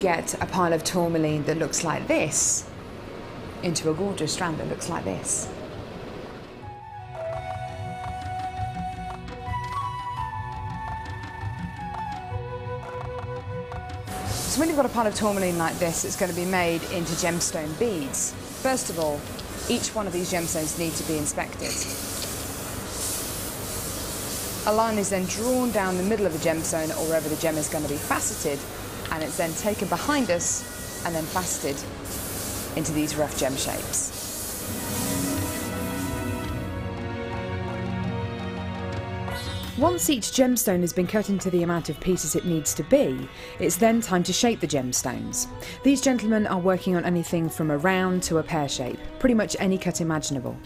Get a pile of tourmaline that looks like this into a gorgeous strand that looks like this. So when you've got a pile of tourmaline like this, it's going to be made into gemstone beads. First of all, each one of these gemstones need to be inspected. A line is then drawn down the middle of the gemstone or wherever the gem is going to be faceted, and it's then taken behind us and then faceted into these rough gem shapes. Once each gemstone has been cut into the amount of pieces it needs to be, it's then time to shape the gemstones. These gentlemen are working on anything from a round to a pear shape, pretty much any cut imaginable.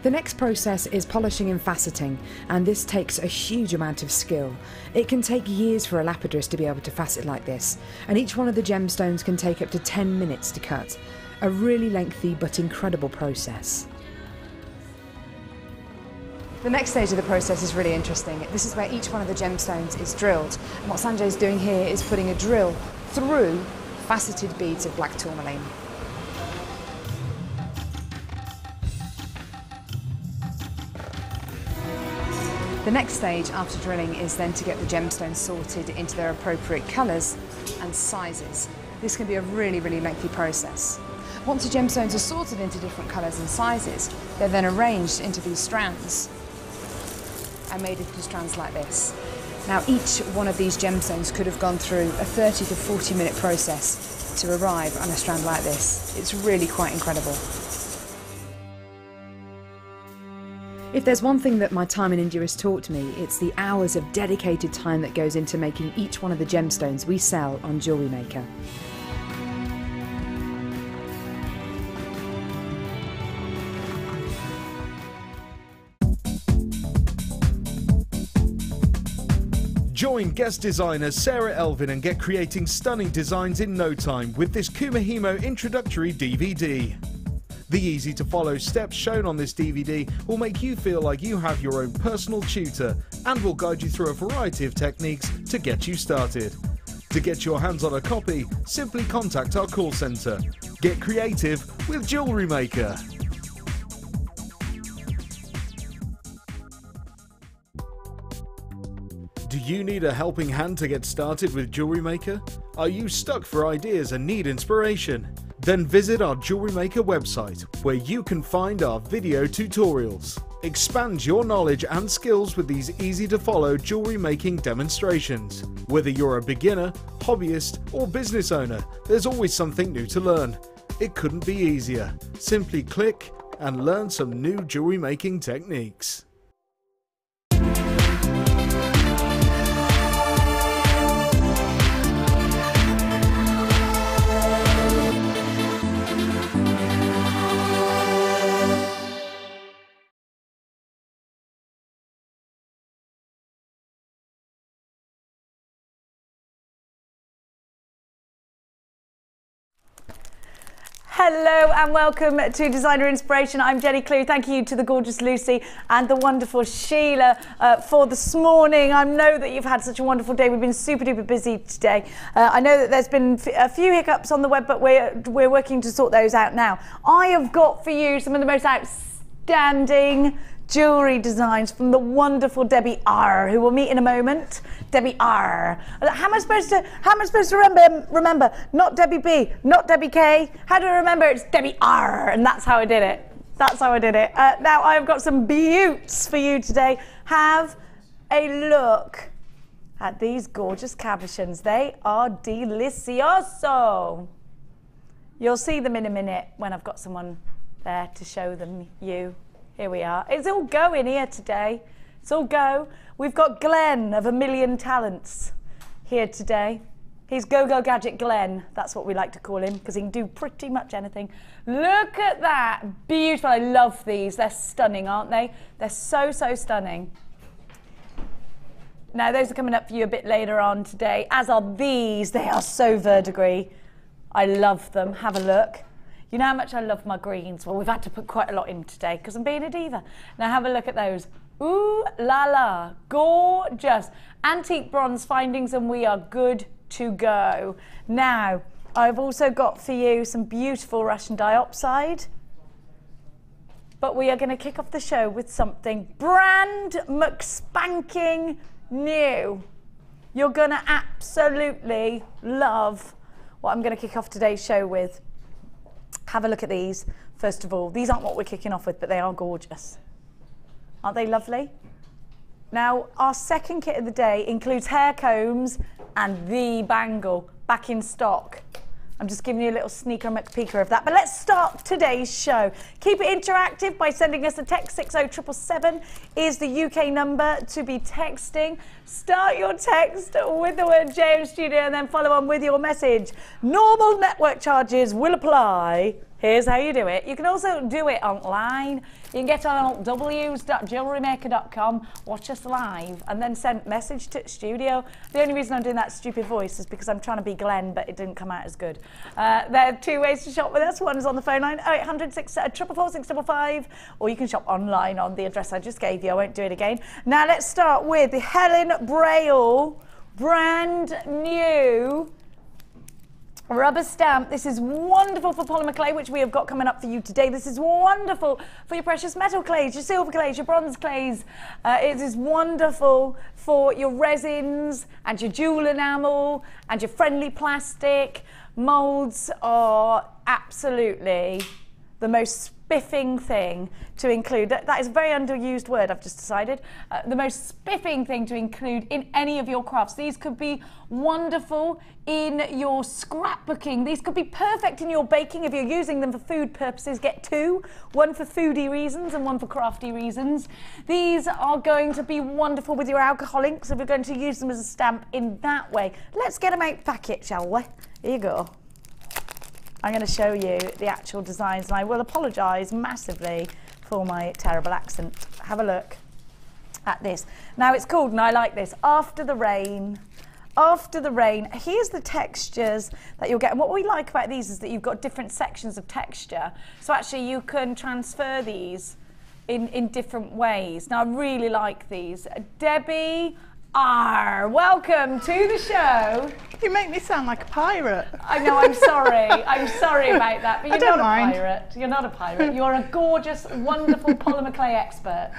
The next process is polishing and faceting, and this takes a huge amount of skill. It can take years for a lapidurist to be able to facet like this, and each one of the gemstones can take up to 10 minutes to cut. A really lengthy but incredible process. The next stage of the process is really interesting. This is where each one of the gemstones is drilled, and what Sanjay's doing here is putting a drill through faceted beads of black tourmaline. The next stage after drilling is then to get the gemstones sorted into their appropriate colours and sizes. This can be a really, really lengthy process. Once the gemstones are sorted into different colours and sizes, they're then arranged into these strands and made into strands like this. Now each one of these gemstones could have gone through a 30 to 40 minute process to arrive on a strand like this. It's really quite incredible. If there's one thing that my time in India has taught me, it's the hours of dedicated time that goes into making each one of the gemstones we sell on JewelleryMaker. Join guest designer Sarah Elvin and get creating stunning designs in no time with this Kumahimo introductory DVD. The easy-to-follow steps shown on this DVD will make you feel like you have your own personal tutor and will guide you through a variety of techniques to get you started. To get your hands on a copy, simply contact our call centre. Get creative with JewelleryMaker. Do you need a helping hand to get started with JewelleryMaker? Are you stuck for ideas and need inspiration? Then visit our JewelleryMaker website, where you can find our video tutorials. Expand your knowledge and skills with these easy-to-follow jewellery making demonstrations. Whether you're a beginner, hobbyist, or business owner, there's always something new to learn. It couldn't be easier. Simply click and learn some new jewellery making techniques. Hello and welcome to Designer Inspiration. I'm Jenny Clue. Thank you to the gorgeous Lucy and the wonderful Sheila for this morning. I know that you've had such a wonderful day. We've been super duper busy today. I know that there's been a few hiccups on the web, but we're working to sort those out now. I have got for you some of the most outstanding jewellery designs from the wonderful Debbie R, who we'll meet in a moment. Debbie R. How am I supposed to remember? Not Debbie B, not Debbie K. How do I remember? It's Debbie R, and that's how I did it. That's how I did it. Now I've got some beauts for you today. Have a look at these gorgeous cabochons. They are delicioso. You'll see them in a minute when I've got someone there to show them you. Here we are. It's all go in here today. It's all go. We've got Glenn of A Million Talents here today. He's Go-Go Gadget Glenn. That's what we like to call him because he can do pretty much anything. Look at that. Beautiful. I love these. They're stunning, aren't they? They're so, so stunning. Now, those are coming up for you a bit later on today, as are these. They are so verdigris. I love them. Have a look. You know how much I love my greens? Well, we've had to put quite a lot in today because I'm being a diva. Now have a look at those. Ooh la la, gorgeous. Antique bronze findings and we are good to go. Now, I've also got for you some beautiful Russian diopside, but we are going to kick off the show with something brand McSpanking new. You're going to absolutely love what I'm going to kick off today's show with. Have a look at these. First of all, these aren't what we're kicking off with, but they are gorgeous. Aren't they lovely? Now, our second kit of the day includes hair combs and the bangle back in stock. I'm just giving you a little sneaker and McPeaker of that. But let's start today's show. Keep it interactive by sending us a text. 60777 is the UK number to be texting. Start your text with the word JM Studio and then follow on with your message. Normal network charges will apply. Here's how you do it. You can also do it online. You can get on www.JewelleryMaker.com, watch us live, and then send message to studio. The only reason I'm doing that stupid voice is because I'm trying to be Glenn, but it didn't come out as good. There are two ways to shop with us. One is on the phone line, 0800 644 655, or you can shop online on the address I just gave you. I won't do it again. Now let's start with the Helen Braille brand new rubber stamp. This is wonderful for polymer clay, which we have got coming up for you today. This is wonderful for your precious metal clays, your silver clays, your bronze clays. It is wonderful for your resins and your jewel enamel and your friendly plastic. Molds are absolutely the most spiffing thing to include. That is a very underused word, I've just decided. The most spiffing thing to include in any of your crafts. These could be wonderful in your scrapbooking. These could be perfect in your baking. If you're using them for food purposes, get two. One for foodie reasons and one for crafty reasons. These are going to be wonderful with your alcohol inks if you're going to use them as a stamp in that way. Let's get them out the packet, shall we? Here you go. I'm going to show you the actual designs, and I will apologise massively for my terrible accent. Have a look at this. Now it's called, and I like this, After the Rain. After the Rain. Here's the textures that you'll get. And what we like about these is that you've got different sections of texture. So actually you can transfer these in different ways. Now I really like these. Debbie R, welcome to the show. You make me sound like a pirate. I know, I'm sorry. I'm sorry about that, but you're not mind. a pirate. You're not a pirate. You're a gorgeous, wonderful polymer clay expert.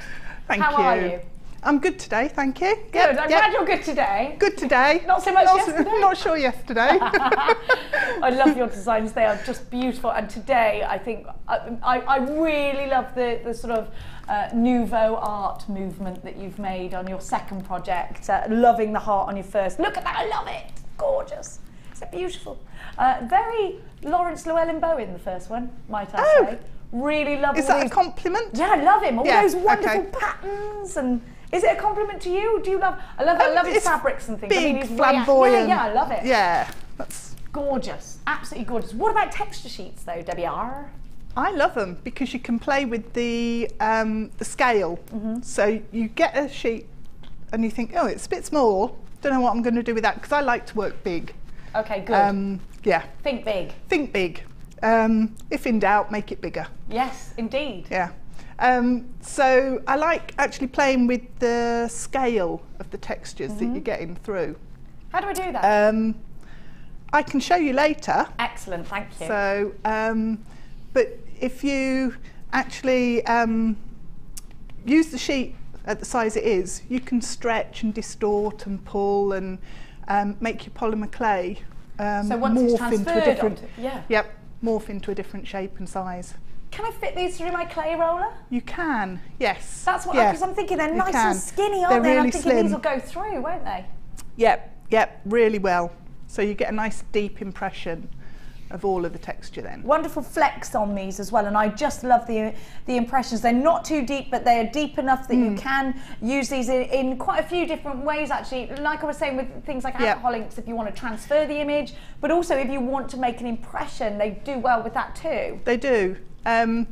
Thank How you. are you? I'm good today, thank you. Good, I'm glad you're good today. Good today. Not so much yesterday. Not sure yesterday. I love your designs, they are just beautiful. And today, I think, I really love the sort of nouveau art movement that you've made on your second project. Loving the heart on your first. Look at that, I love it. Gorgeous. Is it beautiful? Very Lawrence Llewellyn-Bowen, the first one, might I say. Really love Is that a compliment? Yeah, I love him. All those wonderful okay. patterns. And is it a compliment to you? Do you love? I love his fabrics and things. Big, I mean, he's flamboyant. Yeah, I love it. Yeah, that's gorgeous. Absolutely gorgeous. What about texture sheets though, Debbie R? I love them because you can play with the scale. So you get a sheet and you think, oh, it's a bit small. Don't know what I'm going to do with that because I like to work big. Okay, good. Yeah. Think big. Think big. If in doubt, make it bigger. Yes, indeed. Yeah. So I like actually playing with the scale of the textures that you're getting through. How do we do that? I can show you later. Excellent, thank you. So, but if you actually use the sheet at the size it is, you can stretch and distort and pull and make your polymer clay so once it's morph into a transferred different, yeah. Yep, morph into a different shape and size. Can I fit these through my clay roller? You can, yes. That's what, yeah, because I'm thinking they're you nice can. and skinny, aren't They're they? And I'm really thinking slim. these will go through, won't they? Yep, really well. So you get a nice deep impression of all of the texture then. Wonderful flex on these as well, and I just love the impressions. They're not too deep, but they are deep enough that you can use these in quite a few different ways actually. Like I was saying with things like alcohol inks, if you want to transfer the image, but also if you want to make an impression, they do well with that too. They do. I mean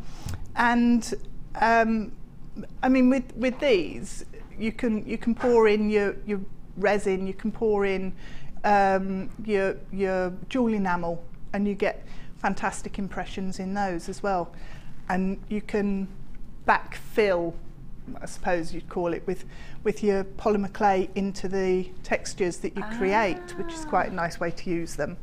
with these you can pour in your resin, you can pour in your jewel enamel, and you get fantastic impressions in those as well. And you can backfill I suppose you'd call it, with your polymer clay into the textures that you create, which is quite a nice way to use them.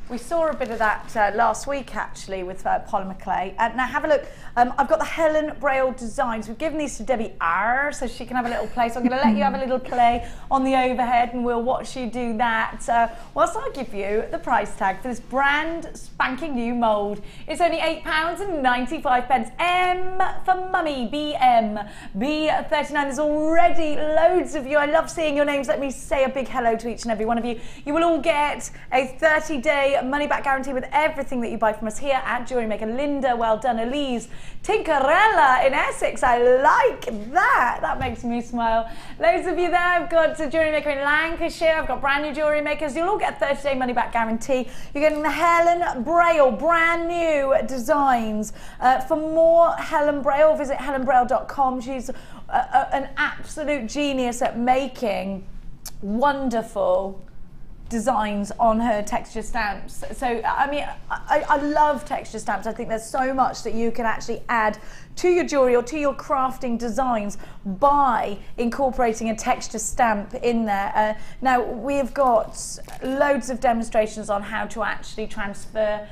We saw a bit of that last week actually with polymer clay. Now have a look. I've got the Helen Braille designs. We've given these to Debbie R so she can have a little play. So I'm going to let you have a little play on the overhead and we'll watch you do that. Whilst I give you the price tag for this brand spanking new mould. It's only £8.95. M for mummy, BM, B39. There's already loads of you. I love seeing your names. Let me say a big hello to each and every one of you. You will all get a 30-day money back guarantee with everything that you buy from us here at JewelleryMaker. Linda, well done. Elise, Tinkerella in Essex, I like that. That makes me smile. Loads of you there. I've got JewelleryMaker in Lancashire. I've got brand new jewellery makers. You'll all get a 30-day money back guarantee. You're getting the Helen Braille, brand new designs. For more Helen Braille, visit helenbraille.com. She's an absolute genius at making wonderful designs on her texture stamps. So I mean, I love texture stamps. I think there's so much that you can actually add to your jewelry or to your crafting designs by incorporating a texture stamp in there. Now we've got loads of demonstrations on how to actually transfer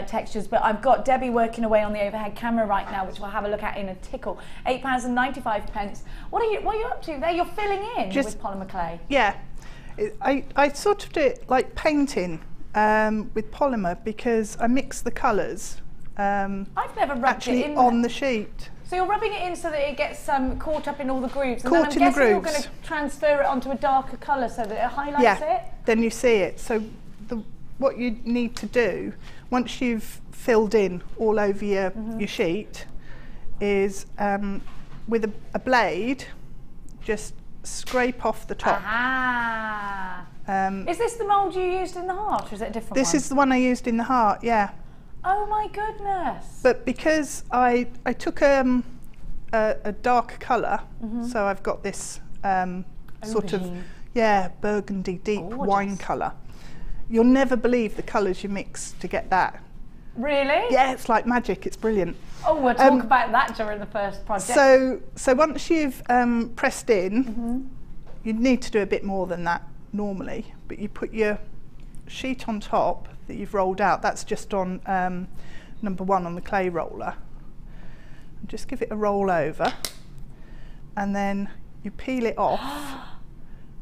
textures, but I've got Debbie working away on the overhead camera right now, which we'll have a look at in a tickle. £8.95. What are you up to there? You're filling in with polymer clay. Yeah. I sort of do it like painting with polymer because I mix the colours I've never rubbed actually it in on the sheet. So you're rubbing it in so that it gets caught up in all the grooves, and Caught then I'm in the guessing you're grooves. going to transfer it onto a darker colour so that it highlights it? Then you see it. So what you need to do once you've filled in all over your sheet is with a blade just scrape off the top. Aha. Is this the mould you used in the heart, or is it a different one? This is the one I used in the heart, yeah. Oh my goodness. But because I took a darker colour, so I've got this sort of, burgundy deep wine colour. You'll never believe the colours you mix to get that. Really? Yeah, it's like magic, it's brilliant. Oh, we'll talk about that during the first project. So once you've pressed in, you need to do a bit more than that normally, but you put your sheet on top that you've rolled out. That's just on number 1 on the clay roller. And just give it a roll over, and then you peel it off,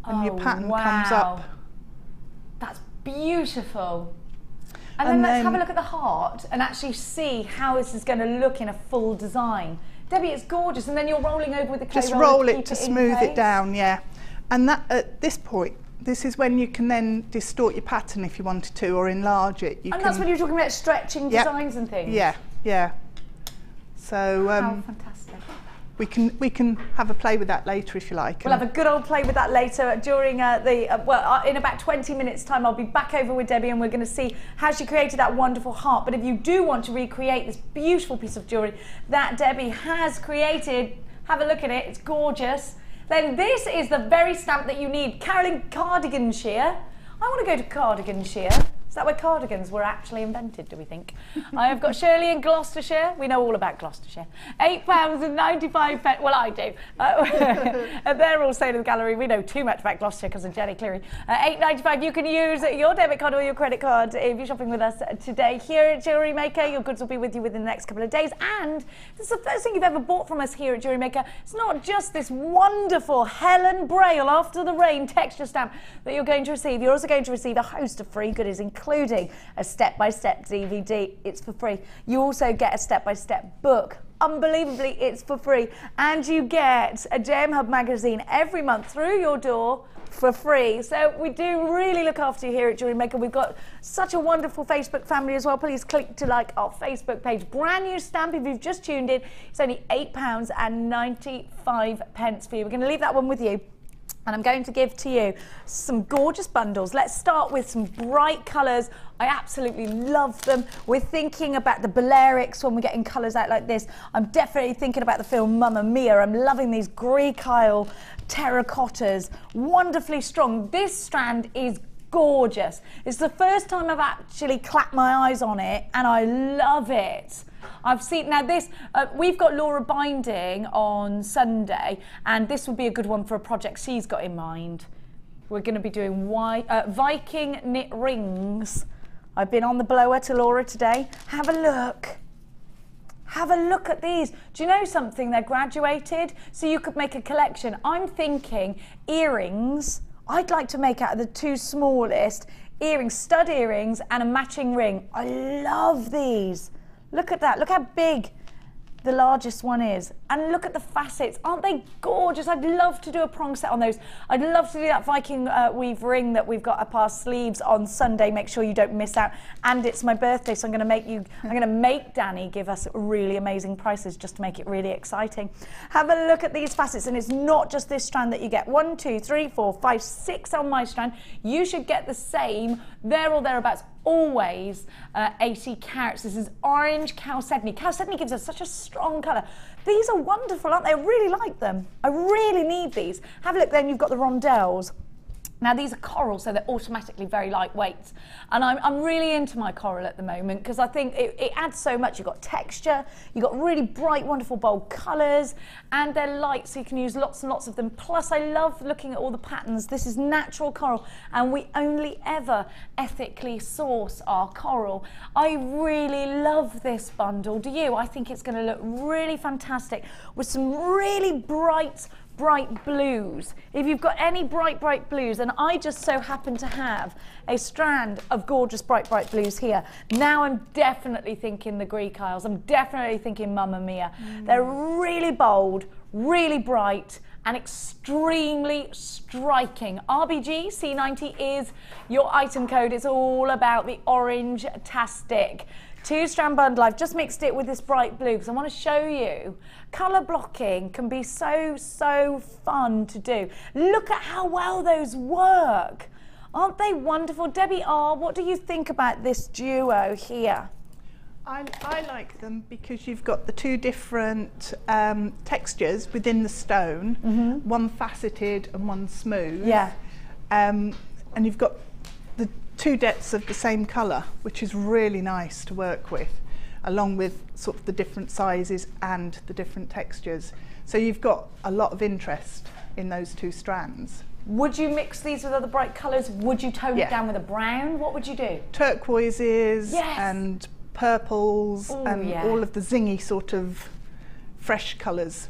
and your pattern comes up. That's beautiful. And then let's have a look at the heart and actually see how this is going to look in a full design. Debbie, it's gorgeous. And then you're rolling over with the clay roller. Just roll it to smooth it down, yeah. And that at this point, this is when you can then distort your pattern if you wanted to, or enlarge it. And that's when you're talking about stretching designs and things. Yeah, yeah. So how fantastic. We can have a play with that later if you like. We'll have a good old play with that later during in about 20 minutes time. I'll be back over with Debbie and we're going to see how she created that wonderful heart. But if you do want to recreate this beautiful piece of jewellery that Debbie has created, have a look at it, it's gorgeous. Then this is the very stamp that you need. Carolyn Cardiganshire. I want to go to Cardiganshire. Is that where cardigans were actually invented, do we think? I have got Shirley in Gloucestershire. We know all about Gloucestershire. £8.95. Well, I do. They're all saying in the gallery, we know too much about Gloucestershire because of Jenny Cleary. £8.95. You can use your debit card or your credit card if you're shopping with us today here at JewelleryMaker. Your goods will be with you within the next couple of days. And this is the first thing you've ever bought from us here at JewelleryMaker. It's not just this wonderful Helen Braille After the Rain texture stamp that you're going to receive. You're also going to receive a host of free goodies, including a step-by-step DVD. It's for free. You also get a step-by-step book. Unbelievably, it's for free. And you get a JM Hub magazine every month through your door for free. So we do really look after you here at JewelleryMaker. We've got such a wonderful Facebook family as well. Please click to like our Facebook page. Brand new stamp if you've just tuned in. It's only £8.95 for you. We're going to leave that one with you. And I'm going to give to you some gorgeous bundles. Let's start with some bright colours. I absolutely love them. We're thinking about the Balearics when we're getting colours out like this. I'm definitely thinking about the film Mamma Mia. I'm loving these Greek Isle terracottas. Wonderfully strong. This strand is gorgeous. It's the first time I've actually clapped my eyes on it, and I love it. I've seen, now this, we've got Laura binding on Sunday, and this would be a good one for a project she's got in mind. We're going to be doing Viking knit rings. I've been on the blower to Laura today. Have a look. Have a look at these. Do you know something? They're graduated, so you could make a collection. I'm thinking earrings. I'd like to make out of the two smallest earrings, stud earrings and a matching ring. I love these. Look at that. Look how big the largest one is, and look at the facets. Aren't they gorgeous? I'd love to do a prong set on those. I'd love to do that Viking weave ring that we've got up our sleeves on Sunday. Make sure you don't miss out. And it's my birthday, so I'm going to make Danny give us really amazing prices just to make it really exciting. Have a look at these facets, and it's not just this strand that you get. 1, 2, 3, 4, 5, 6 on my strand. You should get the same there or thereabouts. Always 80 carats. This is orange chalcedony. Chalcedony gives us such a strong colour. These are wonderful, aren't they? I really like them. I really need these. Have a look, then you've got the rondelles. Now these are coral, so they're automatically very lightweight. And I'm really into my coral at the moment because I think it adds so much. You've got texture, you've got really bright, wonderful, bold colours, and they're light, so you can use lots and lots of them. Plus, I love looking at all the patterns. This is natural coral, and we only ever ethically source our coral. I really love this bundle. Do you? I think it's going to look really fantastic with some really bright blues. If you've got any bright blues, and I just so happen to have a strand of gorgeous bright blues here. Now I'm definitely thinking the Greek Isles. I'm definitely thinking Mamma Mia. They're really bold, really bright, and extremely striking. RBG C90 is your item code. It's all about the orange-tastic. 2-strand bundle. I've just mixed it with this bright blue because I want to show you colour blocking can be so fun to do. Look at how well those work. Aren't they wonderful? Debbie R, what do you think about this duo here? I like them because you've got the two different textures within the stone, one faceted and one smooth. Yeah. And you've got the two depths of the same colour, which is really nice to work with, along with sort of the different sizes and the different textures. So you've got a lot of interest in those two strands. Would you mix these with other bright colours? Would you tone it down with a brown? What would you do? Turquoises and purples and all of the zingy sort of fresh colours.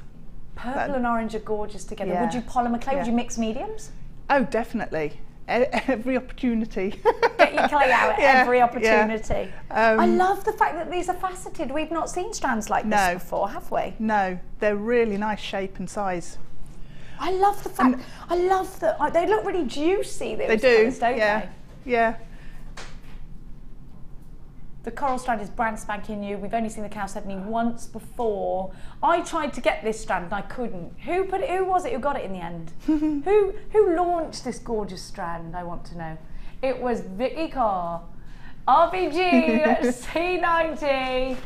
Purple and orange are gorgeous together. Would you polymer clay? Would you mix mediums? Oh, definitely. Every opportunity. Get your clay out at every opportunity. I love the fact that these are faceted. We've not seen strands like this before, have we? No, they're really nice shape and size. I love the fact, I love that, they look really juicy, those they do, colours, don't they? Yeah. The coral strand is brand spanking new. We've only seen the chalcedony once before. I tried to get this strand and I couldn't. Who was it who got it in the end? who launched this gorgeous strand, I want to know. It was Vicky Carr. RBG C90.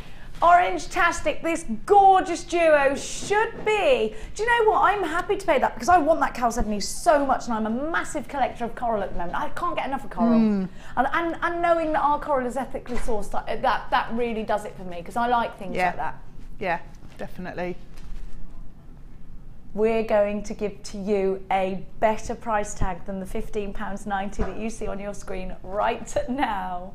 Orange-tastic, this gorgeous duo should be. Do you know what? I'm happy to pay that because I want that chalcedony so much, and I'm a massive collector of coral at the moment. I can't get enough of coral. And knowing that our coral is ethically sourced, that really does it for me because I like things like that. Yeah, definitely. We're going to give to you a better price tag than the £15.90 that you see on your screen right now.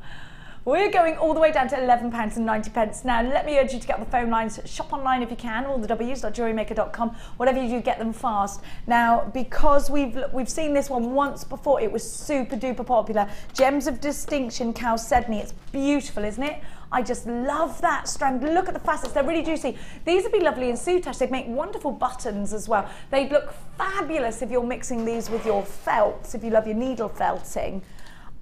We're going all the way down to £11.90. Now, let me urge you to get on the phone lines. Shop online if you can, all the w's.jewellerymaker.com. Whatever you do, get them fast. Now, because we've seen this one once before, it was super duper popular. Gems of Distinction Chalcedony. It's beautiful, isn't it? I just love that strand. Look at the facets, they're really juicy. These would be lovely in soutache. They'd make wonderful buttons as well. They'd look fabulous if you're mixing these with your felts, if you love your needle felting.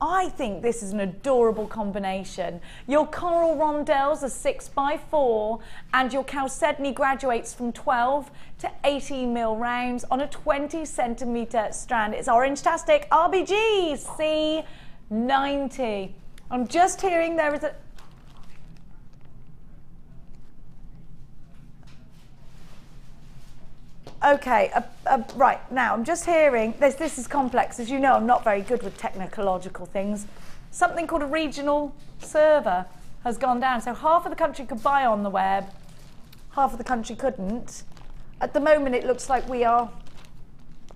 I think this is an adorable combination. Your coral rondelles are 6x4 and your chalcedony graduates from 12 to 18 mil rounds on a 20cm strand. It's orange-tastic, RBG C90. I'm just hearing there is a... Okay, right, now I'm just hearing, this is complex. As you know, I'm not very good with technological things. Something called a regional server has gone down. So half of the country could buy on the web, half of the country couldn't. At the moment, it looks like we are,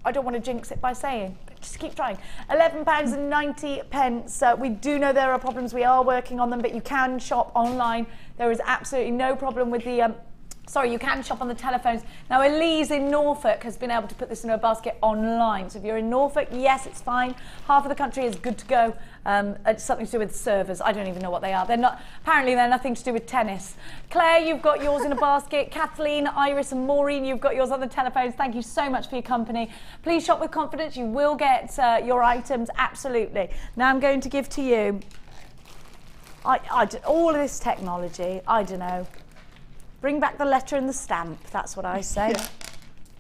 I don't want to jinx it by saying, but just keep trying. £11.90. We do know there are problems. We are working on them, but you can shop online. There is absolutely no problem with the, sorry, you can shop on the telephones. Now, Elise in Norfolk has been able to put this in her basket online. So if you're in Norfolk, yes, it's fine. Half of the country is good to go. It's something to do with servers. I don't even know what they are. They're not, apparently they're nothing to do with tennis. Claire, you've got yours in a basket. Kathleen, Iris and Maureen, you've got yours on the telephones. Thank you so much for your company. Please shop with confidence. You will get your items, absolutely. Now I'm going to give to you all of this technology, I don't know. Bring back the letter and the stamp, that's what I say. Yeah.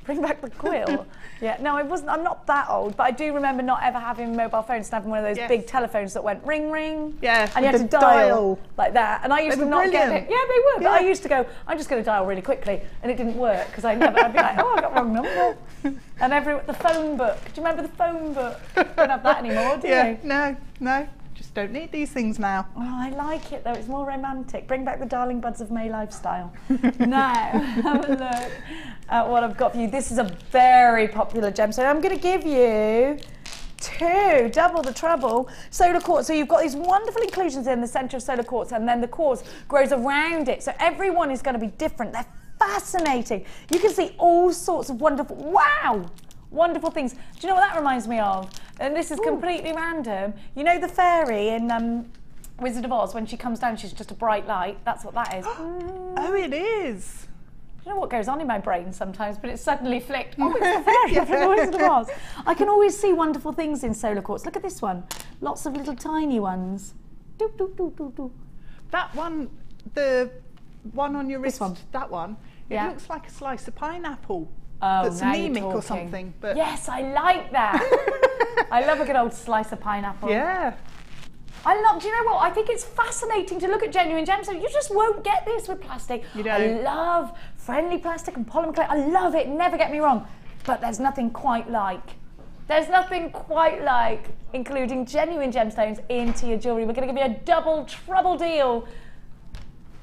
Bring back the quill. Yeah, no, I'm not that old, but I do remember not ever having mobile phones and having one of those big telephones that went ring, ring. Yeah, and you had to dial like that. And I used to not get it. Yeah, they were, but I used to go, I'm just going to dial really quickly, and it didn't work, because I'd be like, oh, I got the wrong number. And the phone book, do you remember the phone book? Don't have that anymore, do you? No. Just don't need these things now. Oh, I like it though, it's more romantic. Bring back the Darling Buds of May lifestyle. Now, have a look at what I've got for you. This is a very popular gemstone. I'm going to give you two, double the trouble, solar quartz. So you've got these wonderful inclusions in the centre of solar quartz, and then the quartz grows around it. So everyone is going to be different. They're fascinating. You can see all sorts of wonderful things. Do you know what that reminds me of? And this is completely random. You know the fairy in Wizard of Oz, when she comes down, she's just a bright light. That's what that is. Oh, it is. I don't know what goes on in my brain sometimes, but it suddenly flicked. Oh, it's the fairy from the Wizard of Oz. I can always see wonderful things in solar quartz. Look at this one. Lots of little tiny ones. Doop, doop, doop, doop, doop. That one, the one on your wrist, one. That one, it looks like a slice of pineapple. Oh, that's anemic or something. But yes, I like that. I love a good old slice of pineapple. Yeah. Do you know what? I think it's fascinating to look at genuine gemstones. You just won't get this with plastic. You don't. I love friendly plastic and polymer clay. I love it, never get me wrong. But there's nothing quite like. Including genuine gemstones into your jewellery. We're going to give you a double trouble deal.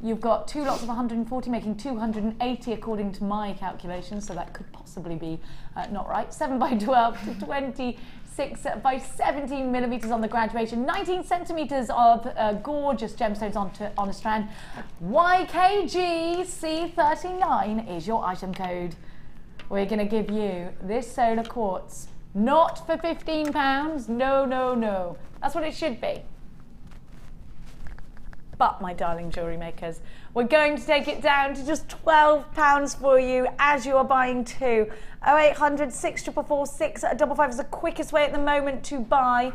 You've got 2 lots of 140, making 280 according to my calculations, so that could possibly be not right. 7 by 12 to 26 by 17 millimetres on the graduation, 19 centimetres of gorgeous gemstones on a strand. YKG C39 is your item code. We're going to give you this solar quartz, not for £15, no. That's what it should be. But my darling jewellery makers, we're going to take it down to just £12 for you as you are buying two. 0800 644 655 is the quickest way at the moment to buy.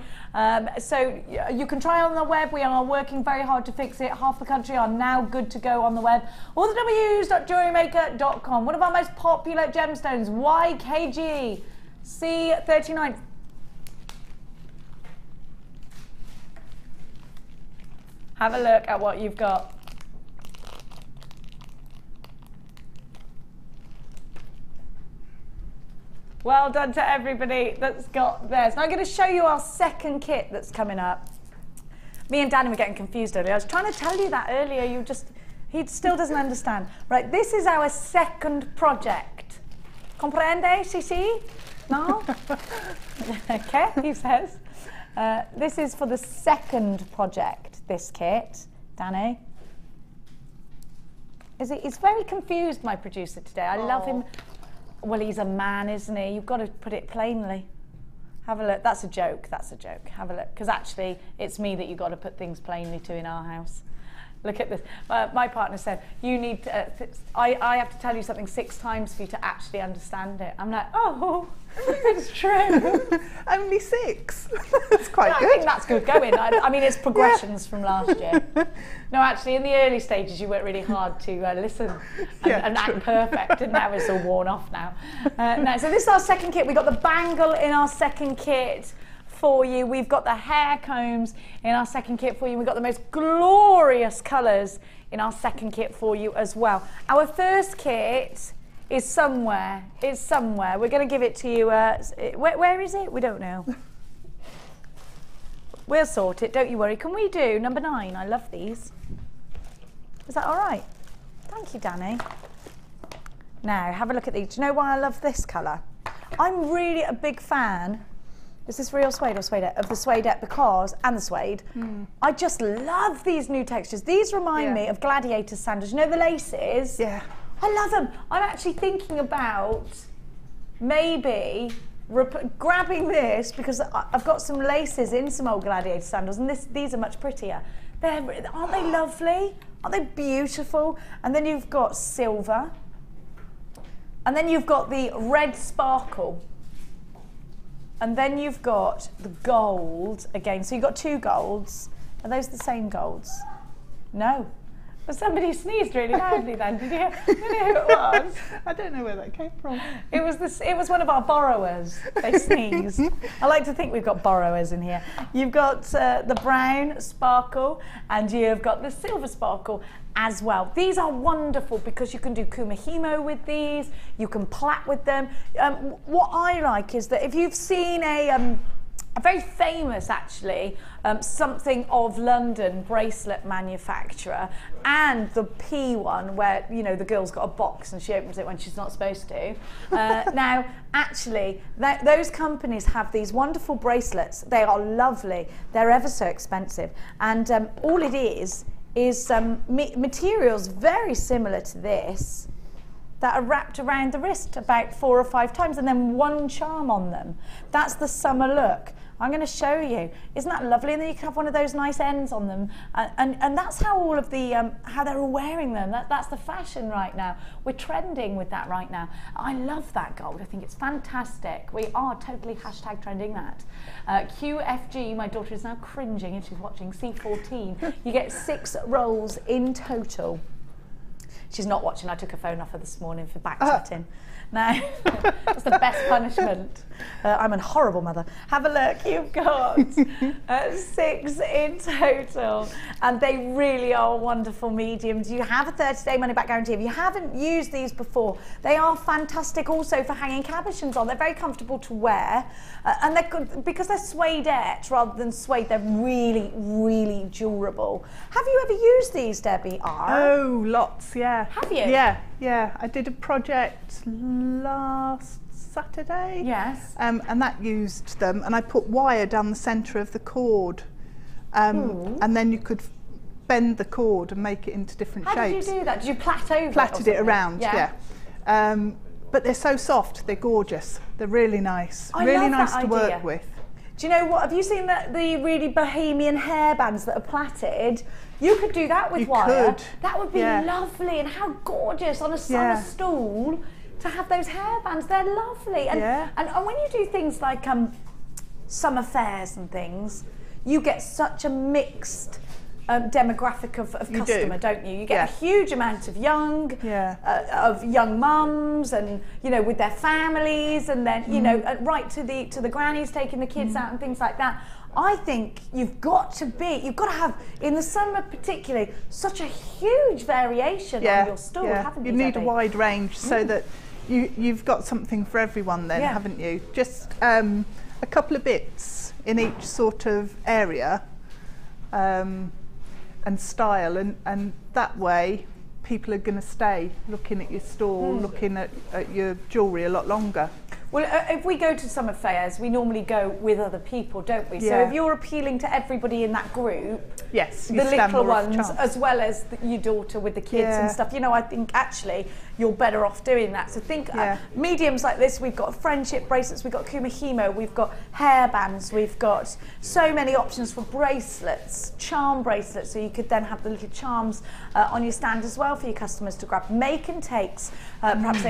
So you can try on the web. We are working very hard to fix it. Half the country are now good to go on the web. Or the w's.jewellerymaker.com. One of our most popular gemstones, YKG C39. Have a look at what you've got. Well done to everybody that's got theirs. Now I'm going to show you our second kit that's coming up. Me and Danny were getting confused earlier. I was trying to tell you that earlier. He still doesn't understand. Right, this is our second project. Comprende, Sisi? No? Okay, he says. This is for the second project. This kit, Danny. He's very confused, my producer today. I love him. Well, he's a man, isn't he? You've got to put it plainly. Have a look. That's a joke. Have a look. Because actually, it's me that you've got to put things plainly to in our house. Look at this. My partner said, you need to, I have to tell you something 6 times for you to actually understand it. I'm like, oh, it's true. Only 6. That's quite good. I think that's good going. I mean, it's progressions from last year. No, actually, in the early stages, you worked really hard to listen and act perfect, and now it's all worn off now. So this is our second kit. We got the bangle in our second kit for you. We've got the hair combs in our second kit for you. We've got the most glorious colours in our second kit for you as well. Our first kit is somewhere. It's somewhere. We're going to give it to you. Where is it? We don't know. We'll sort it, don't you worry. Can we do number 9? I love these. Is that all right? Thank you, Danny. Now, have a look at these. Do you know why I love this colour? I'm really a big fan. Is this real suede or suede? Of the Suedette because, and the suede. I just love these new textures. These remind me of gladiator sandals. You know the laces? Yeah. I love them. I'm actually thinking about maybe grabbing this because I've got some laces in some old gladiator sandals, and these are much prettier. Aren't they lovely? Aren't they beautiful? And then you've got silver, and then you've got the red sparkle, and then you've got the gold again. So you've got 2 golds. Are those the same golds? No. Well, somebody sneezed really loudly then. Did you hear who it was? I don't know where that came from. It was one of our borrowers. They sneezed. I like to think we've got borrowers in here. You've got the brown sparkle and you've got the silver sparkle as well. These are wonderful because you can do kumihimo with these, you can plait with them. What I like is that if you've seen a very famous, actually, something of London bracelet manufacturer, and the P one where, you know, the girl's got a box and she opens it when she's not supposed to. Now, actually, those companies have these wonderful bracelets. They are lovely. They're ever so expensive. And all it is materials very similar to this that are wrapped around the wrist about 4 or 5 times and then 1 charm on them. That's the summer look. I'm going to show you. Isn't that lovely? And then you can have one of those nice ends on them. And that's how all of the, how they're all wearing them. That's the fashion right now. We're trending with that right now. I love that gold. I think it's fantastic. We are totally #trending that. QFG, my daughter is now cringing if she's watching C14. You get 6 rolls in total. She's not watching. I took her phone off her this morning for back chatting. Now, that's the best punishment. I'm a horrible mother. Have a look. You've got 6 in total. And they really are wonderful mediums. You have a 30-day money-back guarantee. If you haven't used these before, they are fantastic also for hanging cabochons on. They're very comfortable to wear. And they're good, because they're suedette rather than suede, they're really, really durable. Have you ever used these, Debbie R? Oh, lots, yeah. Have you? Yeah. I did a project last Saturday. Yes. And that used them, and I put wire down the centre of the cord, and then you could bend the cord and make it into different shapes. How did you do that? Did you plait over Plaited it around, yeah. But they're so soft, they're gorgeous. They're really nice. Really nice to work with. Do you know what? Have you seen the really bohemian hairbands that are plaited? You could do that with wire. Could. That would be lovely, and how gorgeous on a summer stool to have those hairbands. They're lovely. And, and when you do things like summer fairs and things, you get such a mixed demographic of customer, don't you? You get a huge amount of young mums, and with their families, and then right to the grannies taking the kids out and things like that. I think you've got to have, in the summer particularly, such a huge variation on your store, haven't you? You need Debbie? a wide range so that you've got something for everyone then, haven't you? Just a couple of bits in each sort of area and style, and that way people are going to stay looking at your store, looking at your jewellery a lot longer. Well, if we go to summer fairs, we normally go with other people, don't we? So if you're appealing to everybody in that group, the little ones, as well as your daughter with the kids and stuff, I think actually you're better off doing that. So think mediums like this. We've got friendship bracelets, we've got kumihimo, we've got hairbands, we've got so many options for bracelets, charm bracelets, so you could then have the little charms on your stand as well for your customers to grab. Make and takes. Perhaps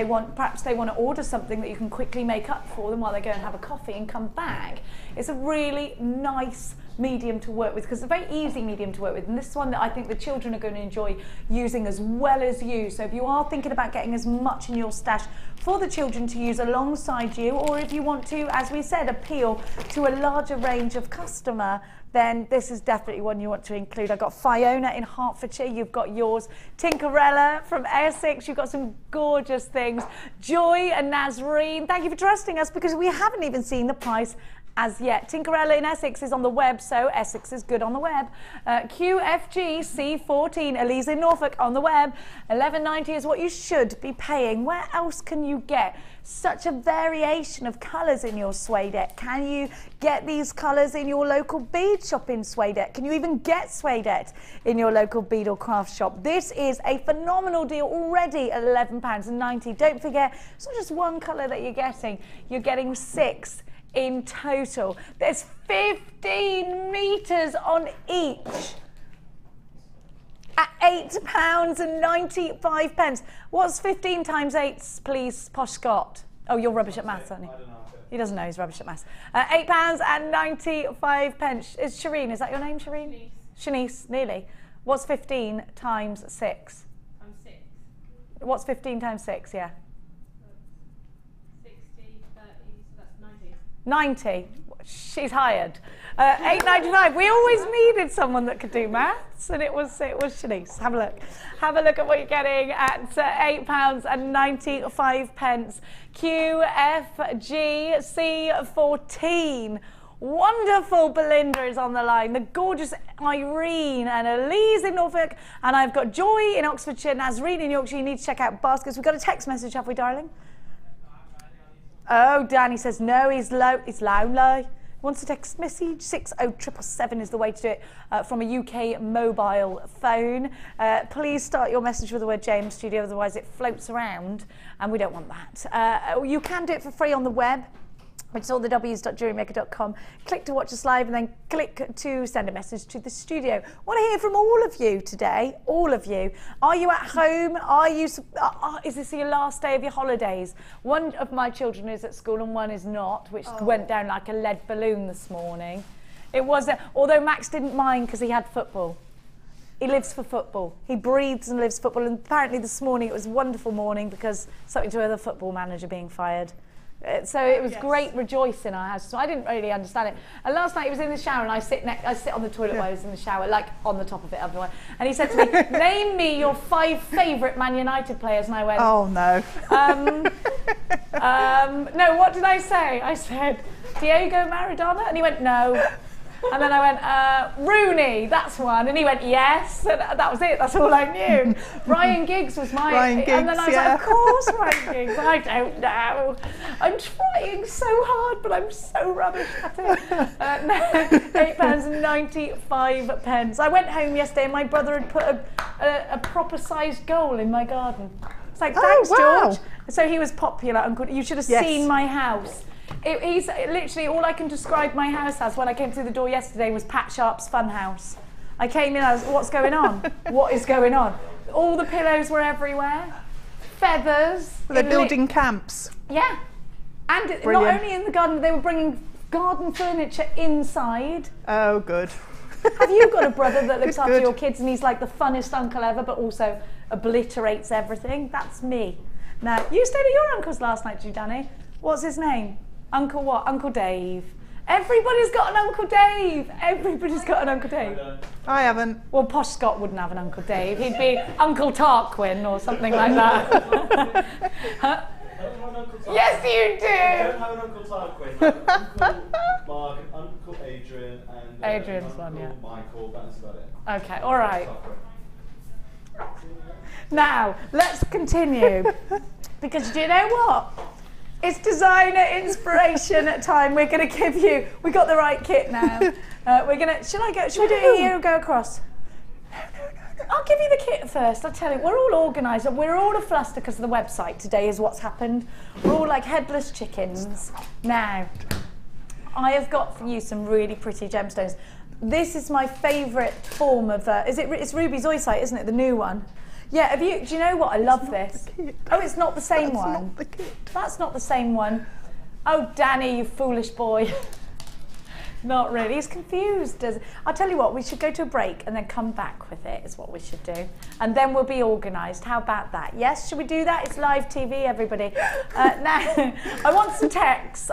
they want to order something that you can quickly make up for them while they go and have a coffee and come back. It's a really nice medium to work with, because it's a very easy medium to work with, and this is one that I think the children are going to enjoy using as well as you. So if you are thinking about getting as much in your stash for the children to use alongside you, or if you want to, as we said, appeal to a larger range of customer, then this is definitely one you want to include. I've got Fiona in Hertfordshire, you've got yours. Tinkerella from Essex, you've got some gorgeous things. Joy and Nazreen, thank you for trusting us, because we haven't even seen the price as yet. Tinkerella in Essex is on the web, so Essex is good on the web. QFG C14, Elise in Norfolk on the web. £11.90 is what you should be paying. Where else can you get such a variation of colours in your Suedette? Can you get these colours in your local bead shop in Suedette? Can you even get Suedette in your local bead or craft shop? This is a phenomenal deal already at £11.90. Don't forget, it's not just one colour that you're getting 6 in total. There's 15 metres on each at £8.95. What's 15 times 8, please, Posh Scott? Oh, you're rubbish at maths, aren't you? I don't know. He doesn't know, he's rubbish at maths. £8.95. Is Shireen, is that your name, Shireen? Shanice, nearly. What's 15 times 6? Times 6. What's 15 times 6, yeah? 60, 30, so that's 90. 90. She's hired. £8.95. We always needed someone that could do maths, and it was Shanice. Have a look. Have a look at what you're getting at £8.95. QFGC14. Wonderful Belinda is on the line. The gorgeous Irene and Elise in Norfolk, and I've got Joy in Oxfordshire, Nazreen in Yorkshire. You need to check out baskets. We've got a text message, have we, darling? Oh, Danny says no, he's lonely. Wants a text message, 60777 is the way to do it from a UK mobile phone. Please start your message with the word JM Studio, otherwise it floats around and we don't want that. You can do it for free on the web, which is all the w's.jewellerymaker.com. Click to watch us live and then click to send a message to the studio. I want to hear from all of you today, all of you. Are you at home? Is this your last day of your holidays? One of my children is at school and one is not, which went down like a lead balloon this morning. It was, although Max didn't mind because he had football. He lives for football. He breathes and lives football. And apparently this morning it was a wonderful morning because something to do with a football manager being fired. So it was great rejoice in our house. So I didn't really understand it. And last night he was in the shower and I sit on the toilet while I was in the shower, like on the top of it otherwise. And he said to me, name me your 5 favourite Man United players. And I went, oh no. No, what did I say? I said, Diego Maradona? And he went, no. And then I went, Rooney, that's one. And he went, yes. And that was it. That's all I knew. Ryan Giggs was my... Ryan Giggs, and then I was like, of course, Ryan Giggs. I don't know. I'm trying so hard, but I'm so rubbish at it. No, £8.95. I went home yesterday and my brother had put a proper sized goal in my garden. It's like, thanks, George. So he was popular. Uncle. You should have seen my house. He's literally all I can describe my house as when I came through the door yesterday was Pat Sharp's fun house. I came in, I was, what's going on? What is going on? All the pillows were everywhere, feathers. Well, they're building camps. Yeah, and Brilliant. Not only in the garden, they were bringing garden furniture inside. Oh, good. Have you got a brother that looks after your kids and he's like the funnest uncle ever, but also obliterates everything? That's me. Now, you stayed at your uncle's last night, did you, Danny? What's his name? Uncle what? Uncle Dave. Everybody's got an Uncle Dave. Everybody's got an Uncle Dave. I haven't. Well, Posh Scott wouldn't have an Uncle Dave. He'd be Uncle Tarquin or something like that. Huh? Yes, you do. I don't have an Uncle Tarquin. I have Uncle Mark, and Uncle Adrian, and Adrian's Uncle one, yeah. Michael. That's about it. Okay, all right. Now, let's continue. Because do you know what? It's designer inspiration time. We're going to give you, we got the right kit now. We're going to, should we do it here or go across? No. I'll give you the kit first. I'll tell you, we're all organised. We're all a fluster because of the website today is what's happened. We're all like headless chickens. Now, I have got for you some really pretty gemstones. This is my favourite form of, it's Ruby Zoisite, isn't it? The new one. Yeah, do you know what? I love this. Oh, it's not the same one. That's not the kit. That's not the same one. Oh, Danny, you foolish boy. Not really. He's confused. I'll tell you what, we should go to a break and then come back with it, is what we should do. And then we'll be organised. How about that? Yes, should we do that? It's live TV, everybody. Now, I want some texts.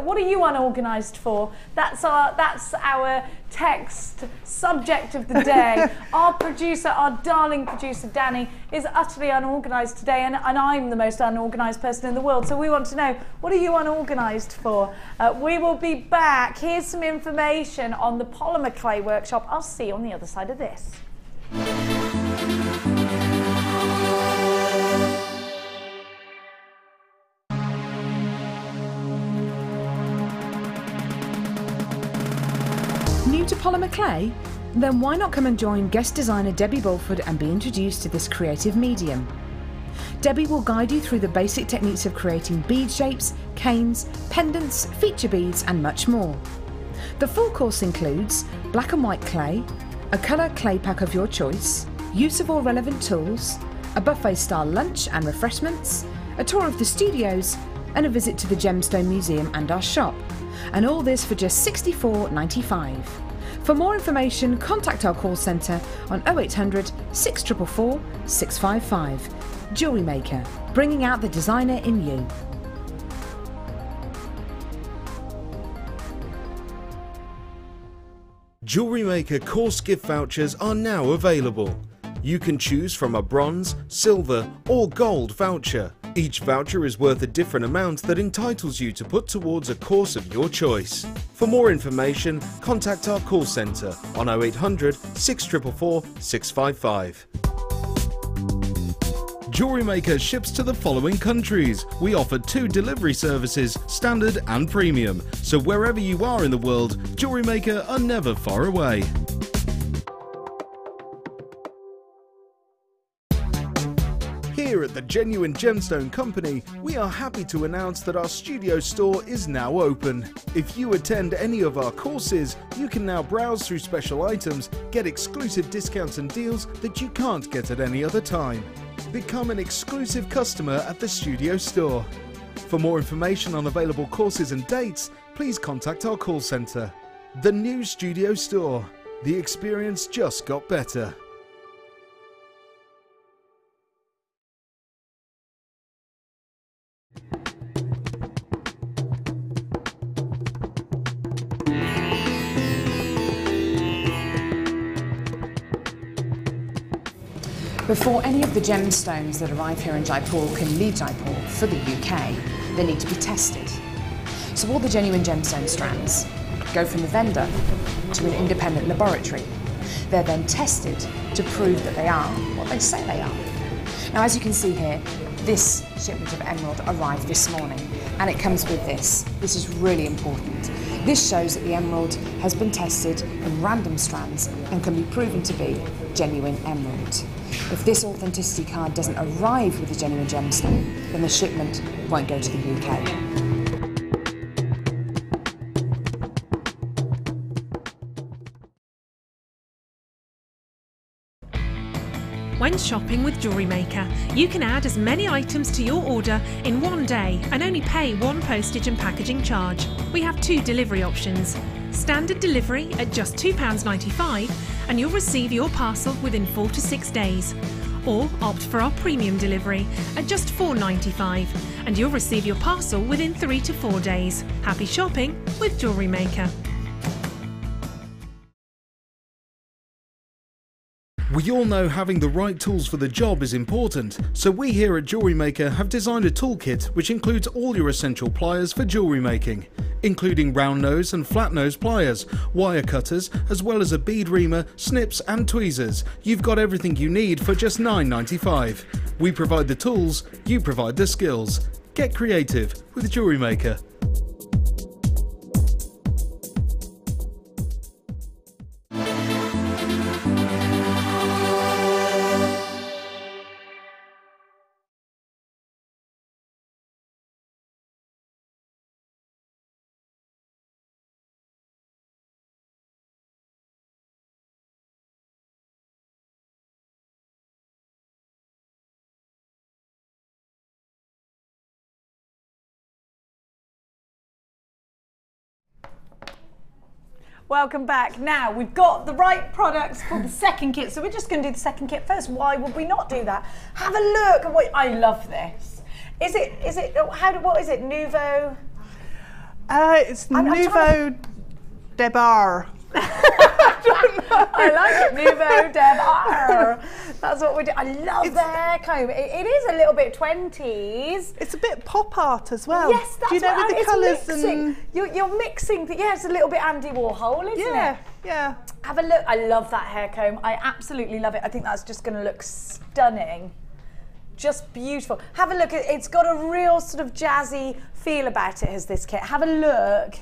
What are you unorganised for? That's our text subject of the day. Our producer, our darling producer, Danny, is utterly unorganised today, and I'm the most unorganised person in the world. So we want to know, what are you unorganised for? We will be back. Here's some information on the Polymer Clay Workshop. I'll see you on the other side of this. New to polymer clay? Then why not come and join guest designer Debbie Bulford and be introduced to this creative medium? Debbie will guide you through the basic techniques of creating bead shapes, canes, pendants, feature beads and much more. The full course includes black and white clay, a colour clay pack of your choice, use of all relevant tools, a buffet style lunch and refreshments, a tour of the studios and a visit to the Gemstone Museum and our shop. And all this for just $64.95. For more information, contact our call centre on 0800 644 655. JewelleryMaker, bringing out the designer in you. JewelleryMaker course gift vouchers are now available. You can choose from a bronze, silver or gold voucher. Each voucher is worth a different amount that entitles you to put towards a course of your choice. For more information, contact our call centre on 0800 644 655. JewelleryMaker ships to the following countries. We offer 2 delivery services, standard and premium. So wherever you are in the world, JewelleryMaker are never far away. Here at the Genuine Gemstone Company, we are happy to announce that our studio store is now open. If you attend any of our courses, you can now browse through special items, get exclusive discounts and deals that you can't get at any other time. Become an exclusive customer at the studio store. For more information on available courses and dates, please contact our call centre. The new studio store. The experience just got better. Before any of the gemstones that arrive here in Jaipur can leave Jaipur for the UK, they need to be tested. So all the genuine gemstone strands go from the vendor to an independent laboratory. They're then tested to prove that they are what they say they are. Now, as you can see here, this shipment of emerald arrived this morning, and it comes with this. This is really important. This shows that the emerald has been tested in random strands and can be proven to be genuine emerald. If this authenticity card doesn't arrive with a genuine gemstone, then the shipment won't go to the UK. When shopping with JewelleryMaker, you can add as many items to your order in one day and only pay one postage and packaging charge. We have 2 delivery options. Standard delivery at just £2.95 and you'll receive your parcel within 4 to 6 days. Or opt for our premium delivery at just £4.95 and you'll receive your parcel within 3 to 4 days. Happy shopping with JewelleryMaker. We all know having the right tools for the job is important, so we here at JewelleryMaker have designed a toolkit which includes all your essential pliers for jewellery making, including round nose and flat nose pliers, wire cutters, as well as a bead reamer, snips and tweezers. You've got everything you need for just $9.95. We provide the tools, you provide the skills. Get creative with JewelleryMaker. Welcome back. Now we've got the right products for the second kit, so we're just going to do the second kit first. Why would we not do that? Have a look at what I love this. What is it? Nouveau? It's Nouveau Debar. I like it, Nouveau Debar. That's what we do. I love the hair comb. It is a little bit 20s. It's a bit pop art as well. Yes, that's do you know what with the colours and you're mixing. Yeah, it's a little bit Andy Warhol, isn't it? Yeah. Have a look. I love that hair comb. I absolutely love it. I think that's just going to look stunning. Just beautiful. Have a look. It's got a real sort of jazzy feel about it, has this kit. Have a look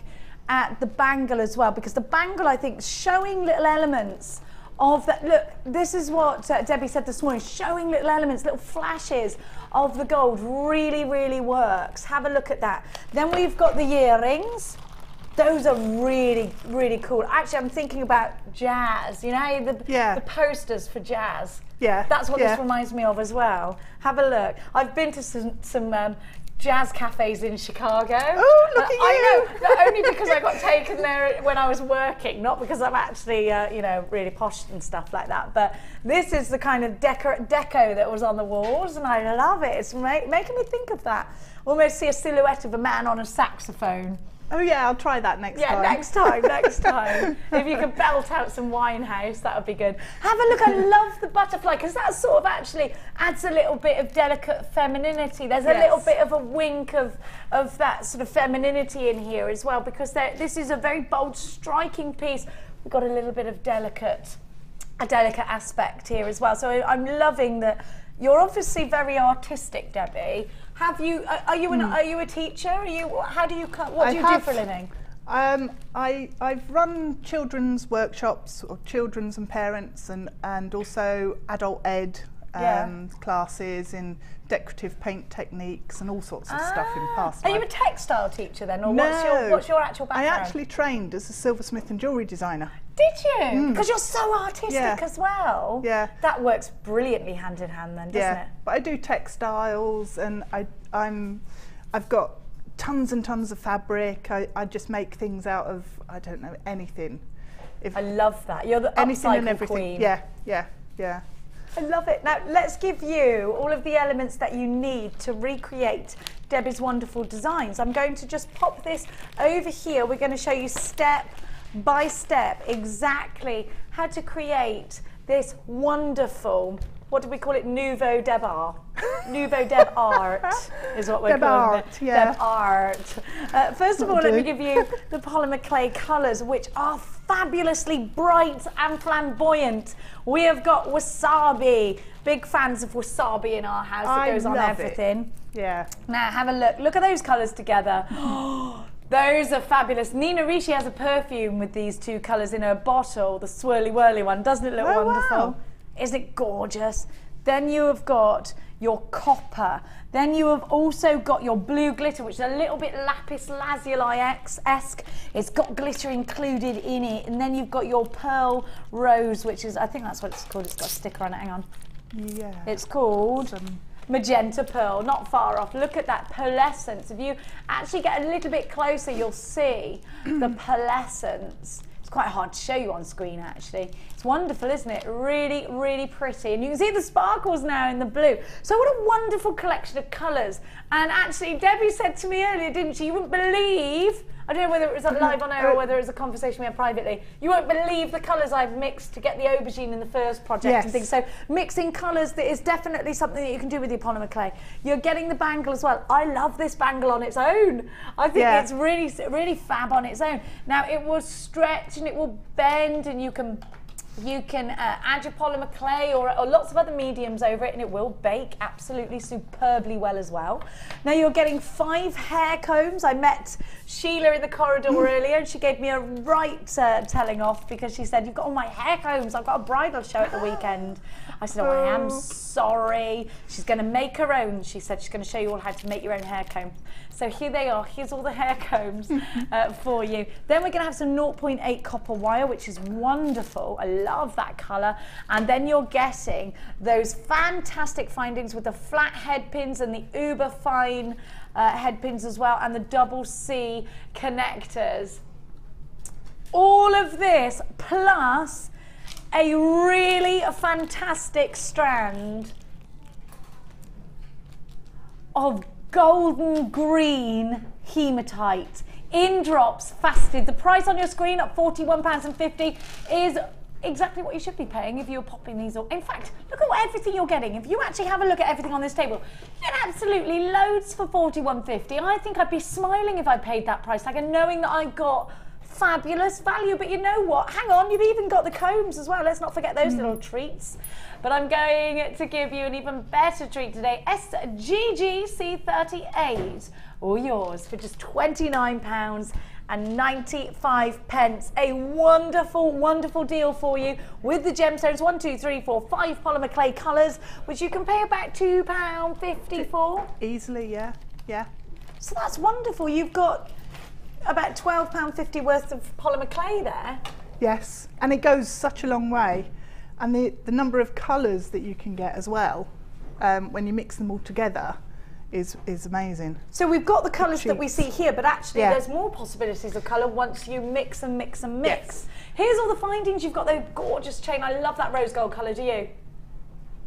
at the bangle as well, because the bangle, I think, showing little elements of that. Look, this is what Debbie said this morning, showing little elements, little flashes of the gold really, really works. Have a look at that. Then we've got the earrings. Those are really, really cool. Actually, I'm thinking about jazz, you know, the posters for jazz. Yeah. That's what this reminds me of as well. Have a look. I've been to some jazz cafes in Chicago. Oh, look at you! I know, only because I got taken there when I was working, not because I'm actually, you know, really posh and stuff like that. But this is the kind of deco that was on the walls, and I love it. It's making me think of that. Almost see a silhouette of a man on a saxophone. Oh yeah, I'll try that next time. Yeah, next time. If you could belt out some Winehouse, that would be good. Have a look, I love the butterfly, because that sort of actually adds a little bit of delicate femininity. There's a little bit of a wink of that sort of femininity in here as well, because this is a very bold, striking piece. We've got a little bit of a delicate aspect here as well. So I'm loving that. You're obviously very artistic, Debbie. Are you a teacher? What do you do for a living? I've run children's workshops, or children's and parents, and also adult ed classes in decorative paint techniques and all sorts of stuff in past life. Are you a textile teacher then, or No, what's your actual background? I actually trained as a silversmith and jewellery designer. Did you? Because you're so artistic as well. Yeah. That works brilliantly hand in hand then, doesn't it? But I do textiles, and I've got tons and tons of fabric. I just make things out of, I don't know, anything. I love that. You're the anything and upcycle everything. queen. Yeah. I love it. Now let's give you all of the elements that you need to recreate Debbie's wonderful designs. I'm going to just pop this over here. We're going to show you step by step exactly how to create this wonderful, what do we call it, Nouveau Debar? Nouveau Deb Art is what we're calling it. Deb Art. First of all, let me give you the polymer clay colours, which are fabulously bright and flamboyant. We have got wasabi. Big fans of wasabi in our house. It goes on everything. Yeah. Now have a look. Look at those colours together. Those are fabulous. Nina Ricci has a perfume with these two colours in her bottle, the swirly whirly one. Doesn't it look wonderful? Wow. Isn't it gorgeous? Then you have got your copper. Then you have also got your blue glitter, which is a little bit lapis lazuli-esque. It's got glitter included in it. And then you've got your pearl rose, which is, I think that's what it's called. It's got a sticker on it. Hang on. Yeah. It's called magenta pearl, not far off. Look at that pearlescence. If you actually get a little bit closer, you'll see the pearlescence. It's quite hard to show you on screen, actually. It's wonderful, isn't it? Really, really pretty. And you can see the sparkles now in the blue. So what a wonderful collection of colours. And actually, Debbie said to me earlier, didn't she? You wouldn't believe, I don't know whether it was live on air or whether it was a conversation we had privately, you won't believe the colours I've mixed to get the aubergine in the first project and things. So mixing colours, that is definitely something that you can do with your polymer clay. You're getting the bangle as well. I love this bangle on its own. I think it's really, really fab on its own. Now it will stretch and it will bend, and you can add your polymer clay or lots of other mediums over it, and it will bake absolutely superbly well as well. Now you're getting 5 hair combs. I met Sheila in the corridor earlier, and she gave me a right telling off, because she said, you've got all my hair combs, I've got a bridal show at the weekend. I said, oh, I am sorry. She's going to make her own. She said she's going to show you all how to make your own hair comb. So here they are. Here's all the hair combs for you. Then we're going to have some 0.8 copper wire, which is wonderful. I love that colour. And then you're getting those fantastic findings with the flat head pins and the uber fine head pins as well, and the double C connectors. all of this plus a really fantastic strand of golden green hematite in drops faceted. The price on your screen at £41.50 is exactly what you should be paying if you're popping these all. In fact, look at everything you're getting. If you actually have a look at everything on this table, you get absolutely loads for £41.50. I think I'd be smiling if I paid that price tag and knowing that I got fabulous value. But you know what? Hang on, you've even got the combs as well. Let's not forget those little treats. But I'm going to give you an even better treat today. SGGC38, all yours for just £29.95. A wonderful, wonderful deal for you with the gemstones, 1, 2, 3, 4, 5 polymer clay colours, which you can pay about £2.50 for. Easily, yeah, yeah. So that's wonderful. You've got about £12.50 worth of polymer clay there. Yes, and it goes such a long way. And the number of colours that you can get as well, when you mix them all together, is amazing. So we've got the colours that we see here, but actually Yeah. there's more possibilities of colour once you mix and mix and mix. Yes. Here's all the findings. You've got the gorgeous chain. I love that rose gold colour, do you?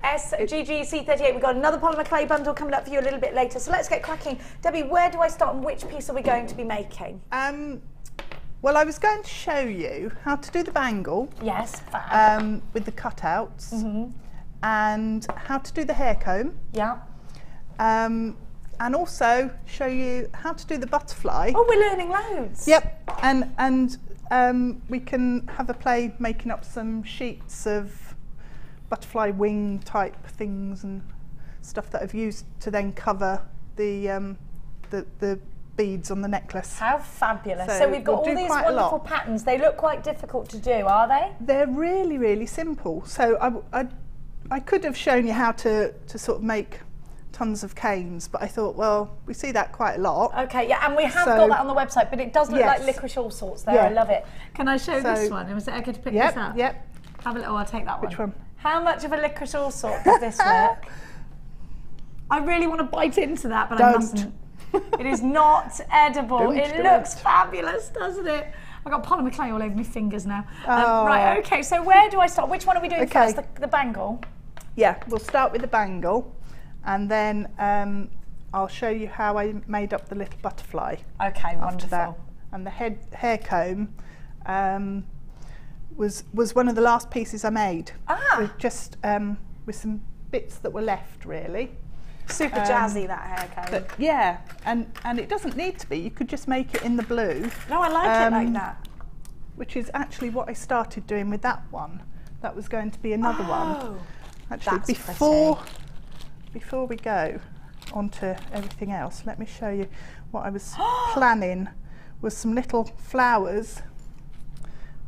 SGGC38. We've got another polymer clay bundle coming up for you a little bit later. So let's get cracking. Debbie, where do I start and which piece are we going to be making? Well, I was going to show you how to do the bangle. Yes, fab. With the cutouts, and how to do the hair comb. Yeah. And also show you how to do the butterfly. Oh, we're learning loads. Yep, and we can have a play making up some sheets of butterfly wing type things and stuff that I've used to then cover the beads on the necklace. How fabulous. So we've got all these wonderful patterns. They look quite difficult to do, are they? They're really, really simple. So I could have shown you how to sort of make tons of canes, but I thought, well, we see that quite a lot. Okay, yeah, and we have got that on the website, but it does look like licorice all sorts there. I love it. Can I show this one? Was it okay to pick this up? Yep. Have a little, I'll take that one. Which one? How much of a licorice all sort does this look? I really want to bite into that, but I mustn't. It is not edible. It looks fabulous, doesn't it? I've got polymer clay all over my fingers now. Right, okay, so where do I start? Which one are we doing first? The bangle? Yeah, we'll start with the bangle, and then I'll show you how I made up the little butterfly. Okay, wonderful. That. And the hair comb was one of the last pieces I made. With just with some bits that were left, really. Super jazzy, that hair comb. But yeah, and it doesn't need to be. You could just make it in the blue. No, I like it like that. Which is actually what I started doing with that one. That was going to be another one. Actually, before we go on to everything else, let me show you what I was planning was some little flowers.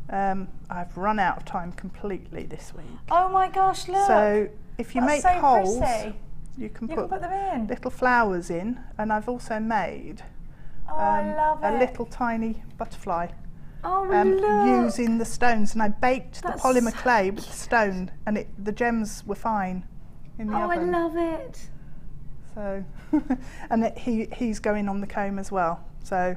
I've run out of time completely this week. Oh my gosh, look. So if you make holes, pretty. you can put them in. little flowers in, and I've also made I love a it. little tiny butterfly. Look. Using the stones, and I baked the polymer clay with the stone, and the gems were fine in the oven. I love it. So, and he's going on the comb as well. So,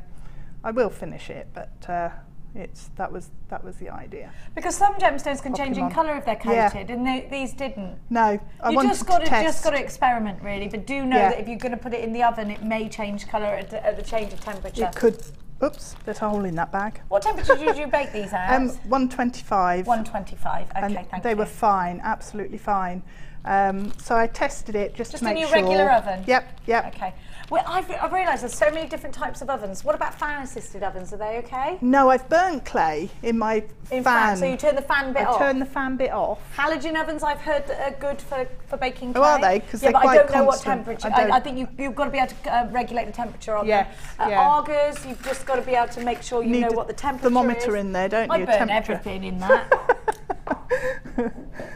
I will finish it, but that was the idea. Because some gemstones can change in colour if they're coated, and these didn't. No, you just got to experiment really, but do know that if you're going to put it in the oven, it may change colour at the change of temperature. It could. Oops, there's a hole in that bag. What temperature did you bake these at? 125. 125. Okay, and thank you. They were fine, absolutely fine. So I tested it just to make sure. Just in your regular oven? Yep. Okay. Well, I've realised there's so many different types of ovens. What about fan-assisted ovens? Are they okay? No, I've burnt clay in my fan. So you turn the fan bit off? I turn the fan bit off. Halogen ovens I've heard are good for baking clay. Oh, are they? Because they're quite I don't know constant. what temperature. I think you've got to be able to regulate the temperature on them. Augers, you've just got to be able to make sure you know what the temperature thermometer is. in there, don't you? I burn everything in that.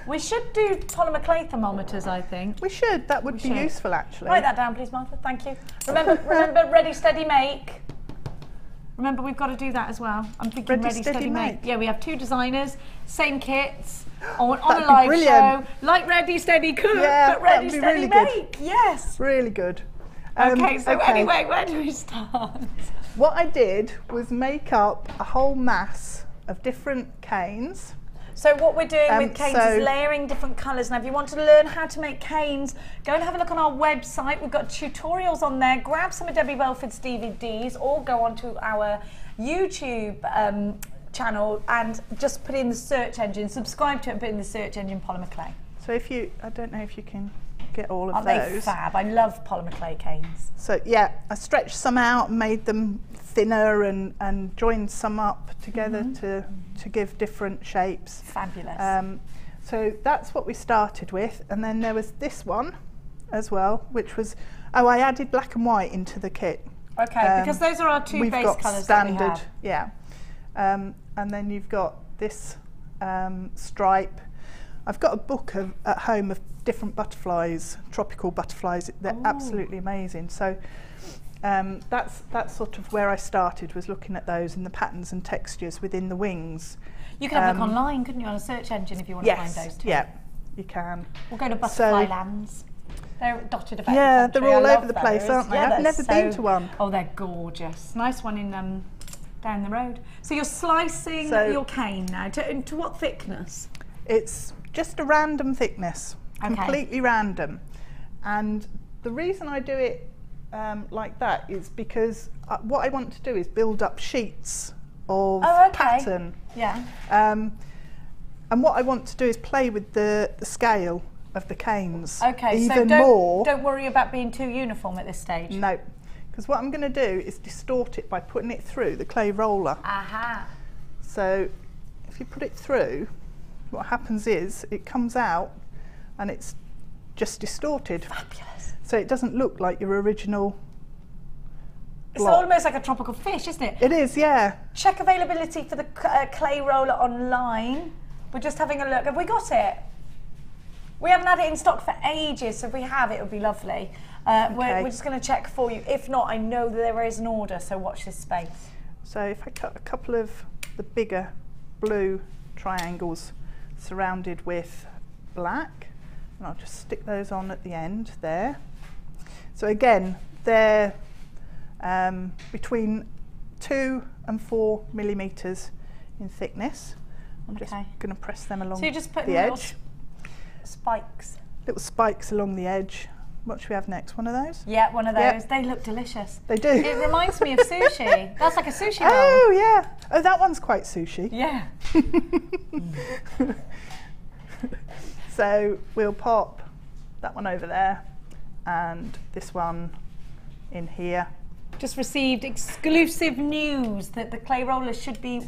We should do polymer clay thermometers, I think. We should. That would be useful, actually. Write that down, please, Martha. Thank you. Remember, ready, steady, make. Remember, we've got to do that as well. I'm thinking ready, steady, make. Yeah, we have 2 designers, same kits, on a live show. Like ready, steady, cook, but ready, steady, make. Yes. Really good. Okay, so anyway, where do we start? What I did was make up a whole mass of different canes. So what we're doing with canes so- is layering different colours. Now if you want to learn how to make canes, go and have a look on our website. We've got tutorials on there. Grab some of Debbie Welford's DVDs or go onto our YouTube channel and just put in the search engine, subscribe to it and put in the search engine Polymer Clay. So if you, I don't know if you can get all of Aren't those. they fab? I love Polymer Clay canes. So yeah, I stretched some out and made them thinner and joined some up together to give different shapes. Fabulous. So that's what we started with, and then there was this one as well, which was, I added black and white into the kit. Okay, because those are our two base colours that we have. Yeah. And then you've got this stripe. I've got a book at home of different butterflies, tropical butterflies. They're absolutely amazing. So that's sort of where I started, was looking at those and the patterns and textures within the wings. You could have a look online, couldn't you, on a search engine if you want to find those too? Yeah, you can. We'll go to Butterfly Lands. They're dotted about Yeah, the country. they're all I love over the place, those. aren't they? Yeah, I've never been to one. Oh, they're gorgeous. Nice one in down the road. So you're slicing your cane now. To what thickness? It's just a random thickness, completely random. And the reason I do it like that is because what I want to do is build up sheets of pattern. Yeah. And what I want to do is play with the scale of the canes. Okay, even so more. don't worry about being too uniform at this stage. No, because what I'm going to do is distort it by putting it through the clay roller. Aha. So if you put it through, what happens is it comes out and it's just distorted. Fabulous. So it doesn't look like your original It's block. almost like a tropical fish, isn't it? It is, yeah. Check availability for the clay roller online. We're just having a look. Have we got it? We haven't had it in stock for ages, so if we have, it would be lovely. We're just going to check for you. If not, I know that there is an order, so watch this space. So if I cut a couple of the bigger blue triangles surrounded with black, and I'll just stick those on at the end there. So again, they're between 2 and 4 millimeters in thickness. I'm just going to press them along so you're just putting the edge. Spikes. Little spikes along the edge. What should we have next? One of those? Yeah, one of those. Yep. They look delicious. They do. It reminds me of sushi. That's like a sushi roll. Oh yeah. Oh, that one's quite sushi. Yeah. So we'll pop that one over there and this one in here. Just received exclusive news that the clay roller should be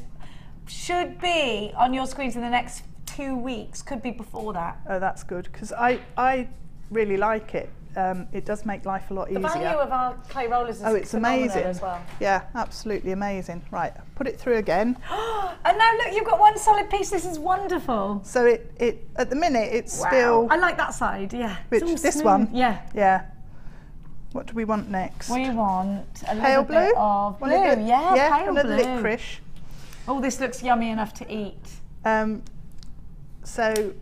on your screens in the next 2 weeks. Could be before that. Oh, that's good, because I really like it. It does make life a lot easier. The value of our clay rollers is it's phenomenal amazing as well. Yeah, absolutely amazing. Right, put it through again. And now look, you've got one solid piece. This is wonderful. So it at the minute it's still. I like that side. Yeah. Which, It's all this smooth. one? Yeah. Yeah. What do we want next? We want a Pale little blue? bit of blue. Yeah, pale another blue. licorice. Oh, this looks yummy enough to eat. So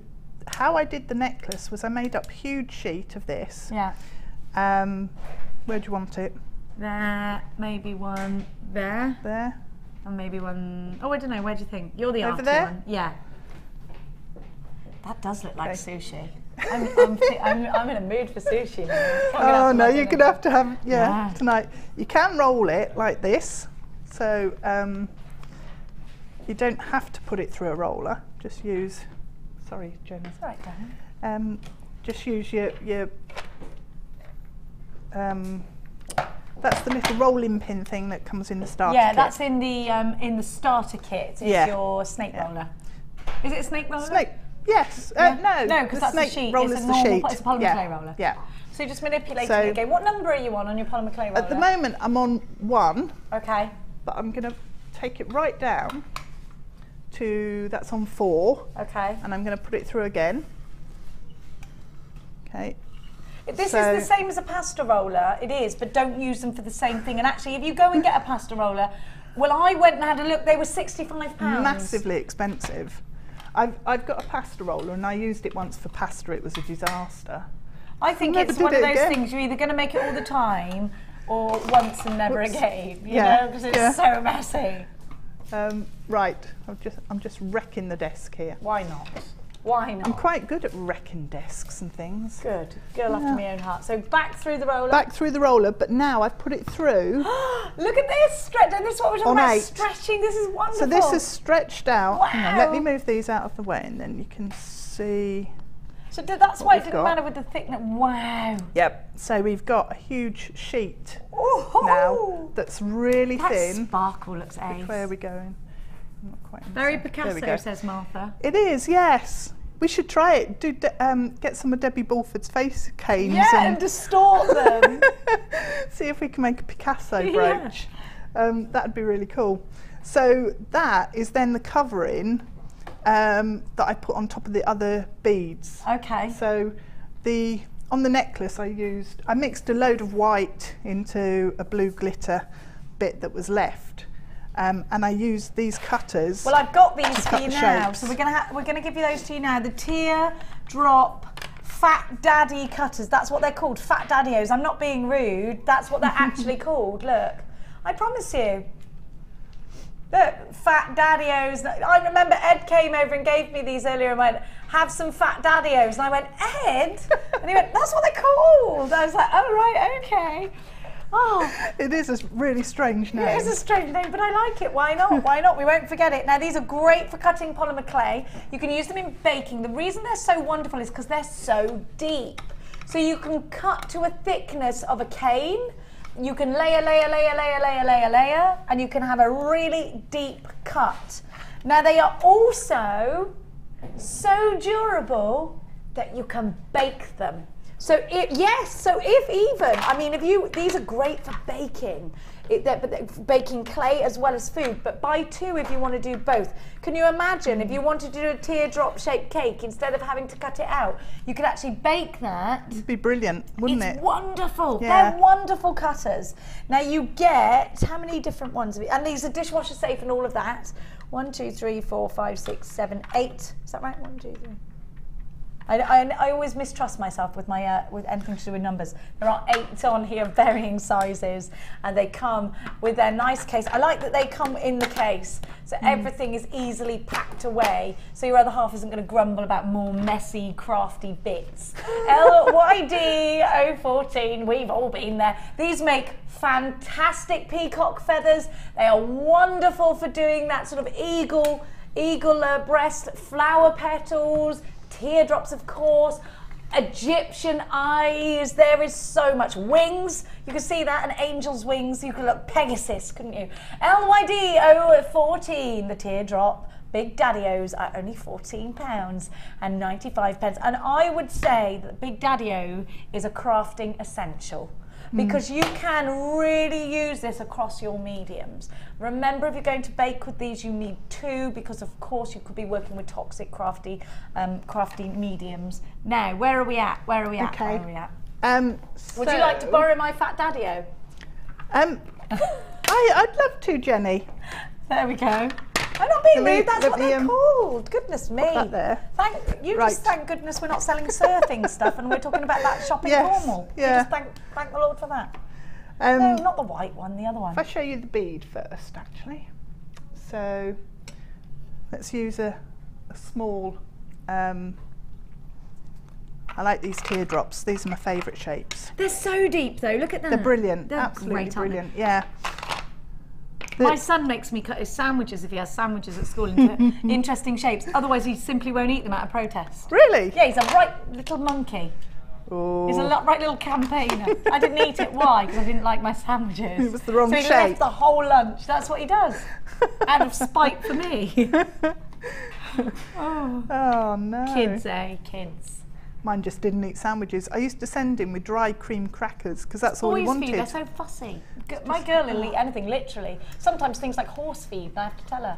how I did the necklace was I made up a huge sheet of this. Yeah. Where do you want it? There, maybe one there. There. And maybe one, I don't know, where do you think? You're the Over arty there? one. Yeah. That does look like sushi. I'm in a mood for sushi now. Oh no, you're going to have tonight. You can roll it like this. So you don't have to put it through a roller. Just use, sorry Jenny. It's all right, darling. Just use your that's the little rolling pin thing that comes in the starter kit. That's in the starter kit. Is your snake roller. Is it a snake roller? Snake. Yes. No, because that's the sheet. Roller's It's a the normal, sheet. it's a polymer clay roller. Yeah. So you're just manipulating it again. What number are you on your polymer clay roller? At the moment I'm on 1. Okay. But I'm going to take it right down to, that's on 4. Okay. And I'm going to put it through again. Okay. This is the same as a pasta roller, it is, but don't use them for the same thing. And actually, if you go and get a pasta roller, well, I went and had a look, they were £65. Massively expensive. I've got a pasta roller and I used it once for pasta, it was a disaster. I think it's one of those things, you're either going to make it all the time or once and never again, you know, because it's so messy. Right, I'm just wrecking the desk here. Why not? Why not? I'm quite good at wrecking desks and things. Good. Girl after my own heart. So back through the roller. Back through the roller, but now I've put it through. Look at this stretch. And this is what we're talking On about. 8. Stretching. This is wonderful. So this is stretched out. Wow. Hang on, let me move these out of the way and then you can see. So that's why it didn't got. matter with the thickness. Wow. Yep. So we've got a huge sheet Ooh. now that's really That thin. sparkle looks ace. Which way are we going? I'm not quite Very there we Picasso, go. says Martha. It is, yes. We should try it. Get some of Debbie Bulford's face canes And distort them. see if we can make a Picasso brooch. That'd be really cool. So that is then the covering that I put on top of the other beads. Okay. So on the necklace I mixed a load of white into a blue glitter bit that was left. And I used these cutters. Well, I've got these for you the now, shapes. so we're gonna give you those to you now. The teardrop Fat Daddy cutters. That's what they're called, Fat Daddios. I'm not being rude. That's what they're actually called. Look, I promise you. Look, Fat Daddios. I remember Ed came over and gave me these earlier and went, "Have some Fat Daddios," and I went, "Ed," and he went, "That's what they're called." I was like, "Oh right, okay." Oh, it is a really strange name. it is a strange name, but I like it. Why not? Why not? We won't forget it. Now, these are great for cutting polymer clay. You can use them in baking. The reason they're so wonderful is because they're so deep. So you can cut to a thickness of a cane. You can layer, and you can have a really deep cut. Now, they are also so durable that you can bake them. So these are great for baking, baking clay as well as food, but buy 2 if you want to do both. Can you imagine if you wanted to do a teardrop shaped cake, instead of having to cut it out, you could actually bake that? It'd be brilliant, wouldn't it? It's wonderful. Yeah. They're wonderful cutters. Now you get, how many different ones? And these are dishwasher safe and all of that. 1, 2, 3, 4, 5, 6, 7, 8. Is that right? 1, 2, 3. I always mistrust myself with my with anything to do with numbers. There are 8 on here, varying sizes, and they come with their nice case. I like that they come in the case, so everything is easily packed away, so your other half isn't going to grumble about more messy, crafty bits. LYD 014, we've all been there. These make fantastic peacock feathers. They are wonderful for doing that sort of eagle breast, flower petals, teardrops, of course, Egyptian eyes. There is so much. Wings, you can see that, an angel's wings. You could look Pegasus, couldn't you? LYD 014, the teardrop Big Daddy-O's are only £14 and 95 pence. And I would say that Big Daddy-O is a crafting essential, because you can really use this across your mediums. Remember, if you're going to bake with these, you need 2, because of course you could be working with toxic crafty mediums. Now, where are we at? Where are we at? Okay. Where are we at? Would you like to borrow my Fat Daddy-O? I'd love to, Jenny. There we go. I'm not being rude, that's what they're called. Goodness me. That there. Just thank goodness we're not selling surfing stuff and we're talking about that shop in Cornwall. Yeah. You just thank the Lord for that. No, not the white one, the other one. If I show you the bead first, actually. So let's use a small, I like these teardrops. These are my favourite shapes. They're so deep though, look at them. They're brilliant, They're absolutely great, aren't they? brilliant, yeah. My son makes me cut his sandwiches if he has sandwiches at school into interesting shapes. Otherwise, he simply won't eat them out of protest. Really? Yeah, he's a right little monkey. Oh. He's a right little campaigner. I didn't eat it. Why? Because I didn't like my sandwiches. It was the wrong shape. So he left the whole lunch. That's what he does. Out of spite for me. Oh no. Kids, eh? Kids. Mine just didn't eat sandwiches. I used to send him with dry cream crackers because that's all he Boys wanted. feed, they're so fussy. My girl will eat anything, literally. Sometimes things like horse feed, I have to tell her.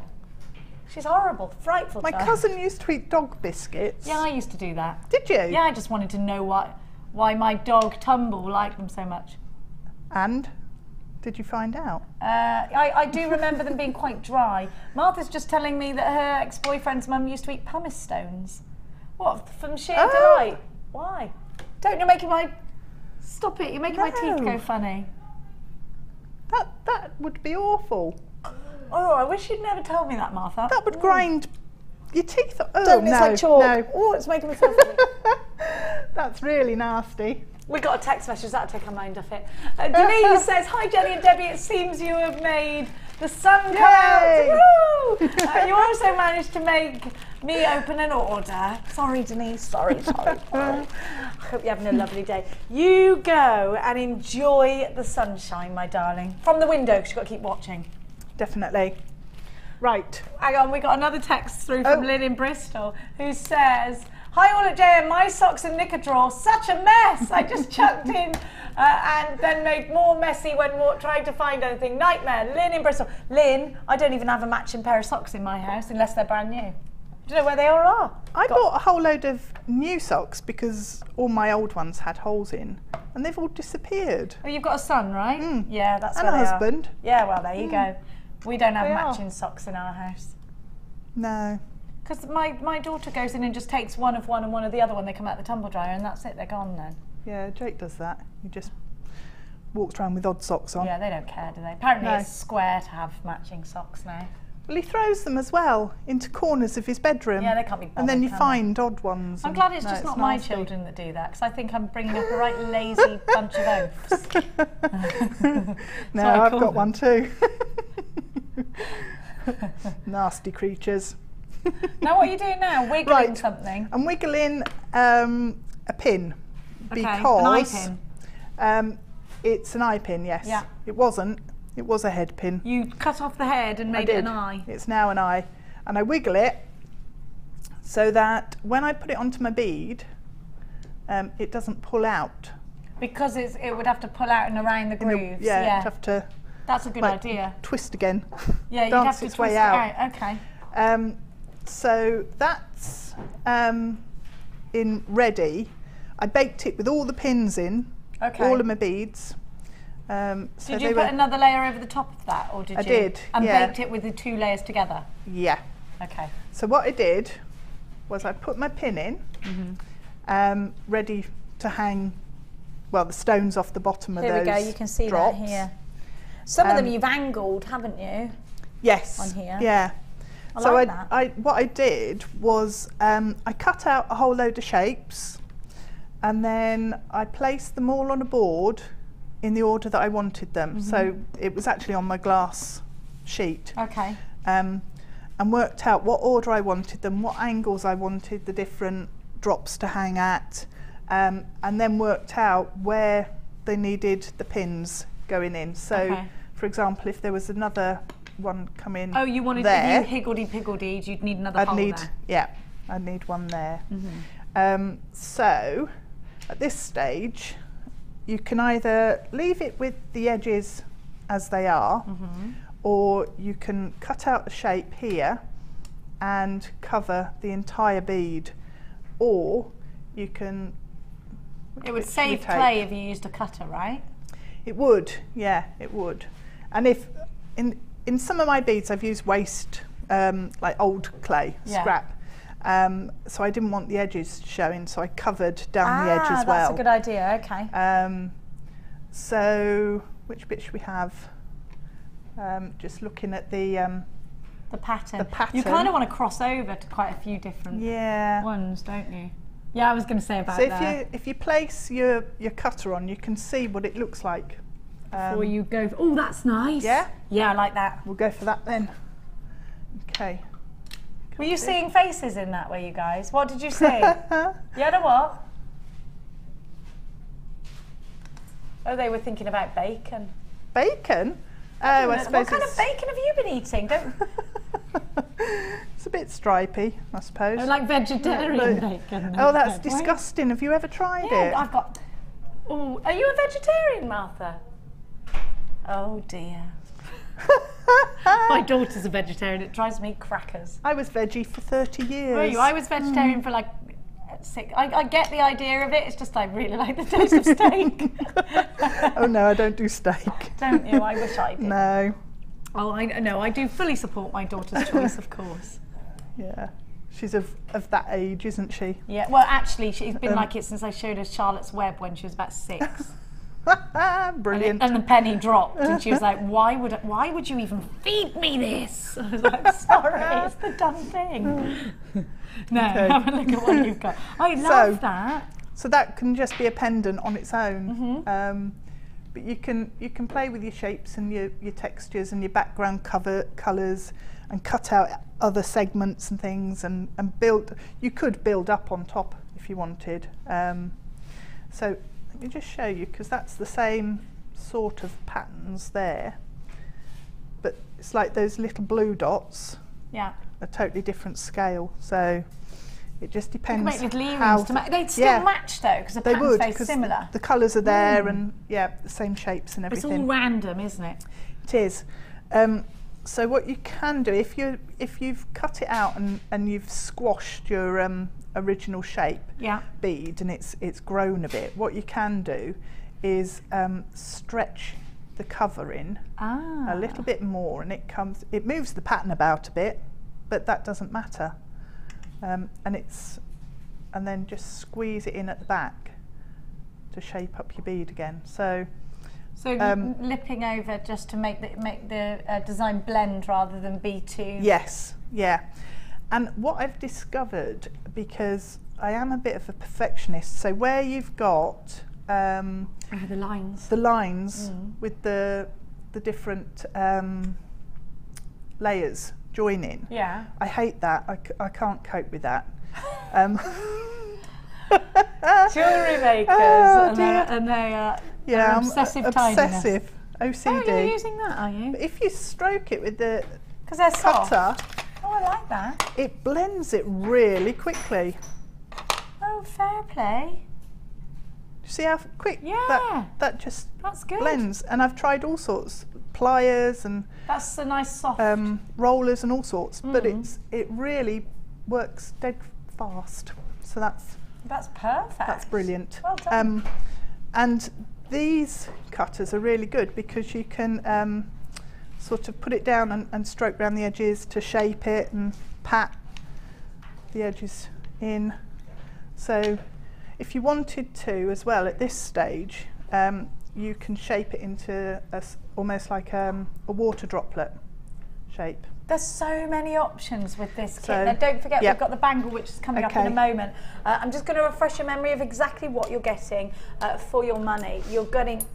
She's horrible, frightful. My cousin used to eat dog biscuits. Yeah, I used to do that. Did you? Yeah, I just wanted to know why my dog Tumble liked them so much. And? Did you find out? I do remember them being quite dry. Martha's just telling me that her ex-boyfriend's mum used to eat pumice stones. What, from sheer delight? Why? Don't, you're making my... Stop it, you're making my teeth go funny. That would be awful. Oh, I wish you'd never told me that, Martha. That would grind your teeth. Oh, Don't, no, it's like chalk. no. Oh, it's making me feel funny. That's really nasty. We got a text message, that'll take our mind off it. Denise says, hi Jenny and Debbie, it seems you have made the sun come out. Woo! You also managed to make me open an order. Sorry Denise, sorry. I hope you're having a lovely day. You go and enjoy the sunshine, my darling. From the window, because you've got to keep watching. Definitely. Right. Hang on, we got another text through from Lynn in Bristol who says, hi all at JM, my socks and knicker drawer, such a mess. I just chucked in and then made more messy when trying to find anything. Nightmare. Lynn in Bristol. Lynn, I don't even have a matching pair of socks in my house unless they're brand new. Do you know where they all are? I bought a whole load of new socks because all my old ones had holes in and they've all disappeared. Oh, you've got a son, right? Mm. Yeah, that's and where a they husband. Are. Yeah, well, there you go. We don't have They matching socks in our house. No. Because my daughter goes in and just takes one of one and one of the other when they come out the tumble dryer, and that's it, they're gone then. Yeah, Jake does that. He just walks around with odd socks on. Yeah, they don't care, do they? Apparently No. it's square to have matching socks now. Well, he throws them as well into corners of his bedroom. Yeah, they can't be bothered, And then you can find odd ones. I'm and- glad it's no, just not my nasty. children that do that, because I think I'm bringing up a right lazy bunch of oafs. No, what I I've call got them. one too. Nasty creatures. Now what are you doing now? Wiggling Right. something? I'm wiggling a pin Okay, because an eye pin. it's an eye pin, yes. Yeah. It wasn't. It was a head pin. You cut off the head and I made it did. an eye. It's now an eye. And I wiggle it so that when I put it onto my bead, it doesn't pull out. Because it would have to pull out and around the In the- grooves. yeah, it'd have to That's a good like, idea. twist again. Yeah, you'd dance have to its twist way it out. out. Okay. So that's in ready. I baked it with all the pins in, Okay. all of my beads. So Did they you were, put another layer over the top of that, or did I you? did, And yeah. baked it with the two layers together. Yeah. Okay. So what I did was I put my pin in, Mm-hmm. ready to hang, well, the stones off the bottom of Here those we go. You can see drops. that here. Some of them Um, you've angled, haven't you? Yes. On here. Yeah. I So like that. what I did was I cut out a whole load of shapes, and then I placed them all on a board in the order that I wanted them. So it was actually on my glass sheet, Okay. and worked out what order I wanted them, what angles I wanted the different drops to hang at, and then worked out where they needed the pins going in. So, Okay. for example, if there was another one come in Oh, you wanted there, if you higgledy-piggledied, you'd need another I'd hole need, there. yeah, I'd need one there. So at this stage, you can either leave it with the edges as they are, or you can cut out the shape here and cover the entire bead, or you can. It would which should we save take? clay if you used a cutter, right? It would, yeah, it would. And if in some of my beads I've used waste, like old clay, Yeah. scrap. So I didn't want the edges showing, so I covered down the edge as well. That's a good idea. Okay. So which bit should we have? Just looking at the pattern. the pattern. You kind of want to cross over to quite a few different yeah. ones, don't you? Yeah, I was going to say about So that. if you place your cutter on, you can see what it looks like. Before you go, oh, that's nice. Yeah? Yeah, I like that. We'll go for that then. Okay. Were you seeing faces in that, were you guys? What did you see? You had a what? Oh, they were thinking about bacon. Bacon? Oh, I What suppose kind of bacon have you been eating? Don't it's a bit stripy, I suppose. I like vegetarian But- bacon. Oh, that's Right? disgusting. Have you ever tried Yeah, it? I've got. Oh, are you a vegetarian, Martha? Oh dear. My daughter's a vegetarian. It drives me crackers. I was veggie for 30 years. Were you? I was vegetarian for like 6. I get the idea of it. It's just I really like the taste of steak. Oh no, I don't do steak. Don't you? I wish I did. No. Oh, I do fully support my daughter's choice, of course. Yeah. She's of that age, isn't she? Yeah. Well, actually, she's been like it since I showed her Charlotte's Web when she was about 6. Brilliant. And the penny dropped, and she was like, "Why would you even feed me this?" I was like, "Sorry, it's the dumb thing." No, Okay. have a look at what you've got. I love that. So that can just be a pendant on its own. But you can play with your shapes and your textures and your background colours, and cut out other segments and things, and build. You could build up on top if you wanted. So let me just show you, because that's the same sort of patterns there, but it's like those little blue dots. Yeah. A totally different scale. So it just depends. You can make little how earrings to match. They'd still match though, because the they pattern's would, very 'cause similar. the colours are there, and yeah, the same shapes and It's everything. all random, isn't it? It is. So what you can do, if you've cut it out and you've squashed your original shape, bead, and it's grown a bit, what you can do is stretch the cover in a little bit more, and it moves the pattern about a bit, but that doesn't matter. And then just squeeze it in at the back to shape up your bead again. So lipping over just to make the design blend rather than be too. Yes, yeah. And what I've discovered, because I am a bit of a perfectionist, so where you've got the lines, with the different layers joining. Yeah. I hate that. I can't cope with that. Jewellery makers, and they are I'm obsessive OCD. Oh, you're using that, are you? But if you stroke it with the Because they're soft. cutter, Oh, I like that. it blends it really quickly. Oh, fair play. You see how quick that just That's good. blends? And I've tried all sorts, pliers and That's a nice soft. rollers and all sorts, but it really works dead fast. So that's perfect. that's brilliant. Well done. And these cutters are really good because you can sort of put it down and stroke around the edges to shape it and pat the edges in. So if you wanted to as well at this stage, you can shape it into almost like a water droplet shape. There's so many options with this kit. So, Now don't forget we've got the bangle, which is coming up in a Okay. moment. I'm just going to refresh your memory of exactly what you're getting for your money. You're getting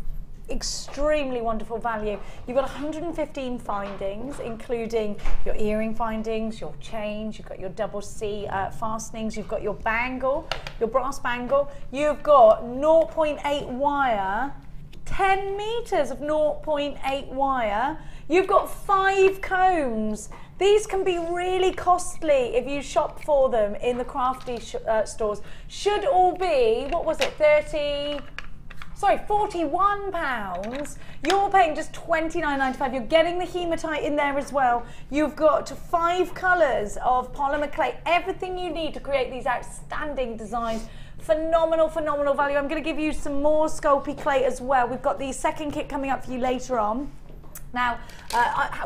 extremely wonderful value. You've got 115 findings, including your earring findings, your chains, you've got your double C fastenings, you've got your bangle, your brass bangle, you've got 0.8 wire, 10 meters of 0.8 wire. You've got 5 combs. These can be really costly if you shop for them in the crafty stores. Should all be, what was it, £41. You're paying just $29.95. You're getting the hematite in there as well. You've got 5 colours of polymer clay, everything you need to create these outstanding designs. Phenomenal, phenomenal value. I'm going to give you some more Sculpey clay as well. We've got the second kit coming up for you later on. Now,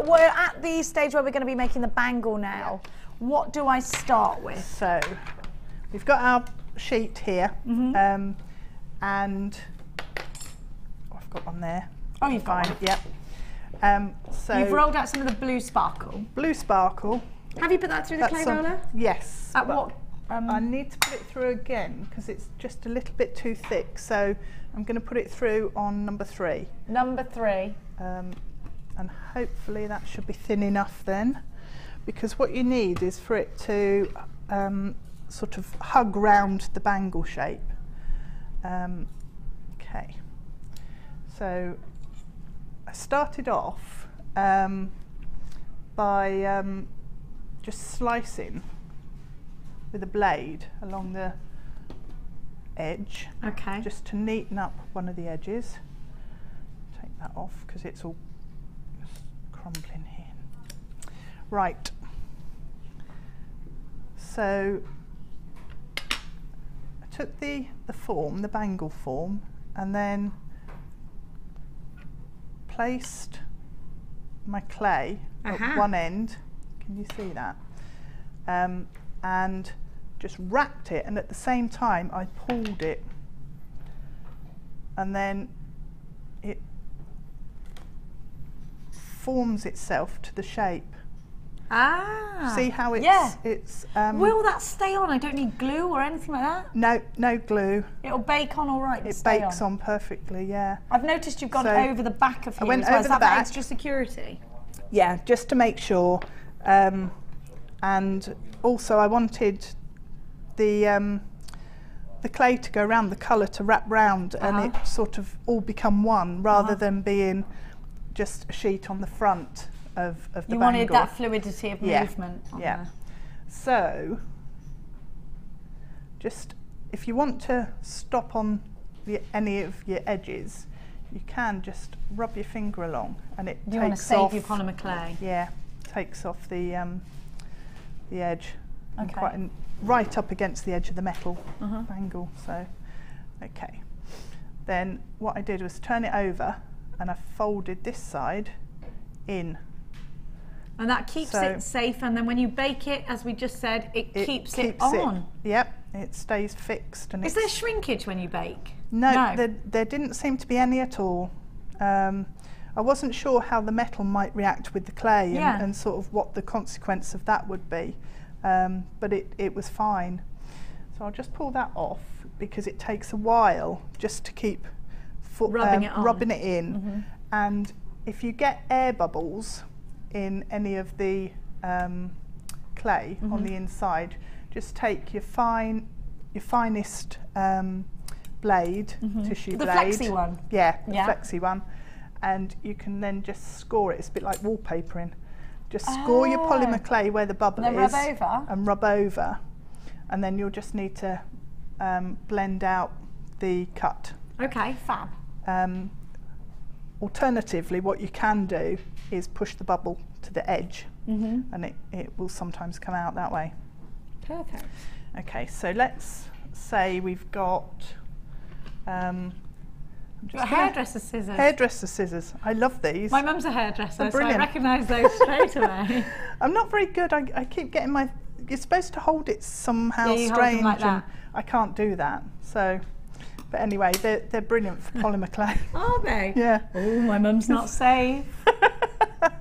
we're at the stage where we're going to be making the bangle now. What do I start with? So we've got our sheet here, and I've got one there. Oh, you've got Fine, one. yep. So You've rolled out some of the blue sparkle. blue sparkle. Have you put that through the clay roller? Yes. At but what? I need to put it through again because it's just a little bit too thick. So I'm going to put it through on number 3. Number 3. And hopefully that should be thin enough then, because what you need is for it to sort of hug round the bangle shape. Okay, so I started off by just slicing with a blade along the edge, Okay. just to neaten up one of the edges. Take that off because it's all crumbling here. Right, so I took the form, the bangle form, and then placed my clay at one end. Can you see that? And just wrapped it, and at the same time I pulled it and then it forms itself to the shape. Ah. See how it's, yeah. it's Will that stay on? I don't need glue or anything like that? No, no glue. It'll bake on all right and It stay bakes on perfectly, yeah. I've noticed you've gone So, over the back of here I went as well. over Is the that for back. extra security? Yeah, just to make sure. And also I wanted the clay to go around, the colour to wrap round, and it sort of all become one, rather than being just a sheet on the front of the You bangle. wanted that fluidity of movement on Yeah. there. So, just if you want to stop on any of your edges, you can just rub your finger along, and it You want to takes save off. your polymer clay. Yeah, takes off the edge, and Okay. right up against the edge of the metal bangle. So, okay. Then what I did was turn it over, and I folded this side in. And that keeps So- it safe, and then when you bake it, as we just said, it keeps it on. Yep, it stays fixed. And Is there shrinkage when you bake? No, there didn't seem to be any at all. I wasn't sure how the metal might react with the clay and sort of what the consequence of that would be, but it was fine. So I'll just pull that off because it takes a while just to keep rubbing it in. And if you get air bubbles in any of the clay on the inside, just take your finest blade, tissue blade. The flexi one? Yeah, the flexi one. And you can then just score it. It's a bit like wallpapering. Just score your polymer clay where the bubble and is. then rub over? And rub over. And then you'll just need to blend out the cut. Okay, fab. Alternatively, what you can do is push the bubble to the edge, and it will sometimes come out that way. Perfect. Okay, so let's say we've got Hairdresser scissors. Hairdresser scissors. I love these. My mum's a hairdresser, so I brilliant. recognise those straight away. I'm not very good. I keep getting my... You're supposed to hold it somehow Yeah, you hold strange, them like and that. I can't do that. So, but anyway, they're brilliant for polymer clay. Are they? Yeah. Oh, my mum's not safe.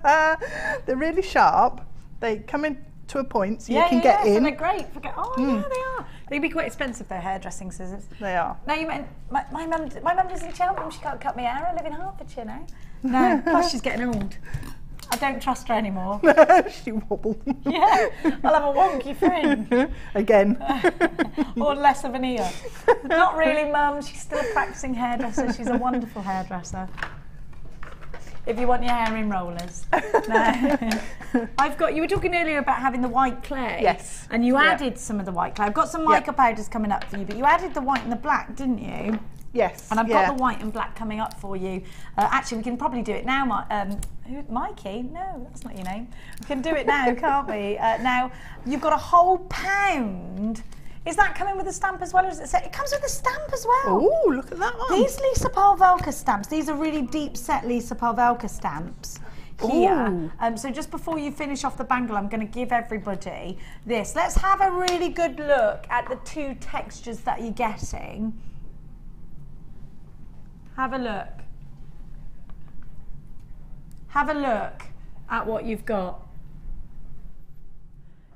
They're really sharp. They come in to a point so you can yeah, get in. So they're great. Yeah, they are. They'd be quite expensive, though, hairdressing scissors. They are. No, you meant my mum lives in Cheltenham. She can't cut my hair. I live in Hertfordshire now. No, plus she's getting old. I don't trust her anymore. She wobble. Yeah, I'll have a wonky friend. Again. Or less of an ear. Not really, Mum. She's still a practicing hairdresser. She's a wonderful hairdresser. If you want your hair in rollers. No. You were talking earlier about having the white clay. Yes. And you added some of the white clay. I've got some mica powders coming up for you, but you added the white and the black, didn't you? Yes. And I've got the white and black coming up for you. Actually, we can probably do it now. Mikey? No, that's not your name. We can do it now, can't we? Now, you've got a whole pound. Is that coming with a stamp as well? Or is it comes with a stamp as well. Oh, look at that one. These Lisa Pawelka stamps, these are really deep set Lisa Pawelka stamps here. So just before you finish off the bangle, I'm going to give everybody this. Let's have a really good look at the two textures that you're getting. Have a look. Have a look at what you've got.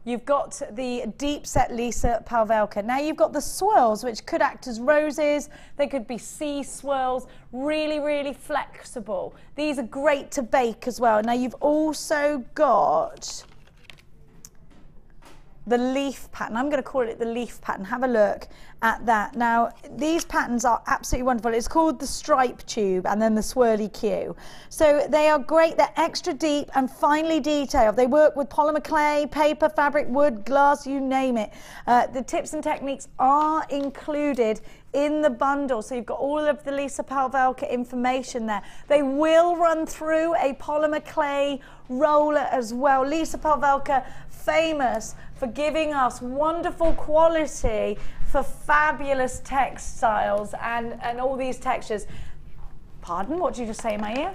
You've got the deep set Lisa Pawelka. Now you've got the swirls, which could act as roses. They could be sea swirls. Really, really flexible. These are great to bake as well. Now you've also got the leaf pattern. I'm going to call it the leaf pattern. Have a look at that. Now, these patterns are absolutely wonderful. It's called the stripe tube and then the swirly Q. So they are great. They're extra deep and finely detailed. They work with polymer clay, paper, fabric, wood, glass, you name it. The tips and techniques are included in the bundle. So you've got all of the Lisa Pawelka information there. They will run through a polymer clay roller as well. Lisa Pawelka, famous for giving us wonderful quality for fabulous textiles and all these textures. Pardon, what did you just say in my ear?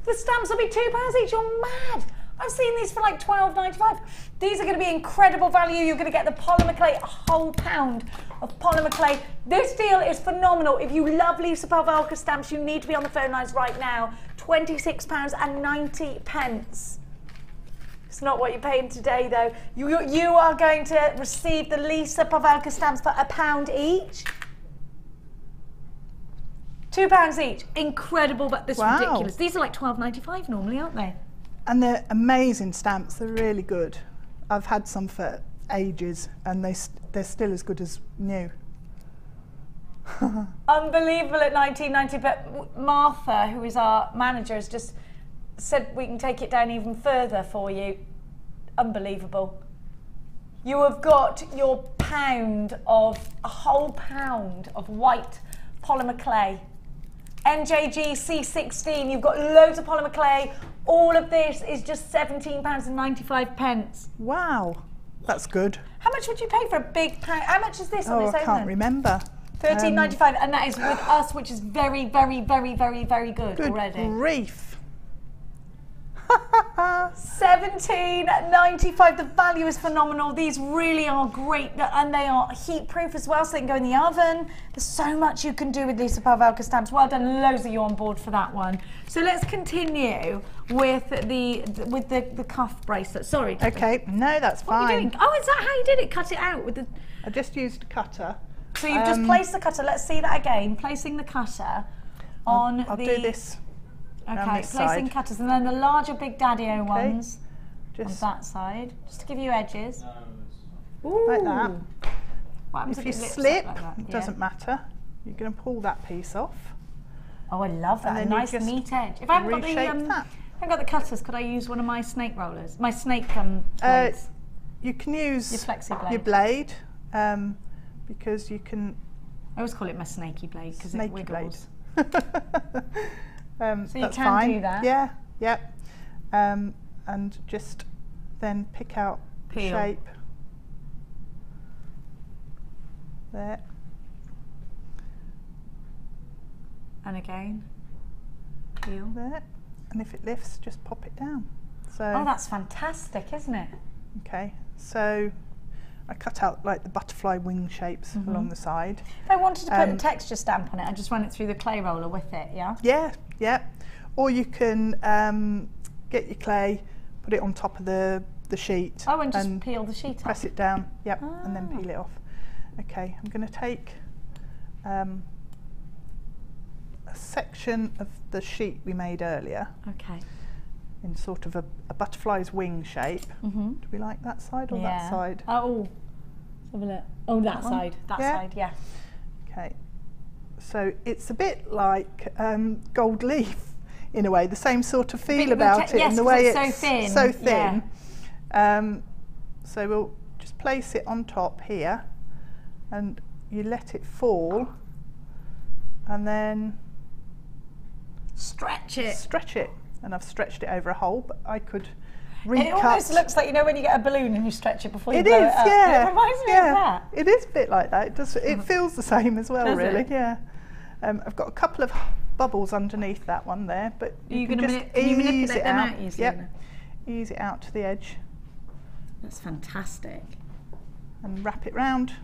The stamps will be £2 each. You're mad. I've seen these for like £12.95. These are going to be incredible value. You're going to get the polymer clay, a whole pound of polymer clay. This deal is phenomenal. If you love Lisa Pavelka stamps, you need to be on the phone lines right now. £26.90. It's not what you're paying today, though. You are going to receive the Lisa Pavelka stamps for £1 each. £2 each. Incredible, but this is ridiculous. These are like £12.95 normally, aren't they? And they're amazing stamps. They're really good. I've had some for ages, and they're still as good as new. Unbelievable at £19.90. But Martha, who is our manager, has just said we can take it down even further for you. Unbelievable. You have got your a whole pound of white polymer clay. NJG C16, you've got loads of polymer clay. All of this is just £17.95. Wow, that's good. How much would you pay for a big pound? How much is this on its own? I can't remember. £13.95, and that is with us, which is very, very, very, very, very good already. Good grief. £17.95. The value is phenomenal. These really are great, and they are heat proof as well, so they can go in the oven. There's so much you can do with Lisa Pavelka stamps. Well done, loads of you on board for that one. So let's continue with the cuff bracelet. Sorry. Okay, no, that's fine. What are you doing? Oh, is that how you did it? Cut it out with the. I just used a cutter. So you've just placed the cutter. Let's see that again. Placing the cutter on I'll do this. Okay, this placing side. cutters, and then the larger Big Daddy-O ones Just on that side, just to give you edges. like that. What happens If you it lips up slip, like that? it doesn't matter. You're going to pull that piece off. Oh, I love that. And A then you nice just neat edge. If I haven't got the reshape that. I haven't got the cutters, could I use one of my snake rollers? My snake blades? You can use Your flexi blade. your blade because you can. I always call it my snaky blade because it Snaky blade. wiggles. So you that's can fine. do that? Yeah, yeah. And just then pick out the Peel. shape. There. And again, peel. There. And if it lifts, just pop it down. So. Oh, that's fantastic, isn't it? Okay. So I cut out like the butterfly wing shapes along the side. If I wanted to put a texture stamp on it, I just run it through the clay roller with it, yeah? Yeah, yeah. Or you can get your clay, put it on top of the sheet. Oh, and just peel the sheet off. Press it down, yep, and then peel it off. Okay, I'm going to take a section of the sheet we made earlier. Okay. In sort of a butterfly's wing shape. Do we like that side or that side? Oh, let's have a look. Oh, that side. That side, yeah. Okay. So it's a bit like gold leaf in a way, the same sort of feel about it, yes, in the way it's so thin. So we'll just place it on top here, and you let it fall, and then stretch it. Stretch it. And I've stretched it over a hole, but I could recut. It almost looks like, you know, when you get a balloon and you stretch it before you blow it up. Yeah. It reminds me of that. It is a bit like that. It does. It feels the same as well, Does really. it? Yeah. I've got a couple of bubbles underneath that one there, but you can just manipulate it them out. out easily? Yep. Ease it out to the edge That's fantastic. and wrap it round.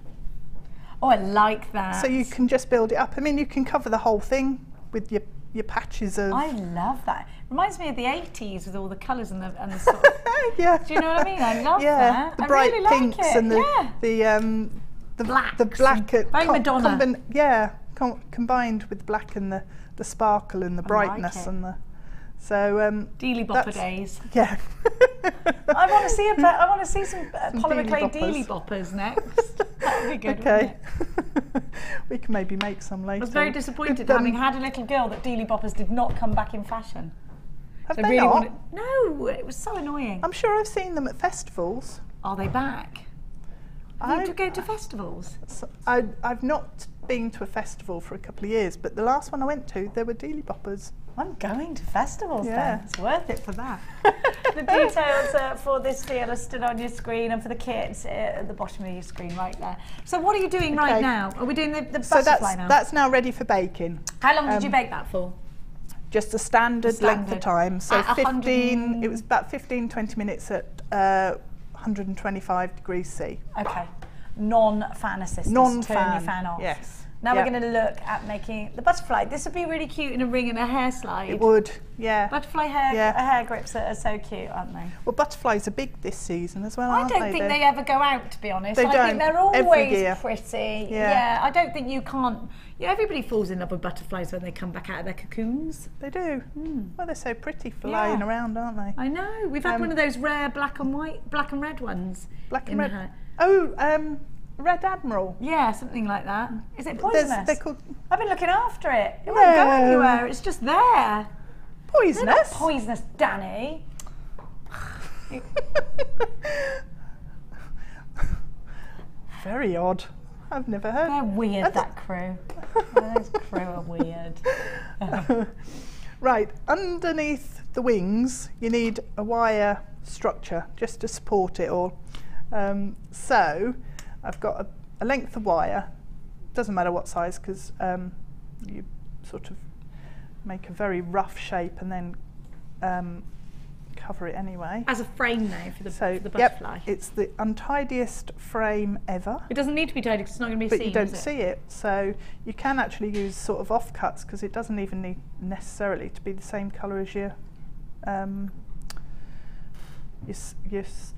Oh, I like that. So you can just build it up. I mean, you can cover the whole thing with your patches of. I love that. Reminds me of the 80s with all the colours and the sort of, Yeah. do you know what I mean? I love Yeah, that. the I bright really like pinks it. and the Blacks the black and very Madonna. combined with the black and the sparkle and the brightness it. and the Dealy Bopper days. Yeah. I want to see some polymer Dealy clay Boppers. Dealy Boppers next. That would be good. Okay. Wouldn't it? We can maybe make some later. I was very disappointed Good, having had a little girl that Dealy Boppers did not come back in fashion. Have So they really not? no, it was so annoying. I'm sure I've seen them at festivals. Are they back? You to go to festivals? I've not been to a festival for a couple of years, but the last one I went to, there were Dealy Boppers. I'm going to festivals Yeah. then. It's worth it for that. The details for this deal are stood on your screen, and for the kits at the bottom of your screen right there. So what are you doing right now? Are we doing the So butterfly now? that's now ready for baking. How long did you bake that for? Just the standard length of time. So At 15, it was about 15-20 minutes at 125 degrees C. Okay. Non-fan assistance. Non-fan. Turn your fan off. Yes. Now Yep. we're going to look at making the butterfly. This would be really cute in a ring and a hair slide. It would, yeah. Butterfly hair, Yeah. hair grips are so cute, aren't they? Well, butterflies are big this season as well, I aren't don't they? think they ever go out, to be honest. They I don't. think they're Every always year. pretty. Yeah. Yeah, I don't think you can't. Yeah, everybody falls in love with butterflies when they come back out of their cocoons. They do. Well, they're so pretty flying around, aren't they? I know. We've had one of those rare black and red ones. Black and in red. her- Oh, Red Admiral. Yeah, something like that. Is it poisonous? They're called I've been looking after it. It won't go anywhere. It's just there. They're not poisonous. poisonous, Danny. Very odd. I've never heard. They're weird, that crew. Those crew are weird. Right, underneath the wings, you need a wire structure just to support it all. So I've got a length of wire. Doesn't matter what size, because you sort of make a very rough shape and then cover it anyway. As a frame now for the butterfly. Yep, it's the untidiest frame ever. It doesn't need to be tidy because it's not going to be But seen, you don't is it? see it, so you can actually use sort of offcuts, because it doesn't even need necessarily to be the same colour as your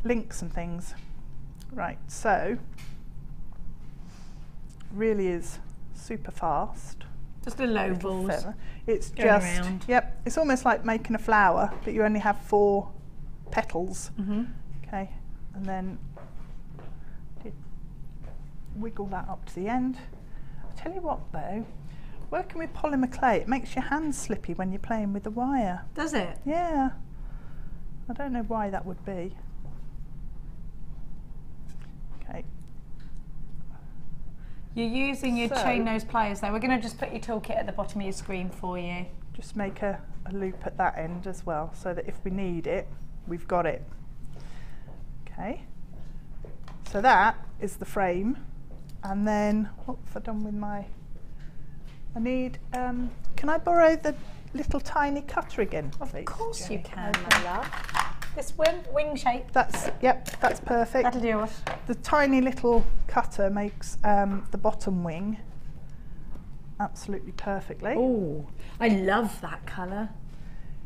links and things. Right, so really is super fast. Just a low balls. Feather. It's Going just around. Yep. It's almost like making a flower, but you only have 4 petals. Okay, and then wiggle that up to the end. I'll tell you what though, working with polymer clay, it makes your hands slippy when you're playing with the wire. Does it? Yeah. I don't know why that would be. Okay. You're using your So- chain nose pliers there. We're going to just put your toolkit at the bottom of your screen for you. Just make a loop at that end as well, so that if we need it, we've got it. Okay. So that is the frame. And then, what have I done with my... I need, can I borrow the little tiny cutter again, please? Of course you Jenny? can, my love. This wing shape. Yep, that's perfect. That'll do it. The tiny little cutter makes the bottom wing absolutely perfectly. Oh, I love that colour.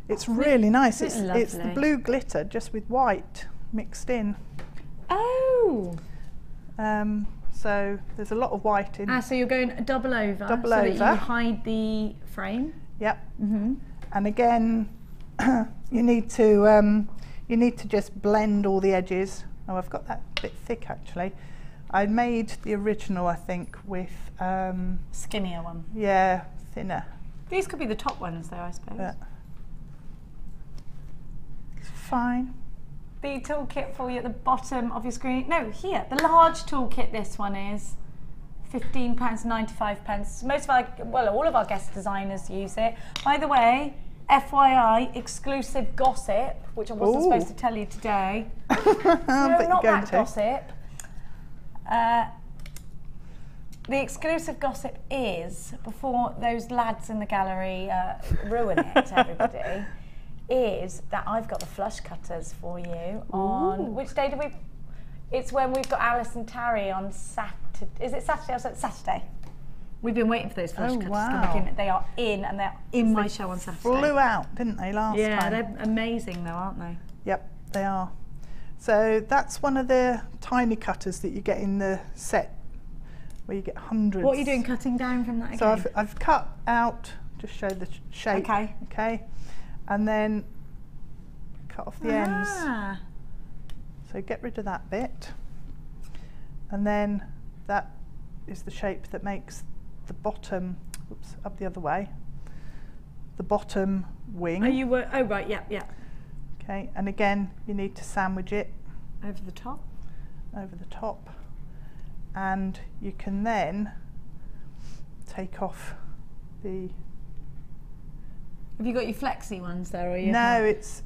It's really nice. It's Isn't it the lovely? blue glitter just with white mixed in. Oh. So there's a lot of white in. So you're going double over Double so that over. you hide the frame. Yep. And again, you need to just blend all the edges. Oh, I've got that a bit thick actually. I made the original, I think, with Skinnier one. yeah, thinner. These could be the top ones though, I suppose. But it's fine. The toolkit for you at the bottom of your screen. No, here, the large toolkit. This one is £15.95. Most of our, well, all of our guest designers use it. By the way, FYI, exclusive gossip, which I wasn't supposed to tell you today. No, But not you're going that to. gossip. The exclusive gossip is, before those lads in the gallery ruin it to everybody, is that I've got the flush cutters for you on, which day do we, it's when we've got Alice and Tarry on Saturday, is it Saturday or Saturday? We've been waiting for those flush cutters to come in. They are in, and they're in my show on Saturday. Flew out, didn't they, last time? Yeah, they're amazing though, aren't they? Yep, they are. So that's one of the tiny cutters that you get in the set, where you get hundreds. What are you doing, cutting down from that again? So I've cut out, just show the shape. Okay. Okay. And then cut off the ends. So get rid of that bit. And then that is the shape that makes the bottom, oops, up the other way, the bottom wing. Oh, you were, oh right, yeah, yeah. Okay, and again, you need to sandwich it Over the top. over the top. And you can then take off the... Have you got your flexi ones there, or you? No, it's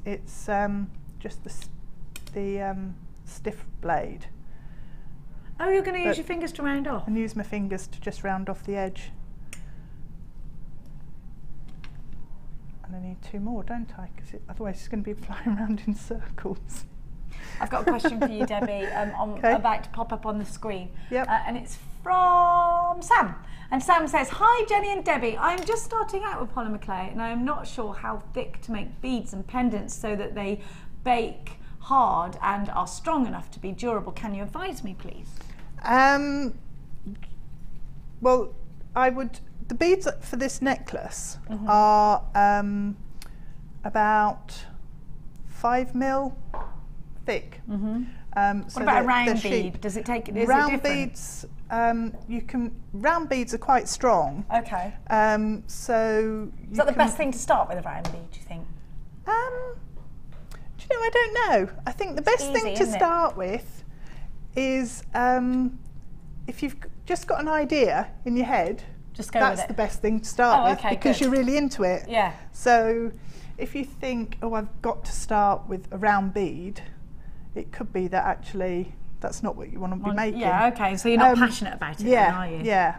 just the stiff blade. Oh, you're going to use But- your fingers to round off. And use my fingers to just round off the edge. And I need 2 more, don't I? Because otherwise it's going to be flying around in circles. I've got a question for you, Debbie, about to pop up on the screen. Yep. And it's from Sam. And Sam says, "Hi Jenny and Debbie, I'm just starting out with polymer clay and I am not sure how thick to make beads and pendants so that they bake hard and are strong enough to be durable. Can you advise me, please?" Well, the beads for this necklace are about 5 mil thick. What about a round bead? Does it take? Is round it different? beads, round beads are quite strong. Okay. So is that the best thing to start with, a round bead? Do you think? Do you know? I don't know. I think the best thing to start with is if you've just got an idea in your head. Just go with it. That's the best thing to start with because you're really into it. Yeah. So if you think, oh, I've got to start with a round bead, it could be that actually that's not what you want to be making. Yeah, okay, so you're not passionate about it then, are you? Yeah.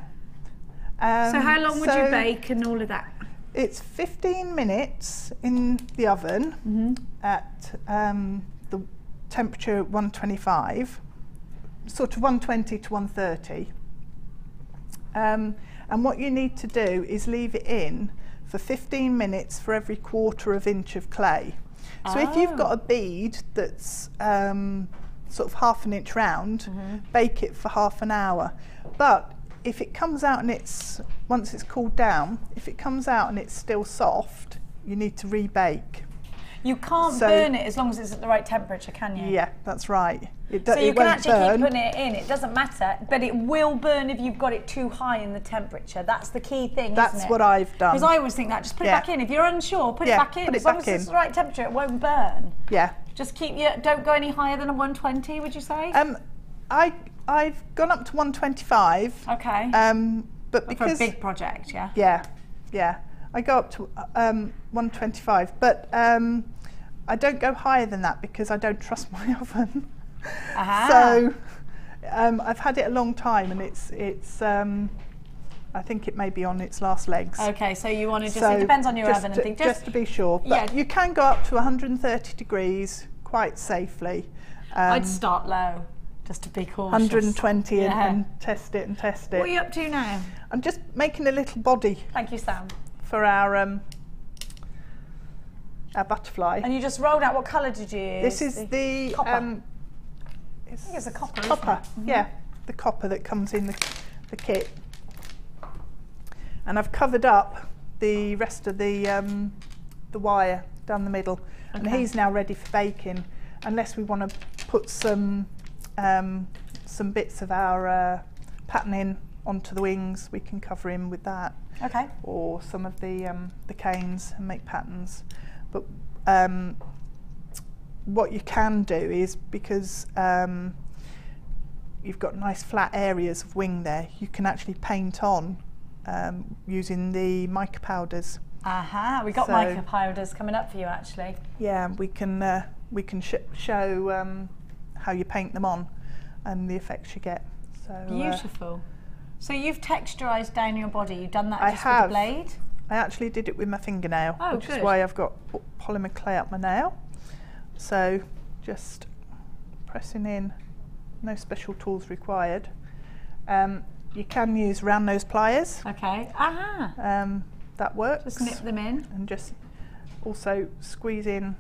So how long would you bake and all of that? It's 15 minutes in the oven at the temperature 125, sort of 120 to 130. And what you need to do is leave it in for 15 minutes for every 1/4 inch of clay. So if you've got a bead that's sort of 1/2 inch round, bake it for half an hour. But if it comes out and once it's cooled down, if it comes out and it's still soft, you need to rebake. You can't burn it as long as it's at the right temperature, can you? Yeah, that's right. So you can actually keep putting it in, it doesn't matter, but it will burn if you've got it too high in the temperature. That's the key thing, isn't it? That's what I've done. Because I always think that, just put it back in. If you're unsure, put it back in. As long as it's the right temperature, it won't burn. Yeah. Just don't go any higher than a 120, would you say? I've gone up to 125. Okay. But because for a big project, yeah? Yeah. I go up to 125, but I don't go higher than that because I don't trust my oven. So I've had it a long time, and it's I think it may be on its last legs. Okay, so you want to it depends on your oven and things. Just to be sure. But you can go up to 130 degrees quite safely. I'd start low, just to be cautious. 120 and test it. What are you up to now? I'm just making a little body. Thank you, Sam. For our butterfly. And you just rolled out, what colour did you use? This is the copper. I think it's a copper. Copper, yeah, the copper that comes in the kit. And I've covered up the rest of the wire down the middle, and he's now ready for baking. Unless we want to put some bits of our patterning onto the wings, we can cover him with that. Okay. Or some of the canes and make patterns. But what you can do is, because you've got nice flat areas of wing there, you can actually paint on using the mica powders. We got mica powders coming up for you actually. Yeah, we can show how you paint them on and the effects you get. So beautiful. So you've texturized down your body. You've done that just with the blade? I actually did it with my fingernail, which good. is why I've got polymer clay up my nail. So just pressing in, no special tools required. You can use round nose pliers. Okay. That works. Just nip them in. And just also squeeze in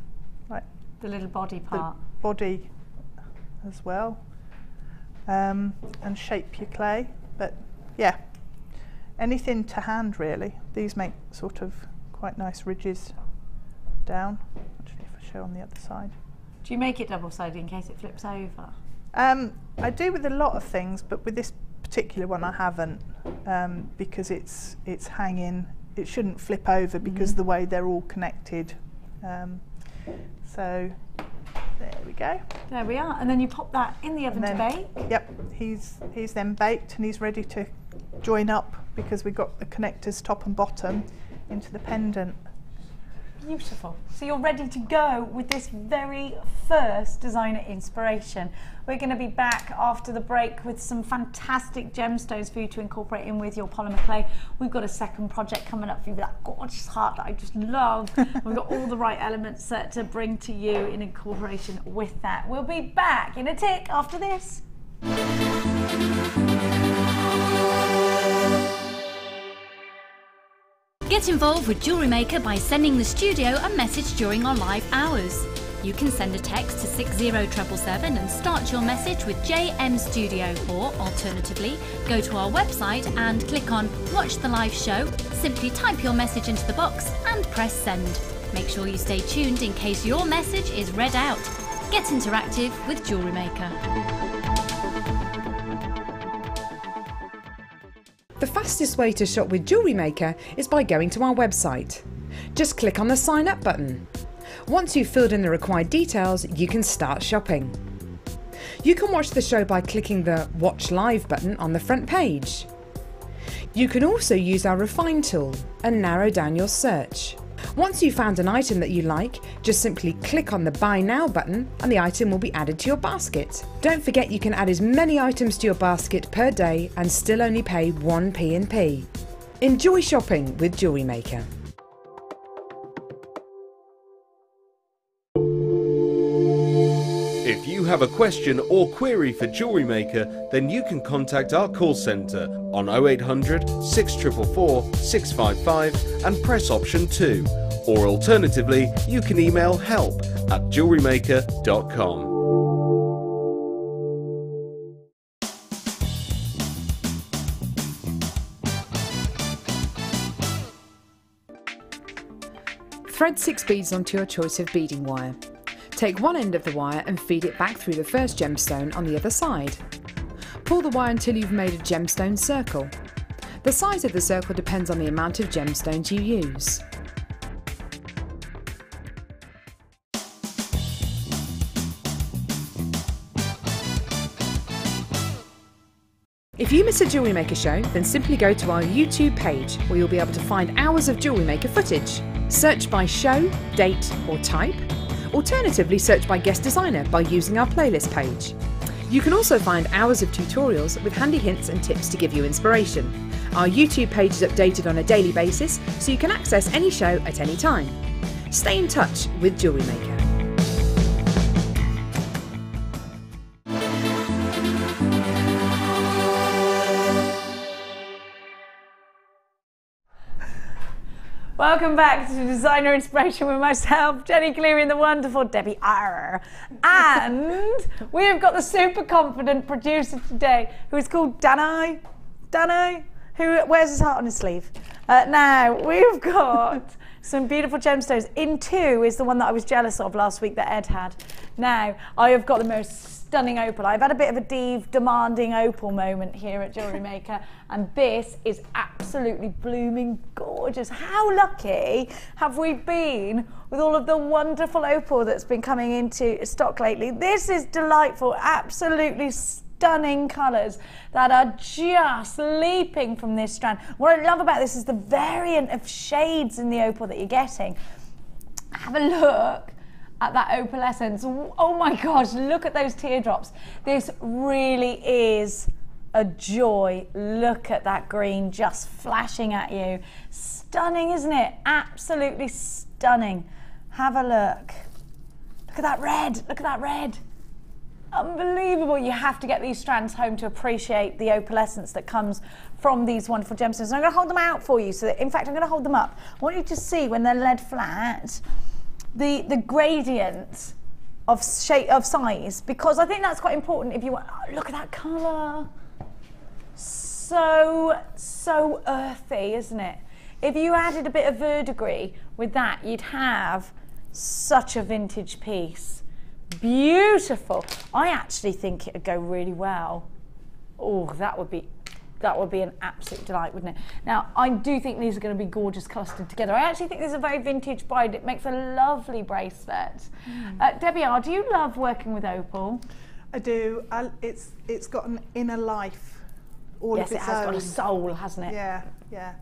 like the little body part. The body as well. And shape your clay. But yeah, anything to hand really. These make sort of quite nice ridges down. Actually, if I show on the other side. Do you make it double-sided in case it flips over? I do with a lot of things, but with this particular one I haven't, because it's hanging. It shouldn't flip over because the way they're all connected. So there we go. There we are. And then you pop that in the oven to bake? Yep, he's then baked and he's ready to join up because we've got the connectors top and bottom into the pendant. Beautiful. So you're ready to go with this very first designer inspiration. We're going to be back after the break with some fantastic gemstones for you to incorporate in with your polymer clay. We've got a second project coming up for you with that gorgeous heart that I just love. We've got all the right elements to bring to you in incorporation with that. We'll be back in a tick after this. Get involved with JewelleryMaker by sending the studio a message during our live hours. You can send a text to 60777 and start your message with JM Studio, or alternatively, go to our website and click on Watch the Live Show, simply type your message into the box and press send. Make sure you stay tuned in case your message is read out. Get interactive with JewelleryMaker. The fastest way to shop with JewelleryMaker is by going to our website. Just click on the sign up button. Once you've filled in the required details, you can start shopping. You can watch the show by clicking the Watch Live button on the front page. You can also use our Refine tool and narrow down your search. Once you've found an item that you like, just simply click on the Buy Now button and the item will be added to your basket. Don't forget you can add as many items to your basket per day and still only pay 1 P&P. Enjoy shopping with JewelleryMaker. If you have a question or query for JewelleryMaker, then you can contact our call centre on 0800 644 655 and press option 2. Or alternatively, you can email help@jewellerymaker.com. Thread 6 beads onto your choice of beading wire. Take one end of the wire and feed it back through the first gemstone on the other side. Pull the wire until you've made a gemstone circle. The size of the circle depends on the amount of gemstones you use. If you miss a JewelleryMaker show, then simply go to our YouTube page where you'll be able to find hours of JewelleryMaker footage. Search by show, date or type. Alternatively, search by guest designer by using our playlist page. You can also find hours of tutorials with handy hints and tips to give you inspiration. Our YouTube page is updated on a daily basis, so you can access any show at any time. Stay in touch with JewelleryMaker. Welcome back to Designer Inspiration with myself, Jenny Cleary, and the wonderful Debbie R. And we have got the super confident producer today, who is called Danai, who wears his heart on his sleeve. Now, we've got some beautiful gemstones. In 2 is the one that I was jealous of last week that Ed had. Now, I have got the most stunning opal. I've had a bit of a demanding opal moment here at JewelleryMaker, and this is absolutely blooming gorgeous. How lucky have we been with all of the wonderful opal that's been coming into stock lately? This is delightful, absolutely stunning colours that are just leaping from this strand. What I love about this is the variant of shades in the opal that you're getting. Have a look at that opalescence. Oh my gosh, look at those teardrops. This really is a joy. Look at that green just flashing at you. Stunning, isn't it? Absolutely stunning. Have a look. Look at that red, look at that red. Unbelievable. You have to get these strands home to appreciate the opalescence that comes from these wonderful gemstones. And I'm going to hold them out for you. So that, in fact, I'm going to hold them up. I want you to see when they're laid flat, the gradient of shape, of size, because I think that's quite important if you want. Oh, look at that colour. So earthy, isn't it? If you added a bit of verdigris with that, you'd have such a vintage piece. Beautiful. I actually think it would go really well. Oh, that would be an absolute delight, wouldn't it? Now, I do think these are going to be gorgeous clustered together. I actually think this is a very vintage bride. It makes a lovely bracelet. Debbie R, do you love working with opal? I do. It's got an inner life all of its own. Yes, it has got a soul, hasn't it? Yeah, yeah.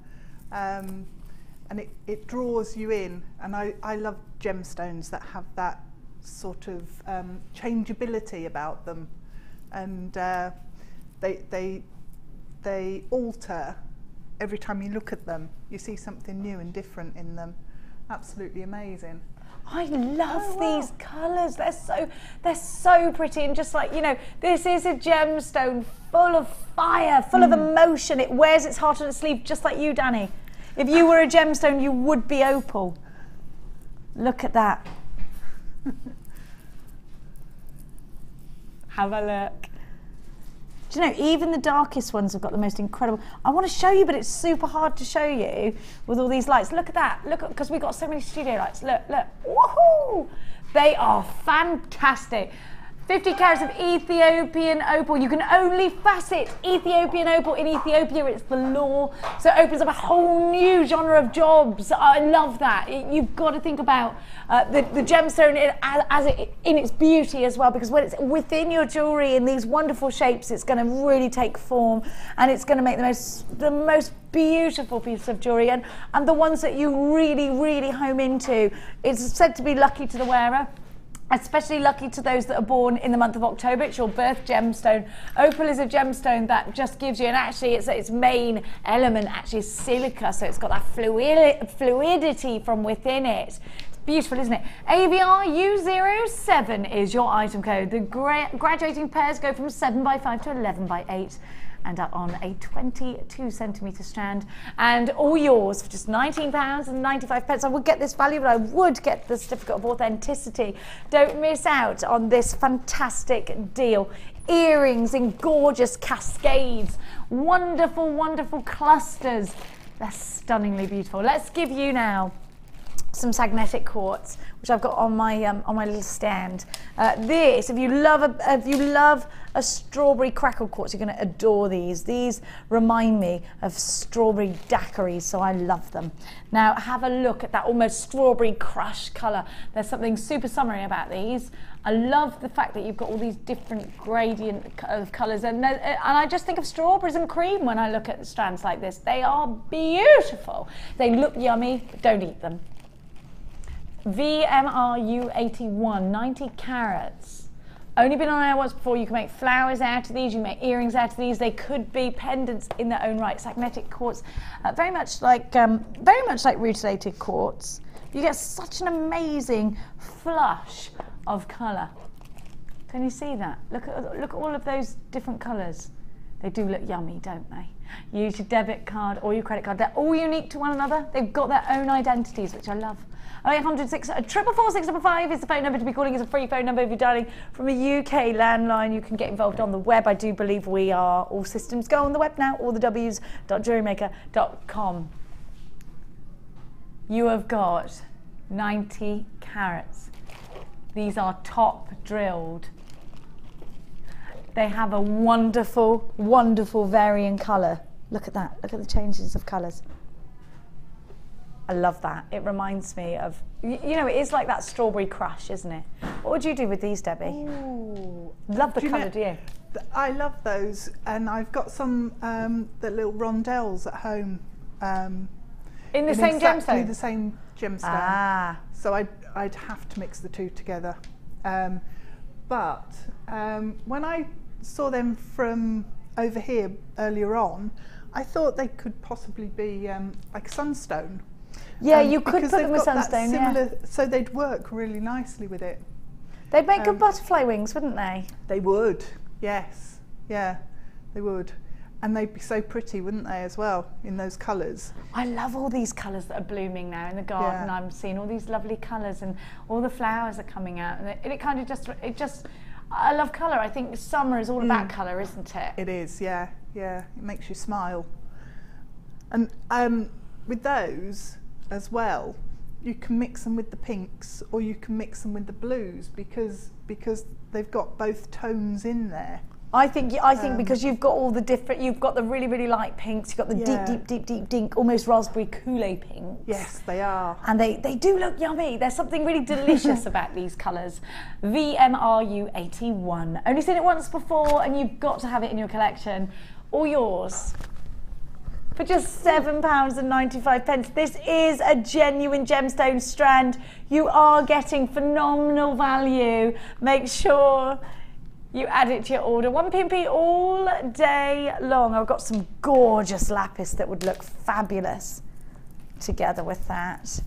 and it draws you in. And I love gemstones that have that sort of changeability about them, and they alter every time you look at them. You see something new and different in them. Absolutely amazing. I love these colours. They're so pretty, and just like, you know, this is a gemstone full of fire, full of emotion. It wears its heart on its sleeve, just like you, Danny. If you were a gemstone, you would be opal. Look at that. Have a look. Do you know, even the darkest ones have got the most incredible. I want to show you, but it's super hard to show you with all these lights. Look at that. Look, because we've got so many studio lights. Look, look. Woohoo! They are fantastic. 50 carats of Ethiopian opal. You can only facet Ethiopian opal in Ethiopia. It's the law. So it opens up a whole new genre of jobs. I love that. You've got to think about the gemstone in its beauty as well, because when it's within your jewellery in these wonderful shapes, it's going to really take form, and it's going to make the most beautiful piece of jewellery, and the ones that you really, really home into. It's said to be lucky to the wearer. Especially lucky to those that are born in the month of October. It's your birth gemstone. Opal is a gemstone that just gives you, and actually its main element actually is silica, so it's got that fluidity from within it. It's beautiful, isn't it? AVR U07 is your item code. The graduating pairs go from 7x5 to 11x8. And are on a 22cm strand, and all yours for just £19.95. I would get this value, but I would get the certificate of authenticity. Don't miss out on this fantastic deal. Earrings in gorgeous cascades, wonderful, wonderful clusters. They're stunningly beautiful. Let's give you now some magnetic quartz, which I've got on my little stand. This, if you love a strawberry crackle quartz, you're going to adore these. These remind me of strawberry daiquiris, so I love them. Now have a look at that almost strawberry crush colour. There's something super summery about these. I love the fact that you've got all these different gradient of colours, and I just think of strawberries and cream when I look at strands like this. They are beautiful. They look yummy, but don't eat them. VMRU81, 90 carats. Only been on air once before. You can make flowers out of these, you can make earrings out of these. They could be pendants in their own right. Magnetic quartz, very much like rutilated quartz. You get such an amazing flush of colour. Can you see that? Look at all of those different colours. They do look yummy, don't they? Use your debit card or your credit card. They're all unique to one another. They've got their own identities, which I love. 0800 444 655 is the phone number to be calling. It's a free phone number if you're dialing from a UK landline. You can get involved on the web. I do believe we are all systems go on the web now, all the w's.jewellerymaker.com. You have got 90 carats. These are top drilled. They have a wonderful, wonderful varying colour. Look at that. Look at the changes of colours. I love that. It reminds me of, you know, it is like that strawberry crush, isn't it? What would you do with these, Debbie? Ooh. Love the colour, do you? I love those, and I've got some the little rondelles at home. In the same gemstone? The same gemstone. Ah. So I'd have to mix the two together. But when I saw them from over here earlier on, I thought they could possibly be like sunstone. Yeah, you could put them with sunstone, yeah. So they'd work really nicely with it. They'd make good butterfly wings, wouldn't they? They would, yes. Yeah, they would. And they'd be so pretty, wouldn't they, as well, in those colours? I love all these colours that are blooming now in the garden. Yeah. I'm seeing all these lovely colours, and all the flowers are coming out. And it kind of just, I love colour. I think summer is all about colour, isn't it? It is, yeah, yeah. It makes you smile. And with those as well, you can mix them with the pinks, or you can mix them with the blues, because they've got both tones in there. I think because you've got all the different, you've got the really, really light pinks, you've got the deep, almost raspberry Kool-Aid pinks. Yes, they are. And they do look yummy. There's something really delicious about these colours. VMRU81. Only seen it once before, and you've got to have it in your collection. All yours for just £7.95. This is a genuine gemstone strand. You are getting phenomenal value. Make sure you add it to your order. 1p&p all day long. I've got some gorgeous lapis that would look fabulous together with that.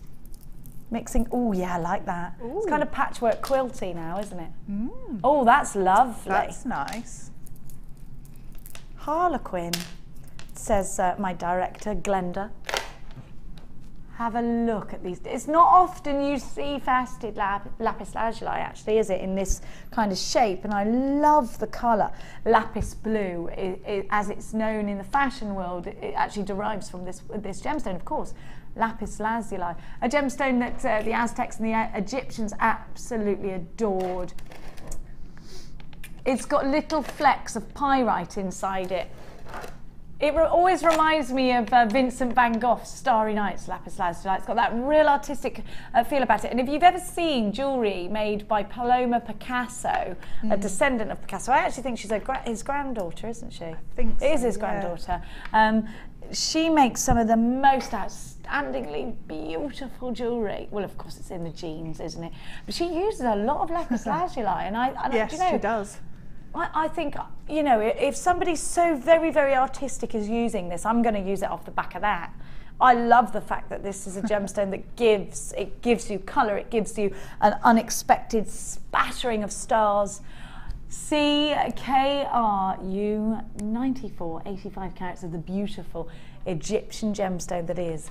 Mixing, oh yeah, I like that. Ooh. It's kind of patchwork quilty now, isn't it? Mm. Oh, that's lovely. That's nice. Harlequin, says my director, Glenda. Have a look at these. It's not often you see faceted lapis lazuli, actually, is it, in this kind of shape? And I love the colour. Lapis blue, as it's known in the fashion world, it actually derives from this gemstone, of course. Lapis lazuli, a gemstone that the Aztecs and the Egyptians absolutely adored. It's got little flecks of pyrite inside it. It always reminds me of Vincent van Gogh's Starry Nights lapis lazuli. It's got that real artistic feel about it. And if you've ever seen jewellery made by Polymer Picasso, a descendant of Picasso, I actually think she's his granddaughter, isn't she? I think so, it is his granddaughter. She makes some of the most outstandingly beautiful jewellery. Well, of course, it's in the genes, isn't it? But she uses a lot of lapis lazuli, and yes, you know, she does. I think, you know, if somebody so very, very artistic is using this, I'm going to use it off the back of that. I love the fact that this is a gemstone that gives you colour, it gives you an unexpected spattering of stars. CKRU 94, 85 carats of the beautiful Egyptian gemstone that is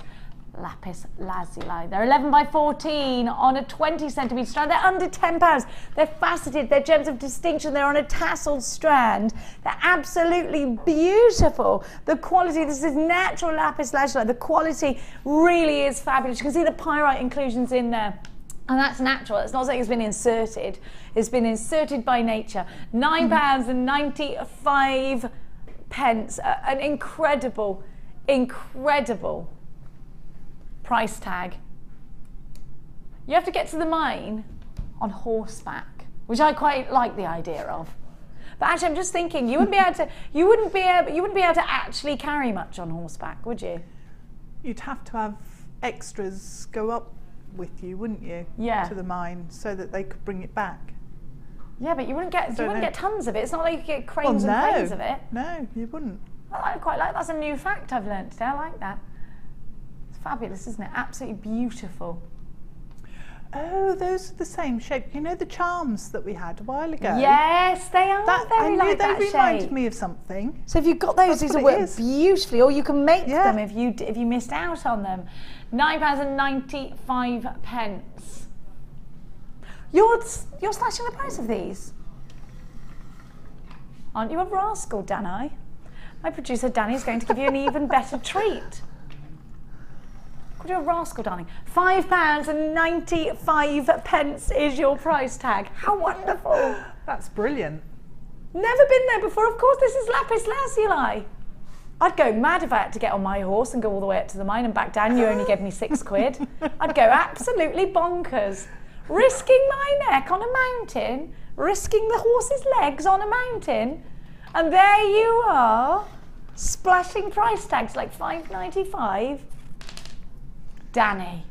lapis lazuli. They're 11 by 14 on a 20 centimetre strand. They're under £10. They're faceted. They're gems of distinction. They're on a tasseled strand. They're absolutely beautiful. The quality, this is natural lapis lazuli. The quality really is fabulous. You can see the pyrite inclusions in there. And that's natural. It's not something that's been inserted. It's been inserted by nature. £9.95. An incredible, incredible price tag. You have to get to the mine on horseback, which I quite like the idea of. But actually, I'm just thinking you wouldn't be able to actually carry much on horseback, would you? You'd have to have extras go up with you, wouldn't you? Yeah. To the mine so that they could bring it back. Yeah, but you wouldn't get tons of it. It's not like you get cranes and cranes of it. No, you wouldn't. Well, I quite like that. That's a new fact I've learned today. I like that. It's fabulous, isn't it? Absolutely beautiful. Oh, those are the same shape. You know the charms that we had a while ago? Yes, they are very like that shape. They reminded me of something. So if you've got those, these will work beautifully, or you can make them if you missed out on them. £9.95. You're slashing the price of these. Aren't you a rascal, Danny? My producer Danny is going to give you an even better treat. Could you a rascal, darling? £5.95 is your price tag. How wonderful. That's brilliant. Never been there before. Of course, this is lapis lazuli. I'd go mad if I had to get on my horse and go all the way up to the mine and back down. You only gave me £6. I'd go absolutely bonkers. Risking my neck on a mountain, risking the horse's legs on a mountain, and there you are, splashing price tags like £5.95. Danny.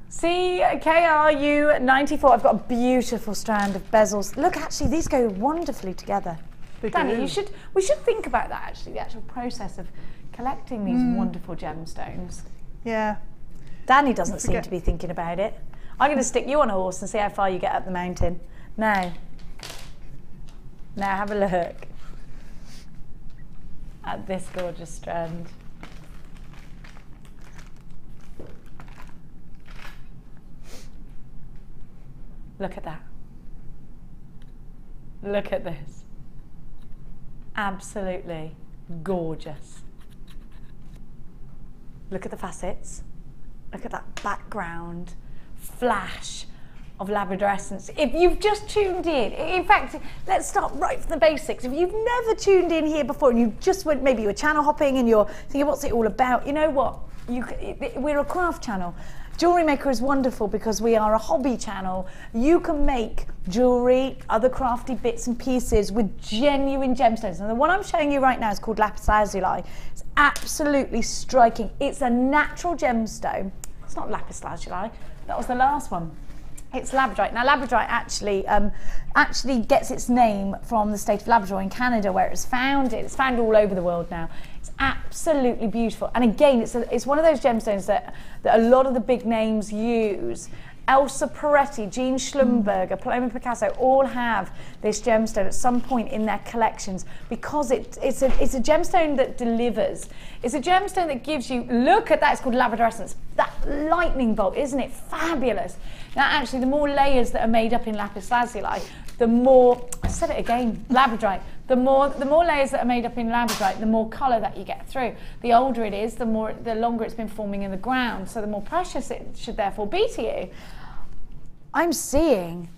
CKRU 94. I've got a beautiful strand of bezels. Look, actually, these go wonderfully together. Danny, we should think about that, actually, the actual process of collecting these wonderful gemstones. Yeah. Danny doesn't seem to be thinking about it. I'm going to stick you on a horse and see how far you get up the mountain. Now, have a look at this gorgeous strand. Look at that. Look at this. Absolutely gorgeous. Look at the facets. Look at that background flash of labradorescence. If you've just tuned in fact, let's start right from the basics. If you've never tuned in here before and you just went, maybe you were channel hopping and you're thinking, what's it all about? You know what? We're a craft channel. JewelleryMaker is wonderful because we are a hobby channel. You can make jewellery, other crafty bits and pieces with genuine gemstones. And the one I'm showing you right now is called lapis lazuli. It's absolutely striking. It's a natural gemstone. It's not lapis lazuli, that was the last one. It's Labradorite. Now Labradorite actually gets its name from the state of Labrador in Canada where it's found. It's found all over the world now. It's absolutely beautiful. And again, it's one of those gemstones that a lot of the big names use. Elsa Peretti, Jean Schlumberger, Polymer Picasso all have this gemstone at some point in their collections because it's a gemstone that delivers. It's a gemstone that gives you, look at that, it's called Labradorescence. That lightning bolt, isn't it fabulous? Now actually the more layers that are made up in lapis lazuli, the more, I said it again, Labradorite, the more layers that are made up in Labradorite, the more colour that you get through. The older it is, the longer it's been forming in the ground, so the more precious it should therefore be to you. I'm seeing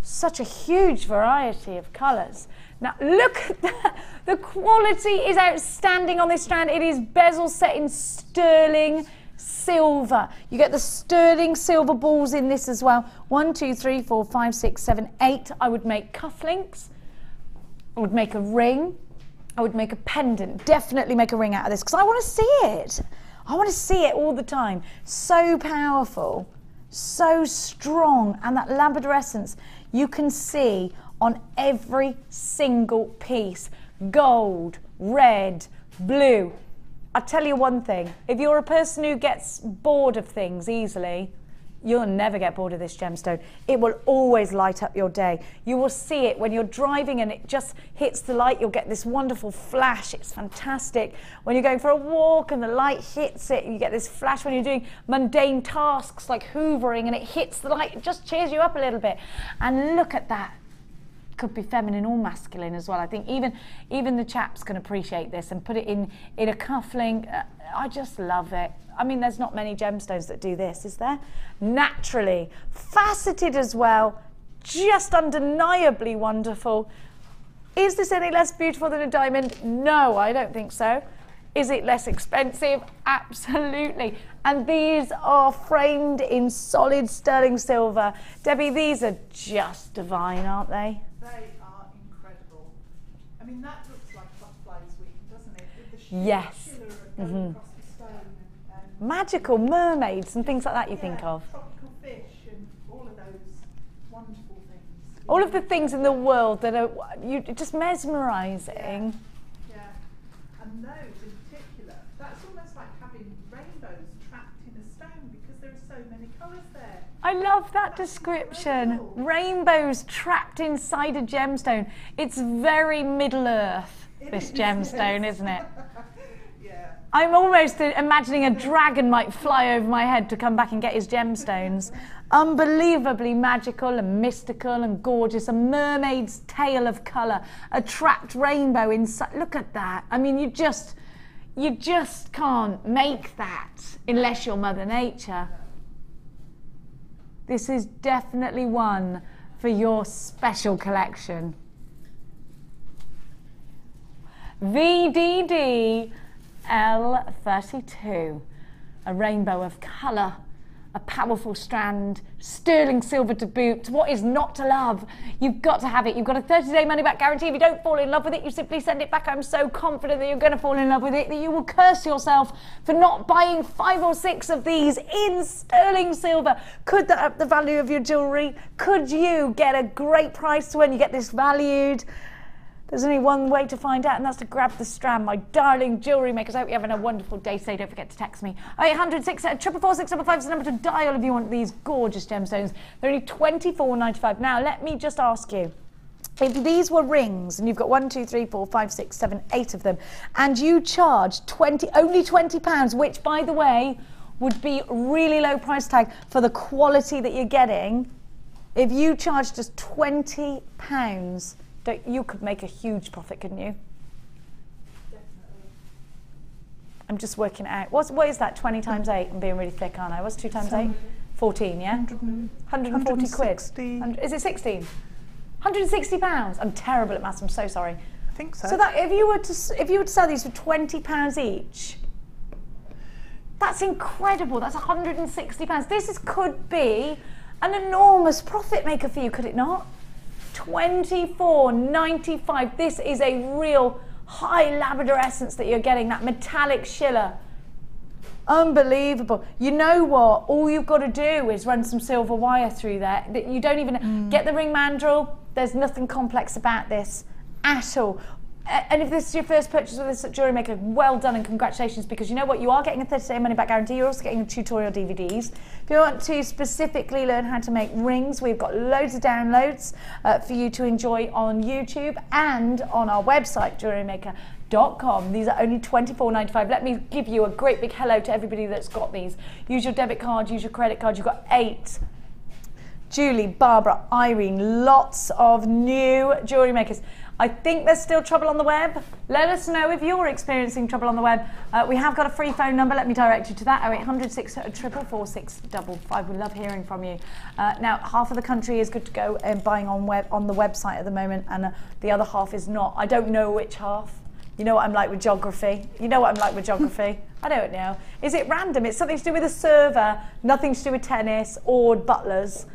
such a huge variety of colours. Now look at that, the quality is outstanding on this strand. It is bezel set in sterling silver. You get the sterling silver balls in this as well. 1, 2, 3, 4, 5, 6, 7, 8. I would make cufflinks. I would make a ring. I would make a pendant. Definitely make a ring out of this because I want to see it. I want to see it all the time. So powerful, so strong, and that labradorescence you can see on every single piece. Gold, red, blue. I'll tell you one thing, if you're a person who gets bored of things easily, you'll never get bored of this gemstone. It will always light up your day. You will see it when you're driving and it just hits the light, you'll get this wonderful flash. It's fantastic. When you're going for a walk and the light hits it, you get this flash. When you're doing mundane tasks like hoovering and it hits the light, it just cheers you up a little bit. And look at that. Could be feminine or masculine as well. I think even the chaps can appreciate this and put it in a cufflink. I just love it. I mean, there's not many gemstones that do this, is there? Naturally, faceted as well, just undeniably wonderful. Is this any less beautiful than a diamond? No, I don't think so. Is it less expensive? Absolutely. And these are framed in solid sterling silver. Debbie, these are just divine, aren't they? They are incredible. I mean, that looks like butterflies wing, doesn't it? With the shimmer, yes. Going across the stone. And magical mermaids and things like that you think of. Tropical fish and all of those wonderful things. All of the things in the world that are just mesmerising. Yeah. And those in particular, that's almost like having rainbows trapped in a stone because there are so many colours there. I love that description. Incredible. Rainbows trapped inside a gemstone. It's very Middle Earth, this gemstone, isn't it? Yeah. I'm almost imagining a dragon might fly over my head to come back and get his gemstones. Unbelievably magical and mystical and gorgeous. A mermaid's tale of colour. A trapped rainbow inside. Look at that. I mean, you just can't make that unless you're Mother Nature. This is definitely one for your special collection. VDD L32, a rainbow of colour, a powerful strand, sterling silver to boot. What is not to love? You've got to have it. You've got a 30-day money-back guarantee. If you don't fall in love with it, you simply send it back. I'm so confident that you're going to fall in love with it that you will curse yourself for not buying 5 or 6 of these in sterling silver. Could that up the value of your jewellery? Could you get a great price when you get this valued? There's only one way to find out, and that's to grab the strand. My darling jewellery makers, I hope you're having a wonderful day today. Don't forget to text me. 800 644 655 is the number to dial if you want these gorgeous gemstones. They're only $24.95. Now, let me just ask you, if these were rings, and you've got 1, 2, 3, 4, 5, 6, 7, 8 of them, and you charge only £20, which, by the way, would be really low price tag for the quality that you're getting, if you charged us £20, you could make a huge profit, couldn't you? Definitely. I'm just working it out. What is that? 20 times 8? I'm being really thick, aren't I? What's 2 times 8? 14, yeah? 140 quid. Is it 16? £160. I'm terrible at maths. I'm so sorry. I think so. So that if you were to sell these for £20 each. That's incredible. That's £160. This could be an enormous profit maker for you, could it not? £24.95. This is a real high Labrador essence that you're getting, that metallic shiller. Unbelievable. You know what? All you've got to do is run some silver wire through there. You don't even get the ring mandrel. There's nothing complex about this at all. And if this is your first purchase with us at Jewellery Maker, well done and congratulations, because you know what? You are getting a 30-day money-back guarantee. You're also getting tutorial DVDs. If you want to specifically learn how to make rings, we've got loads of downloads for you to enjoy on YouTube and on our website, JewelleryMaker.com. These are only £24.95. Let me give you a great big hello to everybody that's got these. Use your debit card, use your credit card. You've got 8. Julie, Barbara, Irene, lots of new jewellery makers. I think there's still trouble on the web. Let us know if you're experiencing trouble on the web. We have got a free phone number. Let me direct you to that, 0800 644 655. We love hearing from you. Now, half of the country is good to go and buying on the website at the moment, and the other half is not. I don't know which half. You know what I'm like with geography. You know what I'm like with geography. I don't know. Is it random? It's something to do with a server, nothing to do with tennis or butlers.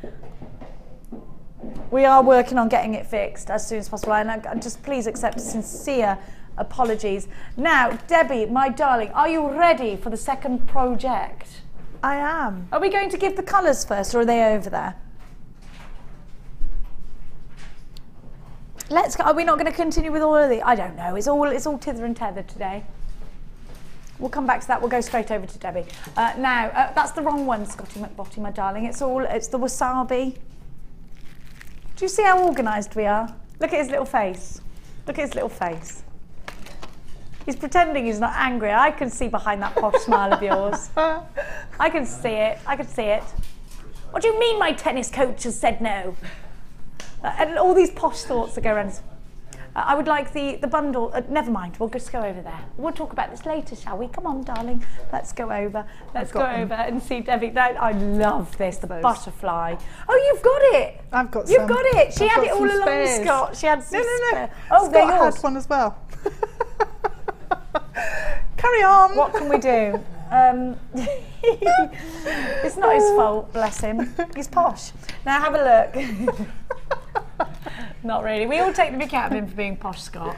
We are working on getting it fixed as soon as possible, and just please accept sincere apologies. Now, Debbie, my darling, are you ready for the second project? I am. Are we going to give the colours first, or are they over there? Let's go. Are we not going to continue with all of the? I don't know. It's all tither and tether today. We'll come back to that. We'll go straight over to Debbie. Now, that's the wrong one, Scotty McBotty, my darling. It's the wasabi. Do you see how organised we are? Look at his little face. Look at his little face. He's pretending he's not angry. I can see behind that posh smile of yours. I can see it. I can see it. What do you mean my tennis coach has said no? And all these posh thoughts that go around. I would like the bundle. Never mind, we'll just go over there. We'll talk about this later, shall we? Come on, darling. Let's go over. Let's go over and see Debbie. I love this, the butterfly. Oh, you've got it. I've got some. You've got it. She had it all along, spares. Scott. She had some No. Oh, Scott had one as well. Carry on. What can we do? It's not his fault, bless him. He's posh. Now have a look. Not really. We all take the mick out of him for being posh, Scott.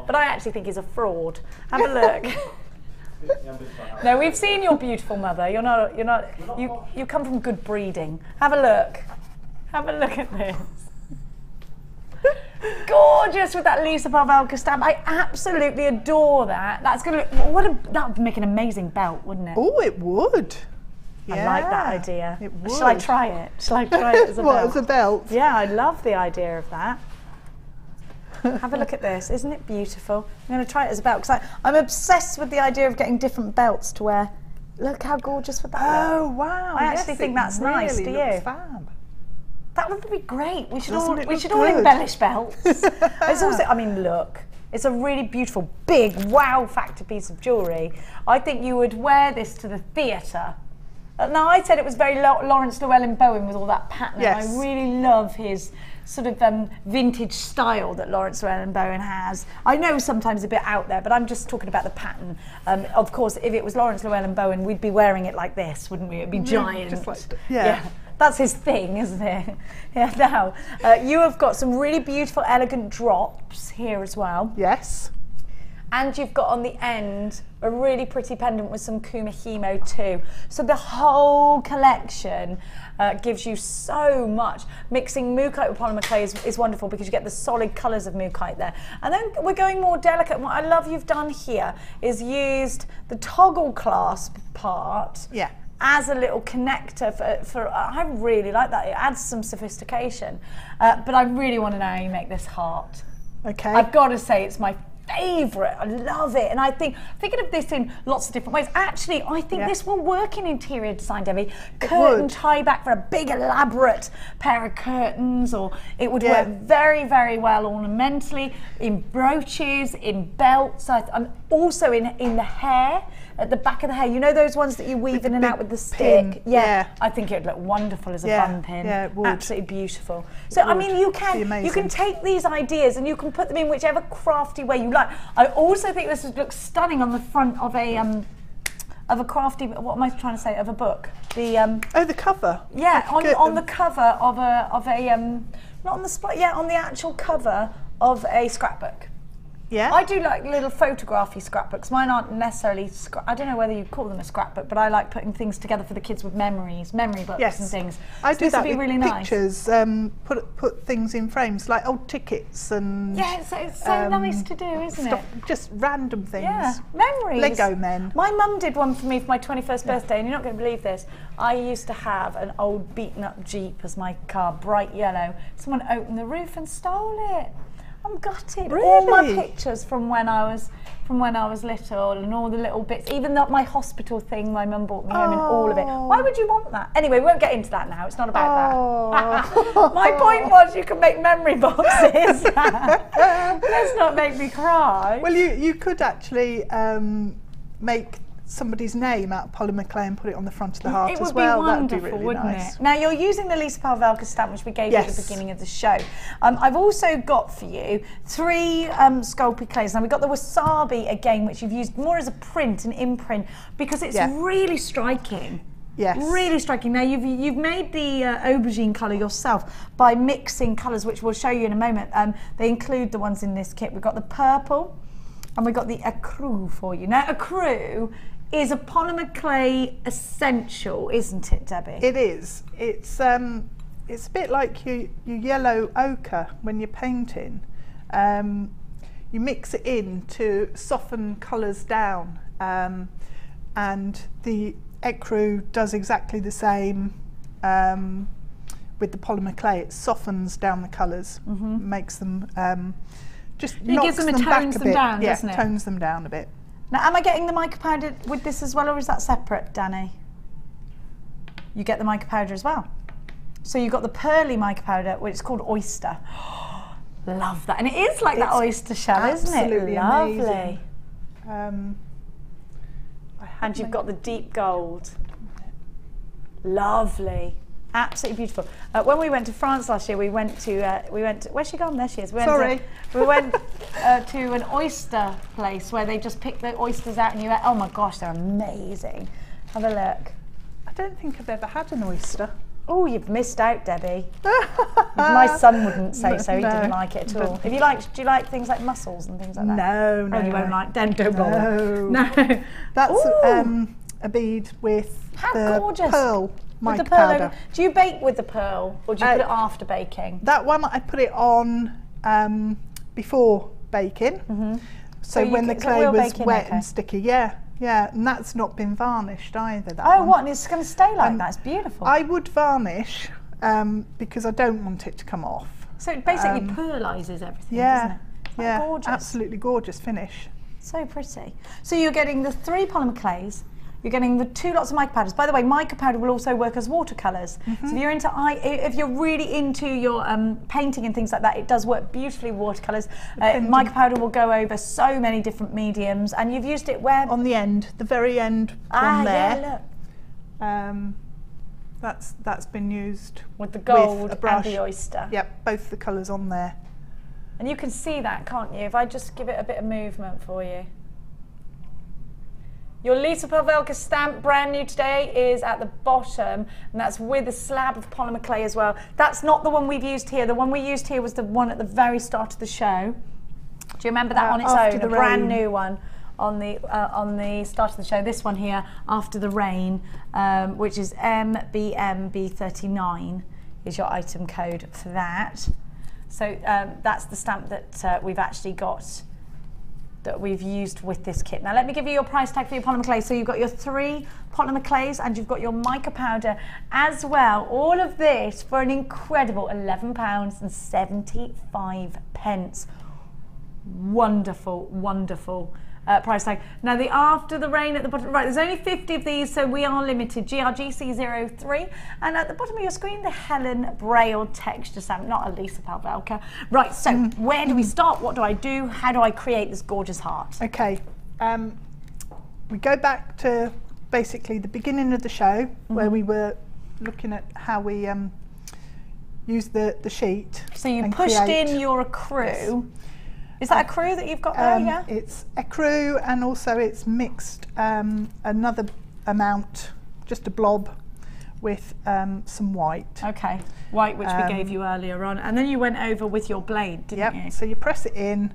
But I actually think he's a fraud. Have a look. No, we've seen your beautiful mother. You come from good breeding. Have a look. Have a look at this. Gorgeous with that Lisa Parvalka stamp. I absolutely adore that. That's gonna look, that would make an amazing belt, wouldn't it? Oh, it would. I like that idea. It would. Shall I try it? Shall I try it as a what, belt? as a belt? Yeah, I love the idea of that. Have a look at this. Isn't it beautiful? I'm going to try it as a belt because I'm obsessed with the idea of getting different belts to wear. Look how gorgeous would that look. Oh, wow. I actually think that's nice. Do you? Fab. That would be great. We should Doesn't all good? embellish belts. It's also, I mean, look. It's a really beautiful, big, wow factor piece of jewellery. I think you would wear this to the theatre. Now, I said it was very Lawrence Llewellyn-Bowen with all that pattern. Yes. I really love his sort of vintage style that Lawrence Llewellyn-Bowen has. I know sometimes a bit out there, but I'm just talking about the pattern. Of course, if it was Lawrence Llewellyn-Bowen, we'd be wearing it like this, wouldn't we? It'd be giant. Just like, yeah. That's his thing, isn't it? Yeah. Now, you have got some really beautiful, elegant drops here as well. Yes. And you've got on the end a really pretty pendant with some kumihimo too. So the whole collection gives you so much. Mixing mookaite with polymer clay is wonderful because you get the solid colours of mookaite there. And then we're going more delicate. What I love you've done here is used the toggle clasp part. Yeah. As a little connector for I really like that. It adds some sophistication. But I really want to know how you make this heart. Okay. I've got to say it's my favourite. I love it, and I think thinking of this in lots of different ways. Actually, I think this will work in interior design, Debbie. Curtain tie back for a big elaborate pair of curtains, or it would work very, very well ornamentally in brooches, in belts. I'm also in the hair. At the back of the hair, you know those ones that you weave in and out with the stick? Yeah. I think it would look wonderful as a bun pin. Yeah, it would. Absolutely beautiful. So I mean, you can take these ideas and you can put them in whichever crafty way you like. I also think this would look stunning on the front of a of a crafty, what am I trying to say, of a book? The oh, the cover. Yeah, on the cover of a not on the spot. Yeah, on the actual cover of a scrapbook. Yeah. I do like little photography scrapbooks. Mine aren't necessarily, I don't know whether you call them a scrapbook, but I like putting things together for the kids with memory books and things. I so do this that would be with really pictures, nice. Put things in frames, like old tickets and... Yeah, it's so nice to do, isn't stuff, it? just random things. Yeah, memories. Lego men. My mum did one for me for my 21st birthday, and you're not going to believe this. I used to have an old beaten up Jeep as my car, bright yellow. Someone opened the roof and stole it. I'm gutted. Really? All my pictures from when I was little, and all the little bits, even my hospital thing my mum brought me home, and all of it. Why would you want that? Anyway, we won't get into that now. It's not about that. My point was, you can make memory boxes. Let's not make me cry. Well, you could actually make somebody's name out of polymer clay and put it on the front of the heart as well. That would be wonderful, That'd be really wouldn't nice. it? Now you're using the Lisa Palvelka stamp, which we gave you at the beginning of the show. I've also got for you 3 Sculpey clays. Now we've got the Wasabi again, which you've used more as a print, an imprint, because it's really striking. Yes. Really striking. Now you've made the aubergine colour yourself by mixing colours, which we'll show you in a moment. They include the ones in this kit. We've got the purple and we've got the ecru for you. Now ecru is a polymer clay essential, isn't it, Debbie? It is. It's a bit like your yellow ochre when you're painting. You mix it in to soften colours down, and the ecru does exactly the same with the polymer clay. It softens down the colours, makes them just knocks them back a bit. Doesn't it? Tones them down a bit. Now, am I getting the mica powder with this as well, or is that separate, Danny? You get the mica powder as well. So you've got the pearly mica powder, which is called oyster. Love that. And it is like that oyster shell, isn't it? Absolutely lovely. Amazing. And you've got the deep gold. Lovely. Absolutely beautiful. When we went to France last year, we went to where's she gone? There she is. We went to an oyster place where they just pick the oysters out, and oh my gosh, they're amazing. Have a look. I don't think I've ever had an oyster. Oh, you've missed out, Debbie. My son wouldn't say so. He didn't like it at all. Do you like things like mussels and things like that? No, no. Oh, you won't like. Then don't bother. No. That's a bead with the pearl. With the pearl. Do you bake with the pearl, or do you put it after baking? That one I put it on before baking. So when the clay was wet and sticky, yeah, and that's not been varnished either. That one. What? And it's going to stay like that? It's beautiful. I would varnish because I don't want it to come off. So it basically pearlises everything, yeah, doesn't it? Yeah, gorgeous. Absolutely gorgeous finish. So pretty. So you're getting the 3 polymer clays. You're getting the 2 lots of mica powders. By the way, mica powder will also work as watercolours. So if you're really into your painting and things like that, it does work beautifully with watercolours. Mica powder will go over so many different mediums, and you've used it where? On the end, the very end one there. Yeah, look. That's been used with the gold with a brush. And the oyster. Yep, both the colours on there. And you can see that, can't you? If I just give it a bit of movement for you. Your Lisa Palvelka stamp, brand new today, is at the bottom, and that's with a slab of polymer clay as well. That's not the one we've used here. The one we used here was the one at the very start of the show. Do you remember that on its own? A brand new one on the start of the show. This one here, After the Rain, which is MBMB39 is your item code for that. So that's the stamp that we've actually got, that we've used with this kit. Now let me give you your price tag for your polymer clay. So you've got your 3 polymer clays and you've got your mica powder as well. All of this for an incredible £11.75. Wonderful, wonderful price tag. Now the After the Rain at the bottom, right, there's only 50 of these, so we are limited. GRGC03, and at the bottom of your screen, the Helen Braille texture stamp, not a Lisa Palvelka. Right, so where do we start? What do I do? How do I create this gorgeous heart? Okay, we go back to basically the beginning of the show, where we were looking at how we use the sheet. So you pushed in your ecru. Is that ecru that you've got there? Yeah. It's ecru, and also it's mixed another amount, just a blob, with some white. Okay, white, which we gave you earlier on, and then you went over with your blade, didn't you? So you press it in,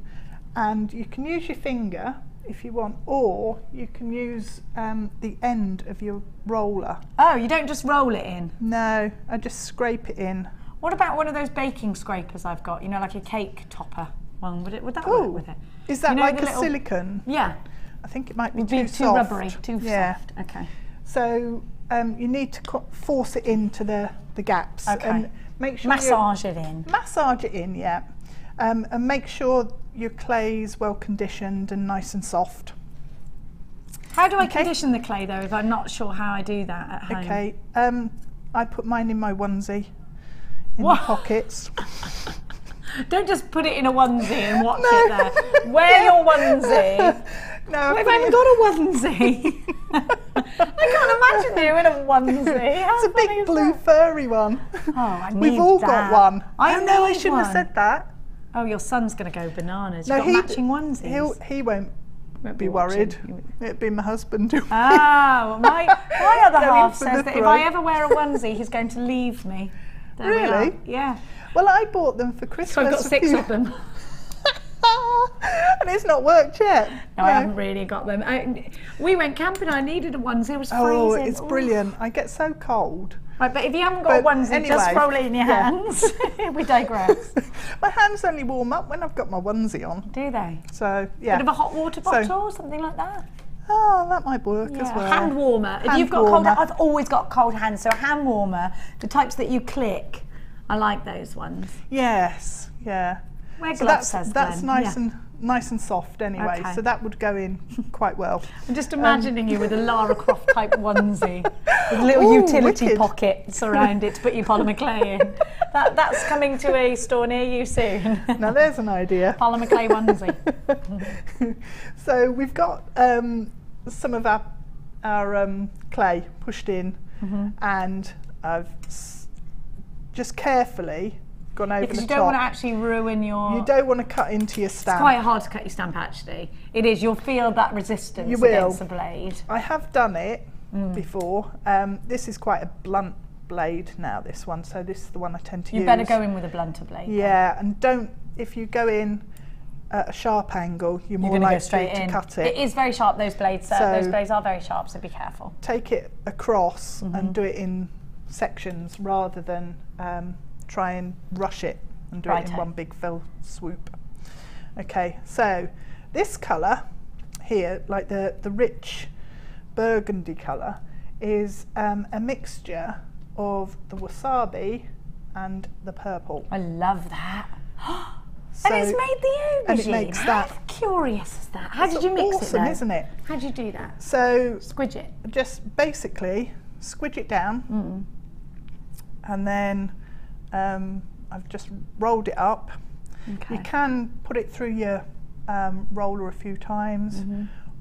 and you can use your finger if you want, or you can use the end of your roller. Oh, you don't just roll it in? No, I just scrape it in. What about one of those baking scrapers I've got? You know, like a cake topper one. Would that work with it? Is that you know, like a silicone? Yeah. I think it might be too soft. rubbery, too soft. Okay. So you need to force it into the gaps. Okay. And make sure massage it in. Massage it in, yeah. And make sure your clay is well conditioned and nice and soft. How do I condition the clay though if I'm not sure how I do that at home? Okay, I put mine in my onesie in the pockets. Don't just put it in a onesie and watch it there. Wear your onesie. No, I haven't got a onesie. I can't imagine you in a onesie. How it's a big blue furry one. Oh, I need We've all got one. I know, I shouldn't have said that. Oh, your son's going to go bananas. You've No, got matching onesies. He won't be worried. It'd be my husband. Ah, well, my other half for says the that if throat. I ever wear a onesie, he's going to leave me. There we are. Really? Yeah. Well, I bought them for Christmas. So I've got 6 of them. And it's not worked yet. No, I haven't really got them. We went camping, I needed a onesie, it was freezing. Oh, it's brilliant. I get so cold. Right, but if you haven't got a onesie, just roll it in your hands. We digress. My hands only warm up when I've got my onesie on. Do they? So, yeah. Bit of a hot water bottle or something like that? Oh, that might work as well. Hand warmer. If you've got cold, I've always got cold hands, so a hand warmer, the types that you click, I like those ones. Yes, yeah. Wear So gloves, that's says that's Glenn. nice and soft anyway. Okay. So that would go in quite well. I'm just imagining you with a Lara Croft type onesie with little utility wicked. pockets around it to put your polymer clay in. That's coming to a store near you soon. Now there's an idea. Polymer clay onesie. So we've got some of our clay pushed in, and I've just carefully gone over the top. Because you don't want to actually ruin your... You don't want to cut into your stamp. It's quite hard to cut your stamp actually. It is, you'll feel that resistance against the blade. I have done it before. This is quite a blunt blade now, this one, so this is the one I tend to use. You better go in with a blunter blade. Yeah, and if you go in at a sharp angle, you're more likely to cut it. It is very sharp, those blades. Those blades are very sharp, so be careful. Take it across and do it in sections rather than try and rush it and do it in one big fell swoop. Okay, so this colour here, like the rich burgundy colour, is a mixture of the wasabi and the purple. I love that. So, and it's made the aubergine. and it makes that. How curious is that? How did you mix it awesome, though? isn't it? How did you do that? So Squidge it. just basically squidge it down, and then I've just rolled it up. Okay. You can put it through your roller a few times,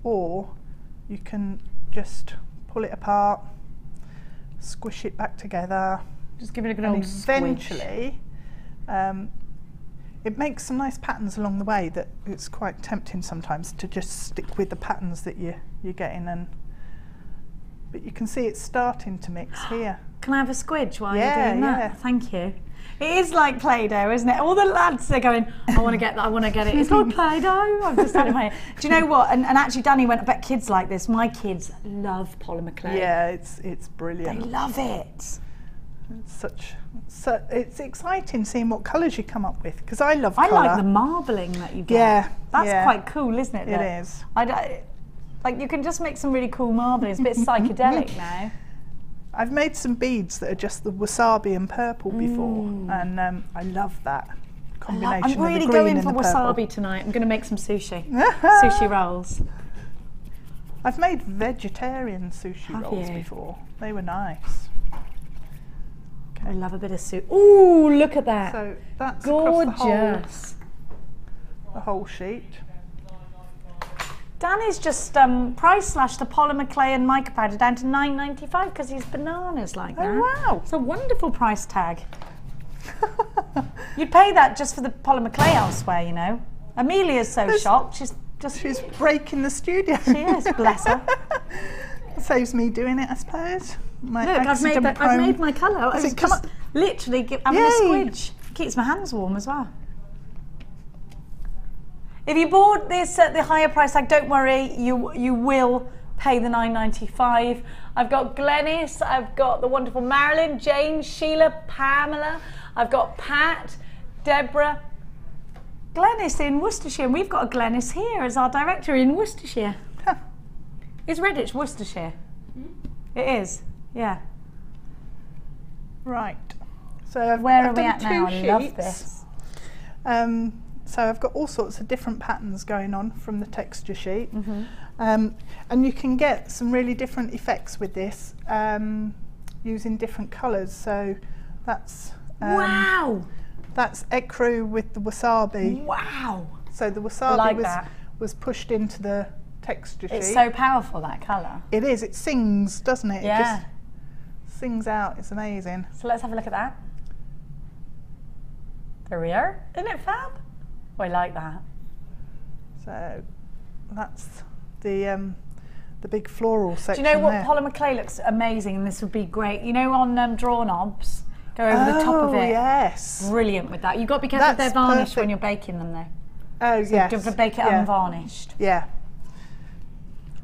or you can just pull it apart, squish it back together. Just give it a good and old eventually it makes some nice patterns along the way that it's quite tempting sometimes to just stick with the patterns that you're getting, but you can see it's starting to mix here. Can I have a squidge while Yeah, you're doing that? yeah. Thank you. It is like Play-Doh, isn't it? All the lads are going, I want to get that, I want to get it. It's not Play-Doh. I'm just telling my. Do you know what? And actually, Danny went, I bet kids like this. My kids love polymer clay. Yeah, it's brilliant. They love it. It's exciting seeing what colours you come up with, because I love colour. I like the marbling that you get. Yeah, That's quite cool, isn't it? It is. Like you can just make some really cool marbling. It's a bit psychedelic now. I've made some beads that are just the wasabi and purple before, and I love that combination. I'm of the really green going and for the wasabi purple. tonight. I'm going to make some sushi. Sushi rolls. I've made vegetarian sushi rolls before. They were nice. I love a bit of sushi. Ooh, look at that. So that's gorgeous. Across the whole sheet. Danny's just price slashed the polymer clay and mica powder down to $9.95 because he's bananas like that. Oh wow! It's a wonderful price tag. You'd pay that just for the polymer clay elsewhere, you know. Amelia's so shocked. She's breaking the studio. She is, bless her. Saves me doing it, I suppose. Look, I've made my colour. I was just literally having a squidge. Keeps my hands warm as well. If you bought this at the higher price tag, don't worry, you will pay the $9.95. I've got Glenys, I've got the wonderful Marilyn, Jane, Sheila, Pamela, I've got Pat, Deborah, Glenys in Worcestershire, and we've got a Glenys here as our director in Worcestershire. Huh. Is Redditch Worcestershire? It is, yeah. Right. So where are we at now? I love this. So I've got all sorts of different patterns going on from the texture sheet. And you can get some really different effects with this using different colours. So that's wow. That's ecru with the wasabi. Wow. So the wasabi was pushed into the texture sheet. It's so powerful, that colour. It is. It sings, doesn't it? Yeah. It just sings out. It's amazing. So let's have a look at that. There we are. Isn't it fab? Oh, I like that. So that's the big floral section. Do you know what there. polymer clay looks amazing, and this would be great? You know, on draw knobs, go over the top of it. Yes. Brilliant with that. You've got to be careful if they're varnished when you're baking them, though. Oh, so yes. You have to bake it unvarnished. Yeah.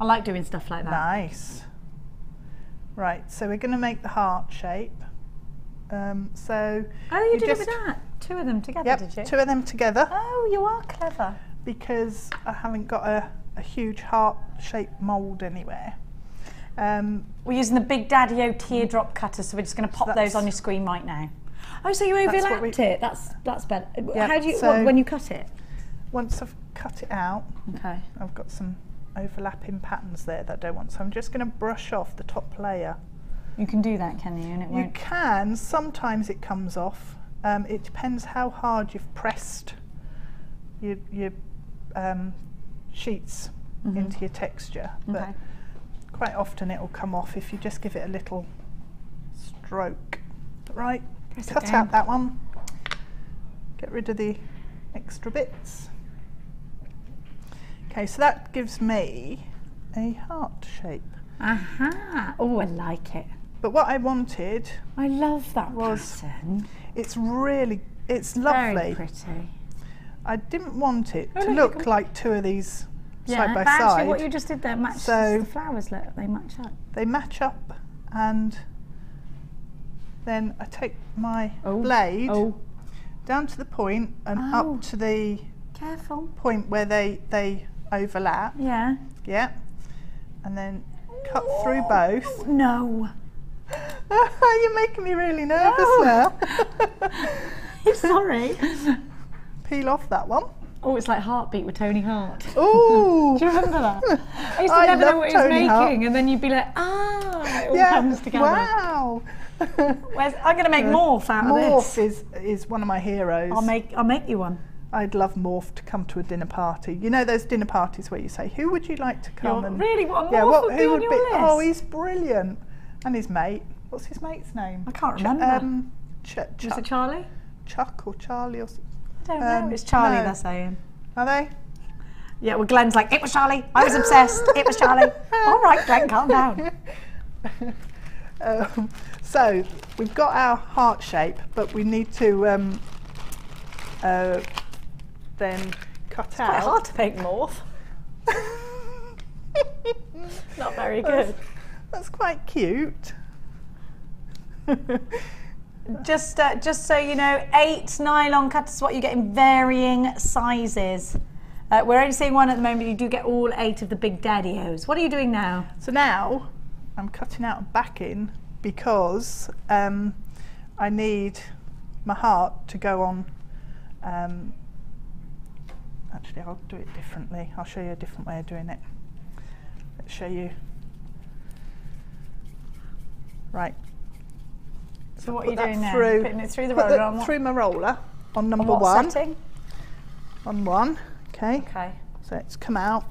I like doing stuff like that. Nice. Right, so we're going to make the heart shape. So you did it with that? Two of them together, did you? Two of them together. Oh, you are clever. Because I haven't got a huge heart-shaped mould anywhere. We're using the Big Daddy-O teardrop cutter, so we're just going to pop those on your screen right now. Oh, so you overlapped it. That's better. Yeah, how do you when you cut it? Once I've cut it out, okay, I've got some overlapping patterns there that I don't want, so I'm just going to brush off the top layer. You can do that, can you? And it won't. You can. Sometimes it comes off. It depends how hard you've pressed your sheets into your texture, but quite often it will come off if you just give it a little stroke. Right, cut out that one. Get rid of the extra bits. Okay, so that gives me a heart shape. Aha! Oh, I like it. But what I wanted, I love that pattern. It's lovely. Very pretty. I didn't want it to look like two of these side by but actually side. what you just did there matches the flowers. Look, they match up. They match up, and then I take my blade down to the point and up to the point where they overlap. Yeah. Yeah. And then cut through both. No. You're making me really nervous now. Sorry. Peel off that one. Oh, it's like Heartbeat with Tony Hart. Ooh. Do you remember that? I used to never know what he was making, and then you'd be like, it all comes together. Wow. I'm going to make Morph out of this. Morph is one of my heroes. I'll make you one. I'd love Morph to come to a dinner party. You know those dinner parties where you say, who would you like to come? And really? What Morph would be on your list? Oh, he's brilliant. And his mate. What's his mate's name? I can't remember. Chuck. Was it Charlie? Chuck or Charlie or something. I don't know. It's Charlie, they're saying. Are they? Yeah, well, Glenn's like, it was Charlie. I was obsessed. It was Charlie. All right, Glenn, calm down. So we've got our heart shape, but we need to then cut it's out. Quite hard to make Morph. Not very good. That's quite cute. Just so you know, 8 nylon cutters is what you get in varying sizes. We're only seeing one at the moment. You do get all 8 of the Big Daddy-Os. What are you doing now? So now I'm cutting out a backing because I need my heart to go on. Actually, I'll do it differently. I'll show you a different way of doing it. Let's show you. Right. So what are you doing now? Putting it through the roller? Through my roller on number what 1. Setting? On 1. Okay. Okay. So it's come out,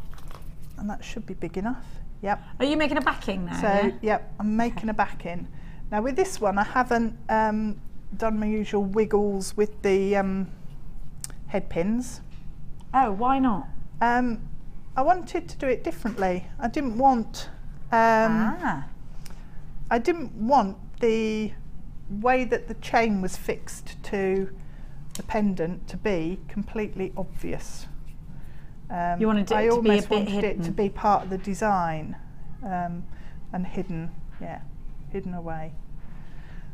and that should be big enough. Yep. Are you making a backing now? So yep, I'm making a backing. Now with this one, I haven't done my usual wiggles with the head pins. Oh, why not? I wanted to do it differently. I didn't want I didn't want the way that the chain was fixed to the pendant to be completely obvious. You wanted it I to be a almost bit wanted hidden. it to be part of the design and hidden, yeah, hidden away.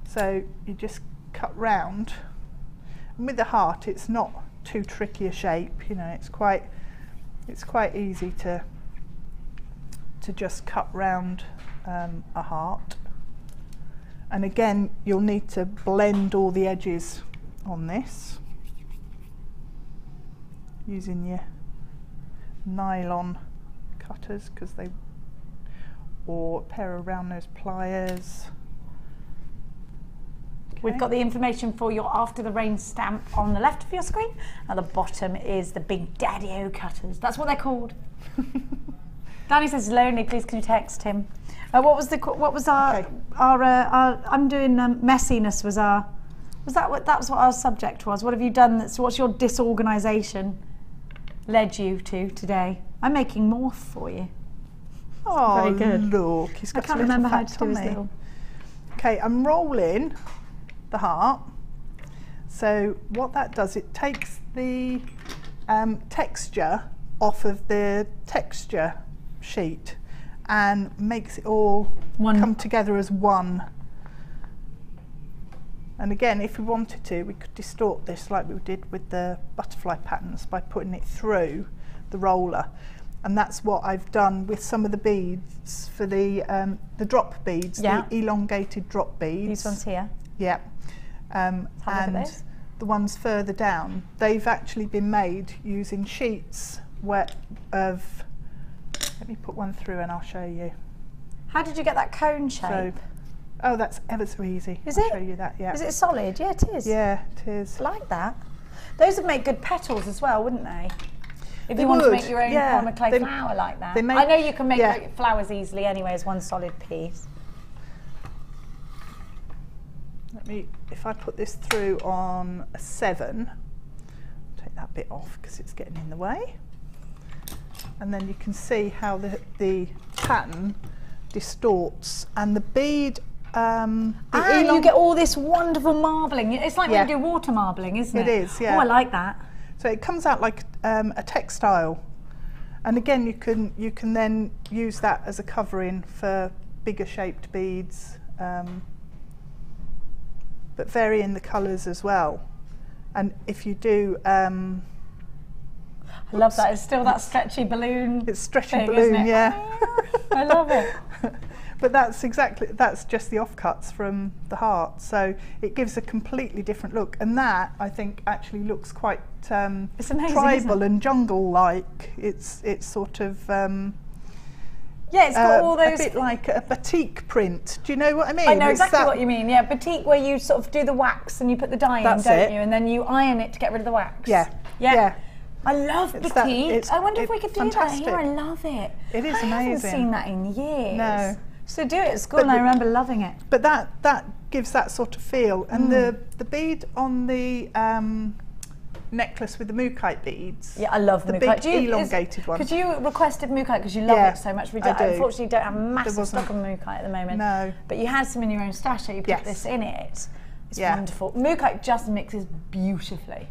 So you just cut round, and with the heart it's not too tricky a shape, you know, it's quite easy to just cut round a heart. And again, you'll need to blend all the edges on this using your nylon cutters, because they, or a pair of round nose pliers. We've got the information for your After the Rain stamp on the left of your screen. At the bottom is the Big Daddy-O cutters. That's what they're called. Danny says he's lonely. Please can you text him? What was our I'm doing messiness was our. That's what our subject was. What have you done? What's your disorganisation led you to today? I'm making morph for you. Oh, very good. Look, he's got I can't a little remember how fat to do his tummy. little. Okay, I'm rolling the heart. So what that does, it takes the texture off of the texture sheet and makes it all come together as one. And again, if we wanted to, we could distort this like we did with the butterfly patterns by putting it through the roller. And that's what I've done with some of the beads for the drop beads, the elongated drop beads. These ones here. Yeah. And the ones further down, they've actually been made using sheets of, let me put one through and I'll show you. How did you get that cone shape? So, oh, that's ever so easy. Is I'll it? show you that, yeah. Is it solid? Yeah, it is. Yeah, it is. I like that. Those would make good petals as well, wouldn't they? If They you want to would, make your own yeah. polymer clay flower like that. they make- I know you can make yeah. flowers easily anyway as one solid piece. Let me, if I put this through on a 7, take that bit off because it's getting in the way. And then you can see how the pattern distorts, and the bead, and you get all this wonderful marbling. It's like when you do water marbling, isn't it? It is, yeah. Oh, I like that. So it comes out like a textile, and again you can then use that as a covering for bigger shaped beads, but vary in the colours as well. And if you do, I love that. It's still that stretchy balloon. it's stretchy thing, balloon, isn't it? yeah. I love it. But that's just the offcuts from the heart, so it gives a completely different look, and that I think actually looks quite It's amazing, tribal and jungle-like. It's sort of Yeah, it's got all those. a bit like a batik print. Do you know what I mean? I know It's exactly that- what you mean. Yeah, batik, where you sort of do the wax and you put the dye in, That's don't it. you? And then you iron it to get rid of the wax. Yeah, Yeah. yeah. I love It's that- batik. it's- I wonder if we could do fantastic. that here. I love it. It is I haven't amazing. seen that in years. No. So do it at school, But and I the- remember loving it. But that gives that sort of feel, and the bead on the necklace with the mookaite beads. Yeah, I love the mookaite. big elongated one. Because you requested mookaite because you love Yeah, it so much. We I do. unfortunately don't have a massive wasn't- stock of mookaite at the moment. No. But you had some in your own stash, so you put Yes. this in it. It's Yeah. wonderful. Mookaite just mixes beautifully.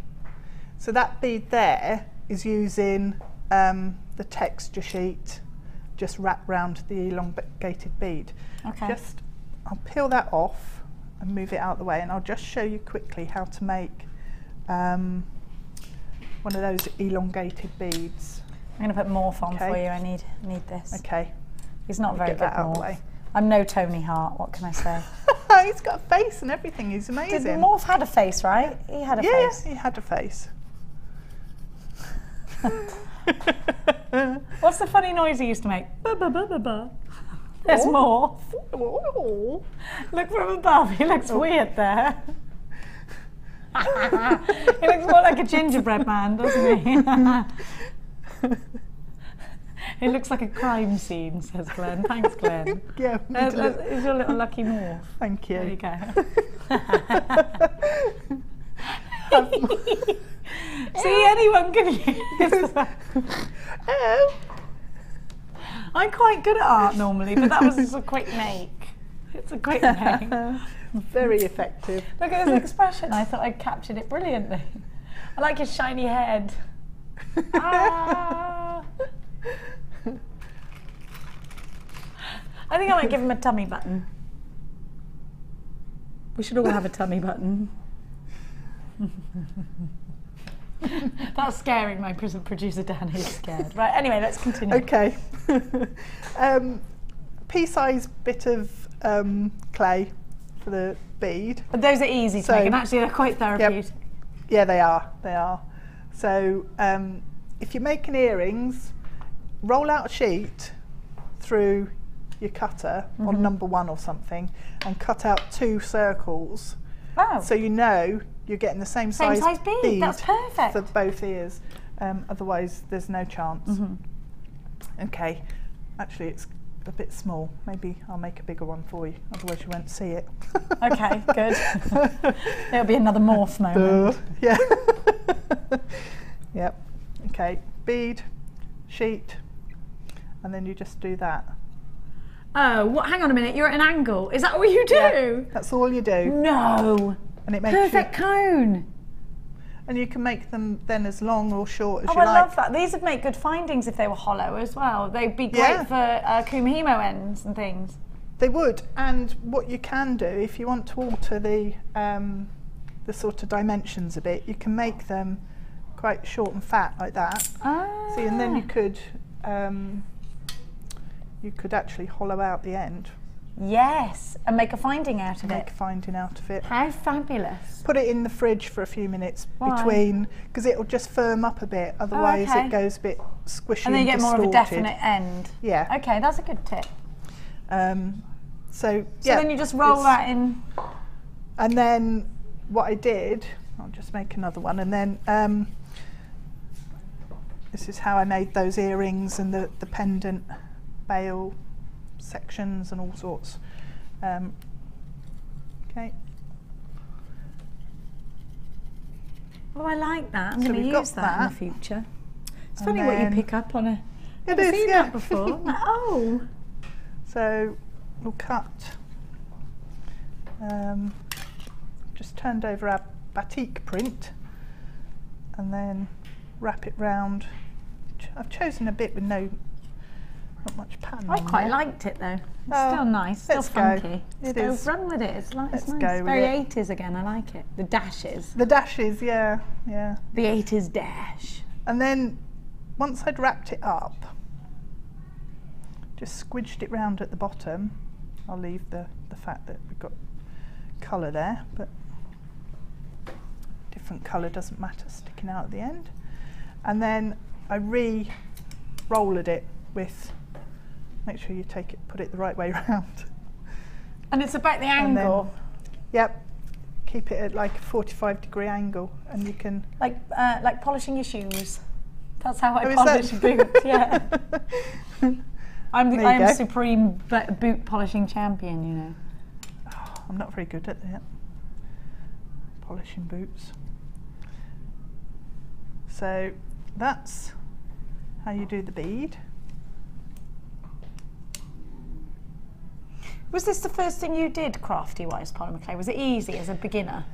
So that bead there is using the texture sheet, just wrapped round the elongated bead. Okay. I'll peel that off and move it out of the way, and I'll just show you quickly how to make one of those elongated beads. I'm going to put morph on Okay. for you. I need this. Okay. He's not Let me very get good that out of the morph. way. I'm no Tony Hart. What can I say? He's got a face and everything. He's amazing. Did Morph had a face, right? He had a Yeah, face. he had a face. What's the funny noise he used to make? Ba ba ba ba ba. There's Morph. Oh. Look from above. He looks weird there. He looks more like a gingerbread man, doesn't he? It looks like a crime scene, says Glenn. Thanks, Glenn. Yeah, me too. It's your little lucky Morph. Thank you. There you go. See, anyone can use that. Oh. I'm quite good at art normally, but that was just a quick make. It's a quick make. Very effective. Look at his expression. I thought I captured it brilliantly. I like his shiny head. Ah. I think I might give him a tummy button. We should all have a tummy button. That's scaring my producer Dan, who's scared. Right, anyway, let's continue. Okay. Pea-size bit of clay for the bead. But those are easy to make, and actually they're quite therapeutic. Yep. Yeah, they are. They are. So if you're making earrings, roll out a sheet through your cutter on number 1 or something, and cut out 2 circles. Oh. So you know you're getting the same size bead. That's perfect. For both ears. Otherwise, there's no chance. Okay. Actually, it's a bit small. Maybe I'll make a bigger one for you. Otherwise, you won't see it. Okay, good. It'll be another morph moment. Yeah. Yep. Okay. Bead, sheet, and then you just do that. Oh, what? Hang on a minute. You're at an angle. Is that what you do? Yeah, that's all you do. No. And it makes perfect cone. And you can make them then as long or short as you I like. love that. These would make good findings if they were hollow as well. They'd be great for Kumihimo ends and things. They would. And what you can do, if you want to alter the sort of dimensions a bit, you can make them quite short and fat like that. Ah. See, and then you could actually hollow out the end. Yes, and make a finding out of it. Make a finding out of it. How fabulous. Put it in the fridge for a few minutes between, because it'll just firm up a bit, otherwise it goes a bit squishy and then you get distorted. more of a definite end. Yeah. Okay, that's a good tip. So then you just roll that in. And then what I did, I'll just make another one, and then this is how I made those earrings and the pendant bail sections and all sorts. Okay. Oh, I like that. I'm going to use that in the future. It's funny what you pick up on a... It I've is, seen that before. Like, oh. So we'll cut. Just turned over our batik print and then wrap it round. I've chosen a bit with not much pattern. I quite liked it though. It's still nice, still funky. It is. Run with it. It's nice. Let's nice. go with Very it. 80s again. I like it. The dashes. The dashes, yeah, yeah. The 80s dash. And then once I'd wrapped it up, just squidged it round at the bottom. I'll leave the fact that we've got colour there, but different colour doesn't matter, sticking out at the end. And then I re-rolled it with, make sure you put it the right way round. And it's about the angle. Yep, keep it at like a 45-degree angle, and you can... Like polishing your shoes. That's how I is polish that- boots, yeah. I am go. supreme boot polishing champion, you know. Oh, I'm not very good at that. Polishing boots. So that's how you do the bead. Was this the first thing you did crafty-wise, polymer clay? Was it easy as a beginner?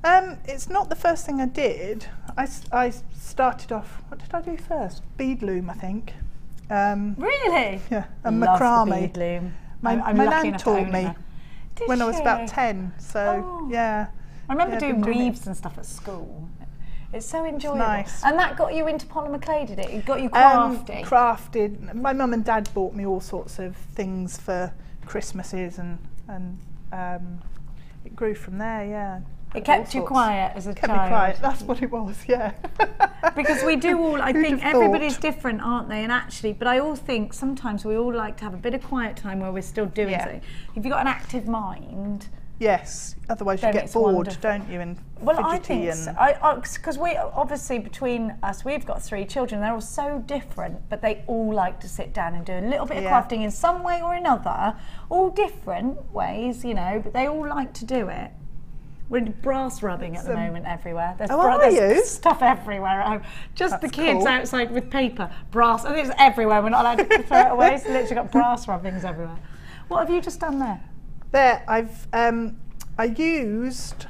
It's not the first thing I did. I started off, what did I do first? Bead loom, I think. Really? Yeah, and Love macrame. the bead loom. My I'm lucky nan enough to taught own me her. Did when I was she? about 10, so yeah. I remember Yeah, doing been doing it. weaves and stuff at school. It's so enjoyable. nice. And that got you into polymer clay, did it? It got you crafty? Crafted. My mum and dad bought me all sorts of things for Christmases, and it grew from there, yeah. It kept you quiet as a Kept child. me quiet, that's what it was, yeah. Because we do all, I Who'd think have everybody's thought? different, aren't they? And actually, but I all think sometimes we all like to have a bit of quiet time where we're still doing Yeah. something. If you've got an active mind, Yes, otherwise you Then get it's bored, wonderful. don't you, and well, I fidgety think and... because we obviously between us, we've got 3 children. They're all so different, but they all like to sit down and do a little bit of Yeah. crafting in some way or another. All different ways, you know, but they all like to do it. We're brass rubbing at the moment everywhere. There's, there's stuff everywhere at home. Just That's the kids cool. outside with paper, brass, and it's everywhere. We're not allowed to throw it away, so literally got brass rubbings everywhere. What have you just done there? There, I used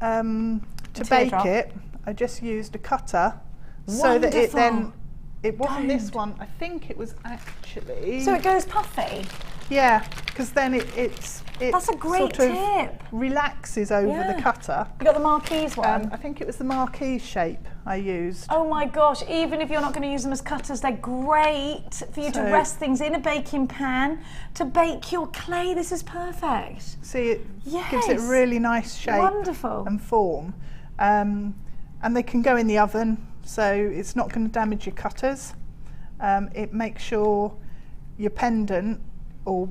to bake it. I just used a cutter so that it then. It wasn't this one. I think it was actually. So it goes puffy. Yeah, because then it That's a great sort of tip. Relaxes over the cutter. You got the Marquise one? I think it was the Marquise shape I used. Oh my gosh, even if you're not going to use them as cutters, they're great for you to rest things in a baking pan to bake your clay. This is perfect. See, it gives it a really nice shape and form. And they can go in the oven, so it's not going to damage your cutters. It makes sure your pendant or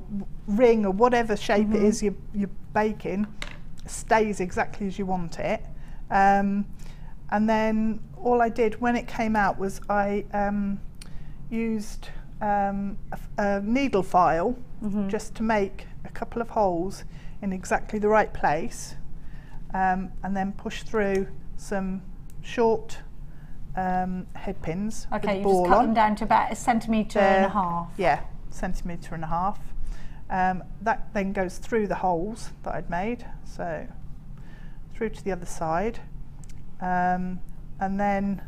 ring or whatever shape it is you're baking stays exactly as you want it. And then all I did when it came out was I used a needle file just to make a couple of holes in exactly the right place, and then push through some short head pins. Okay, with you ball just cut on. them down to about 1.5 centimetres. Yeah, 1.5 centimetres. That then goes through the holes that I'd made, so through to the other side, and then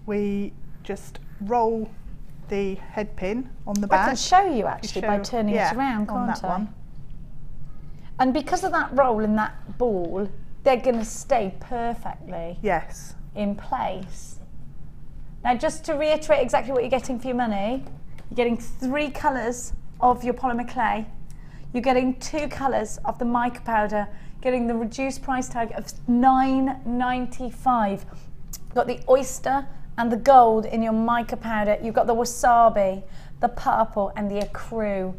we just roll the head pin on the back. I can show you actually by turning it around, on can't that one. And because of that roll and that ball, they're going to stay perfectly in place. Now, just to reiterate exactly what you're getting for your money, you're getting 3 colours of your polymer clay, you're getting 2 colours of the mica powder, getting the reduced price tag of $9.95. You've got the oyster and the gold in your mica powder, you've got the wasabi, the purple and the ecru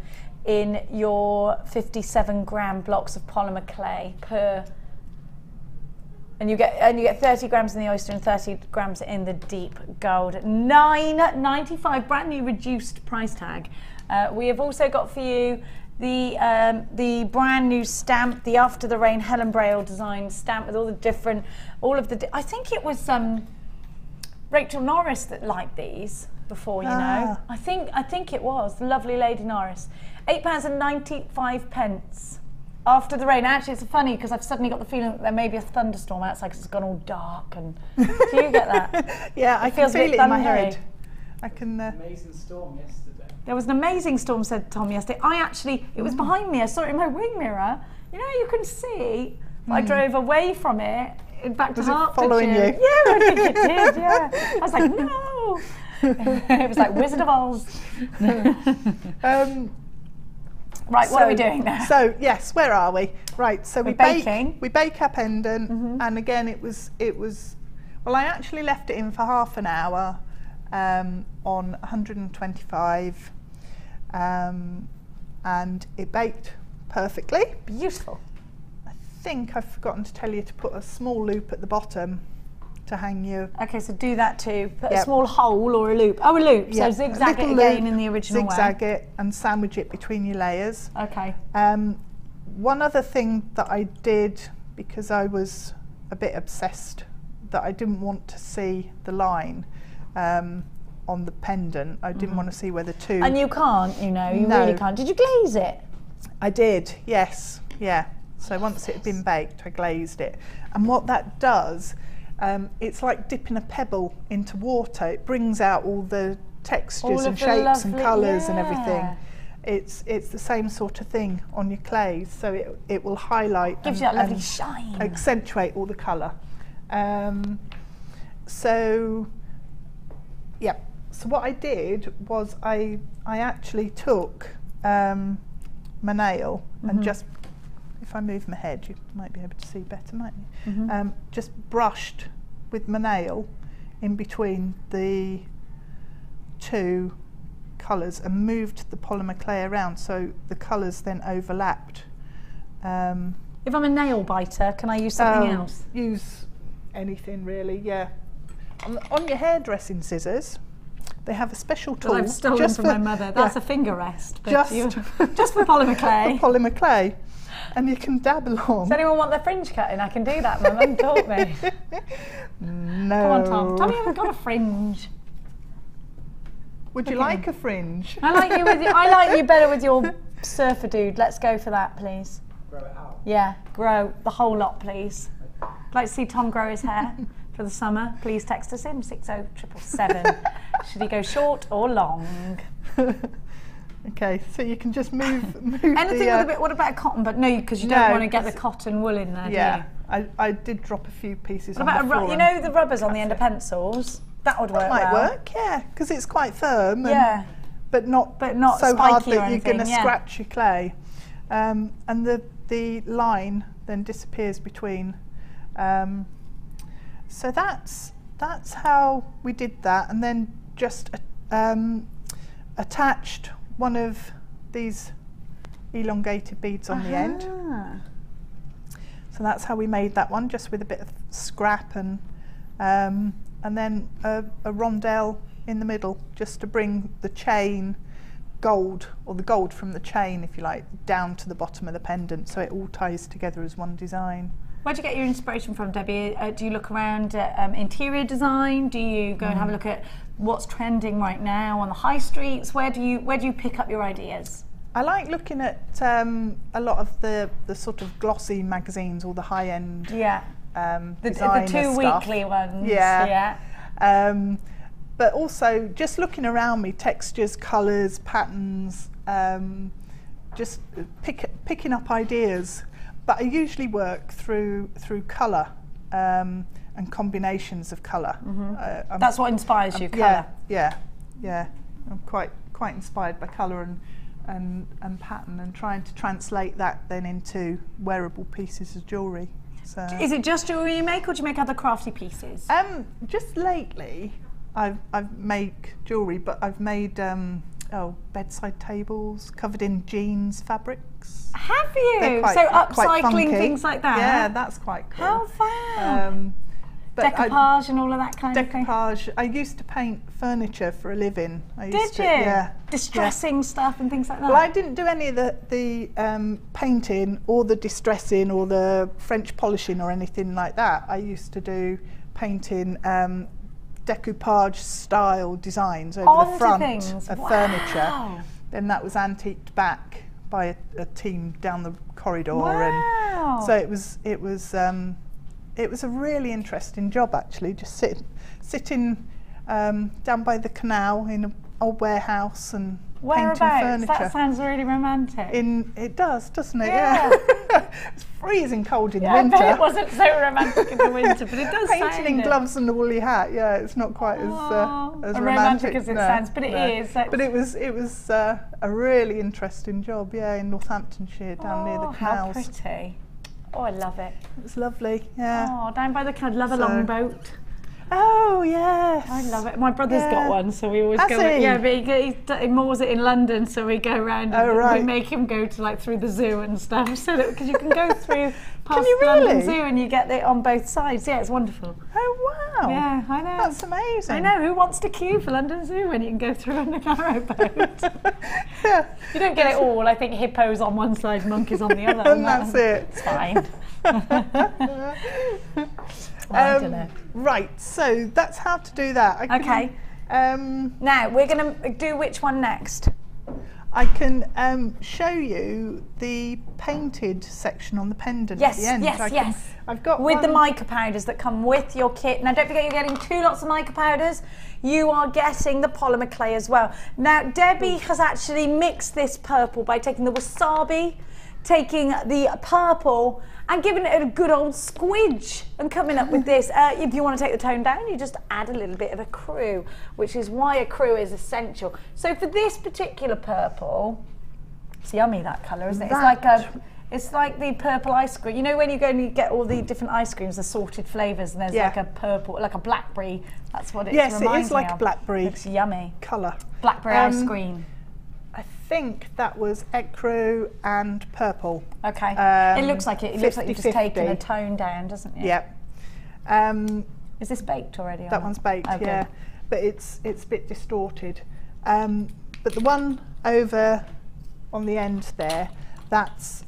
in your 57 gram blocks of polymer clay per. And you get 30 grams in the oyster and 30 grams in the deep gold. $9.95, brand new reduced price tag. We have also got for you the brand new stamp, the After the Rain Helen Braille design stamp with all the different, I think it was Rachel Norris that liked these before, you know. I think it was the lovely Lady Norris. £8.95. After the rain. Actually, it's funny because I've suddenly got the feeling that there may be a thunderstorm outside because it's gone all dark. And do you get that? Yeah, I can feel it in my head. I can. Amazing storm yesterday. There was an amazing storm, said Tom yesterday. It was behind me. I saw it in my wing mirror. You know, you can see. I drove away from it back to Hertfordshire. Following you? Yeah, I think it did. Yeah. I was like, no. It was like Wizard of Oz. Right, what are we doing now? So yes, where are we? Right, so we bake our pendant, and again it was well, I actually left it in for half an hour on 125, and it baked perfectly. Beautiful. I think I've forgotten to tell you to put a small loop at the bottom to hang your. Okay, so do that too. Put a small hole or a loop. Oh, a loop. So zigzag it again in the original way. Zigzag it and sandwich it between your layers. Okay. One other thing that I did, because I was a bit obsessed that I didn't want to see the line on the pendant. I didn't want to see where the two. And you can't, you know, you really can't. Did you glaze it? I did, yes, yeah. So once it had been baked, I glazed it. And what that does, it's like dipping a pebble into water. It brings out all the textures and shapes and colours and everything. It's the same sort of thing on your clays, so it will highlight. Gives you that lovely shine. Accentuate all the colour. So what I did was I actually took my nail and just, if I move my head, you might be able to see better, mightn't you? Just brushed with my nail in between the two colours and moved the polymer clay around so the colours then overlapped. If I'm a nail biter, can I use something else? Use anything really, yeah. On your hairdressing scissors, they have a special tool. That I've stolen from my mother. That's a finger rest. But just for polymer clay. For polymer clay. and you can dab along. Does anyone want their fringe cutting? I can do that. My mum taught me. No. Come on, Tom. Tommy hasn't got a fringe. Would you like a fringe? I like you with I like you better with your surfer dude. Let's go for that, please. Grow it out. Yeah, grow the whole lot, please. I'd like to see Tom grow his hair for the summer. Please text us in 60777. Should he go short or long? Okay, so you can just move Anything with a bit. What about a cotton? But no, because you don't want to get the cotton wool in there. Yeah, do you? I did drop a few pieces. What on about the floor you know the rubbers on the end of pencils? That would work. That might well. work, yeah, because it's quite firm. And, Yeah. but not so hard that you're going to scratch your clay. And the line then disappears between. So that's how we did that, and then just attached one of these elongated beads on the end. So that's how we made that one, just with a bit of scrap and then a rondelle in the middle, just to bring the chain gold, or the gold from the chain, if you like, down to the bottom of the pendant, so it all ties together as one design. Where do you get your inspiration from, Debbie? Do you look around at interior design? Do you go and have a look at what's trending right now on the high streets? Where do you pick up your ideas? I like looking at a lot of the sort of glossy magazines, or the high end. Yeah. The two stuff. weekly ones. Yeah. But also just looking around me, textures, colours, patterns, just picking up ideas. But I usually work through colour and combinations of colour. That's what inspires you, colour. Yeah. I'm quite inspired by colour and pattern, and trying to translate that then into wearable pieces of jewellery. So, is it just jewellery you make, or do you make other crafty pieces? Just lately, I've made jewellery, but I've made bedside tables covered in jeans fabrics. Have you? Quite upcycling funky. Things like that? Yeah, that's quite cool. How fun! Decoupage and all of that kind of thing? Decoupage. I used to paint furniture for a living. Did you? Yeah. Distressing stuff and things like that? Well, I didn't do any of the painting or the distressing or the French polishing or anything like that. I used to do painting decoupage style designs over the front of furniture. Then that was antiqued back by a team down the corridor. Wow. And so it was a really interesting job, actually, just sitting down by the canal in an old warehouse and painting furniture. That sounds really romantic. It does, doesn't it? Yeah. It's freezing cold in the winter. I bet it wasn't so romantic in the winter, but it does sound painting in gloves and a woolly hat. Yeah, it's not quite as romantic as it sounds, but it is. But it was a really interesting job. Yeah, in Northamptonshire, down near the canals. How pretty. Oh, I love it. It was lovely, yeah. Oh, down by the canal. Love a longboat. Oh, yes. I love it. My brother's got one, so we always go. Yeah, but he moors it in London, so we go around and we make him go to through the zoo and stuff, so that because you can go through past London Zoo and you get it on both sides. Yeah, it's wonderful. Oh, wow. Yeah, I know. That's amazing. I know. Who wants to queue for London Zoo when you can go through on a narrowboat? Yeah. You don't get it all. I think hippos on one side, monkeys on the other. And that's it. It's fine. I don't know. Right, so that's how to do that. Okay. Now we're going to do which one next? I can show you the painted section on the pendant at the end. Yes. I've got with the mica powders that come with your kit. Now don't forget you're getting 2 lots of mica powders. You are getting the polymer clay as well. Now Debbie has actually mixed this purple by taking the wasabi, taking the purple and giving it a good old squidge and coming up with this. If you want to take the tone down, you just add a little bit of accru, which is why accru is essential. So for this particular purple, it's yummy, that colour, isn't it? It's like the purple ice cream. You know when you go and you get all the different ice creams, the sorted flavours, and there's like a purple, like a blackberry. That's what it reminds me of. Yes, it is like a blackberry. It's yummy. Colour. Blackberry ice cream. I think that was ecru and purple. Okay. It looks like it. It looks like you've just taken a tone down, doesn't it? Yep. Is this baked already? That one's baked, yeah. Good. But it's a bit distorted. But the one over on the end there, that's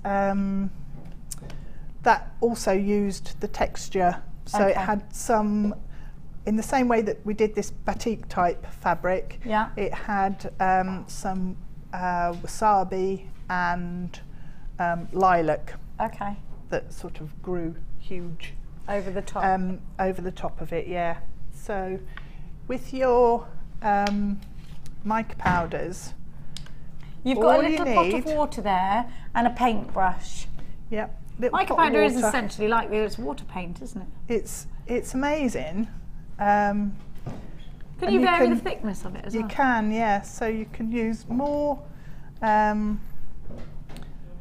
that also used the texture. So it had some, in the same way that we did this batik type fabric, it had some wasabi and lilac that sort of grew huge. Over the top? Over the top of it, yeah. So with your mica powders, you've got a little pot of water there and a paintbrush. Yep. Mica powder is essentially like it's water paint, isn't it? It's amazing. Can you vary the thickness of it as well? You can, yeah. So you can use more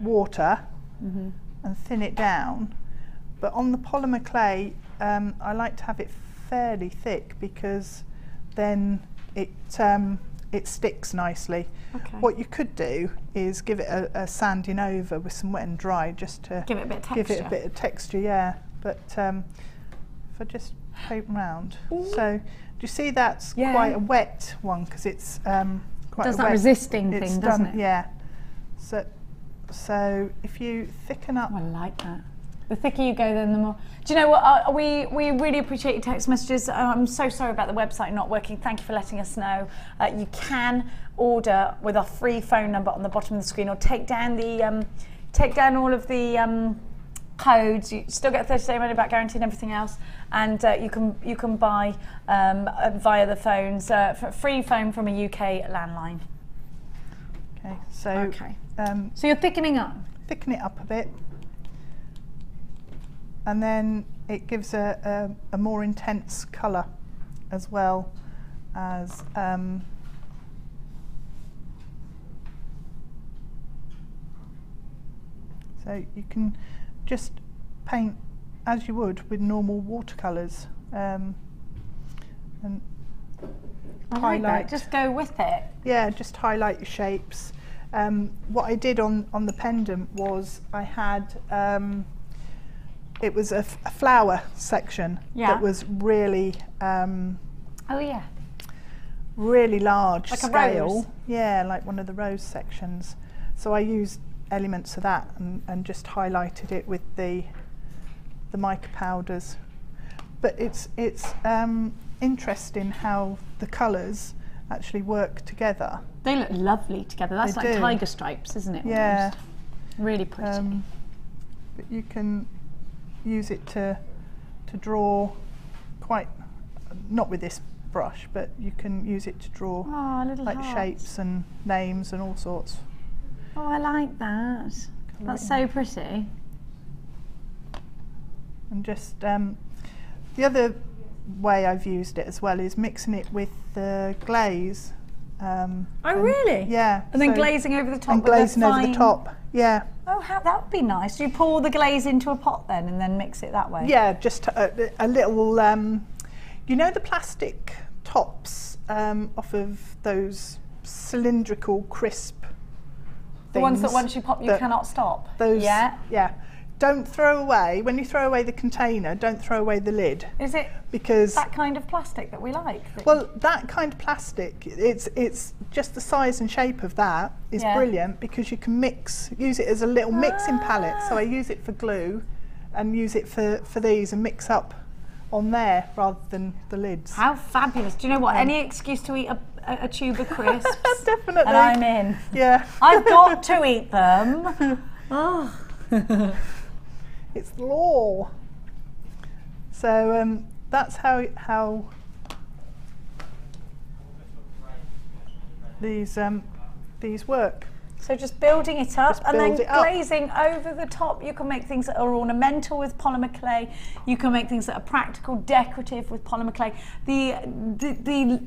water and thin it down. But on the polymer clay, I like to have it fairly thick because then it sticks nicely. What you could do is give it a sanding over with some wet and dry just to give it a bit of texture. Give it a bit of texture, yeah. But if I just poke round, so do you see that's quite a wet one because it's quite does a that wet, resisting thing, doesn't it? Yeah. So if you thicken up, I like that. The thicker you go, then the more. Do you know what? We really appreciate your text messages. I'm so sorry about the website not working. Thank you for letting us know. You can order with our free phone number on the bottom of the screen, or take down all of the codes. You still get 30-day money back guarantee and everything else, and you can buy via the phones for free phone from a UK landline. Okay. So so you're thickening up. Thicken it up a bit. And then it gives a more intense colour as well as so you can just paint as you would with normal watercolours and I like that. Just go with it. Yeah, just highlight your shapes. What I did on the pendant was I had it was a flower section that was really really large like scale. A rose. Yeah, like one of the rose sections. So I used elements of that and just highlighted it with the mica powders. But it's interesting how the colours actually work together. They look lovely together. That's like tiger stripes, isn't it? Yeah. Almost. Really pretty. But you can use it to draw quite, not with this brush, but you can use it to draw like shapes and names and all sorts. Oh, I like that. That's so pretty. And just the other way I've used it as well is mixing it with the glaze. Oh, really? Yeah. And then glazing over the top. And glazing over the top. Yeah. Oh, that would be nice. You pour the glaze into a pot then and then mix it that way? Yeah, just a little, you know the plastic tops off of those cylindrical crisp things? The ones that once you pop you cannot stop? Those, yeah. Don't throw away, when you throw away the container, don't throw away the lid. Is it because that kind of plastic that we like? Well, that kind of plastic, it's just the size and shape of that is brilliant because you can use it as a little mixing palette. So I use it for glue and use it for these and mix up on there rather than the lids. How fabulous. Do you know what? Any excuse to eat a tube of crisps. Definitely. And I'm in. Yeah. I've got to eat them. Oh. It's law. So that's how these work. So just building it up and then glazing over the top. You can make things that are ornamental with polymer clay. You can make things that are practical, decorative with polymer clay. The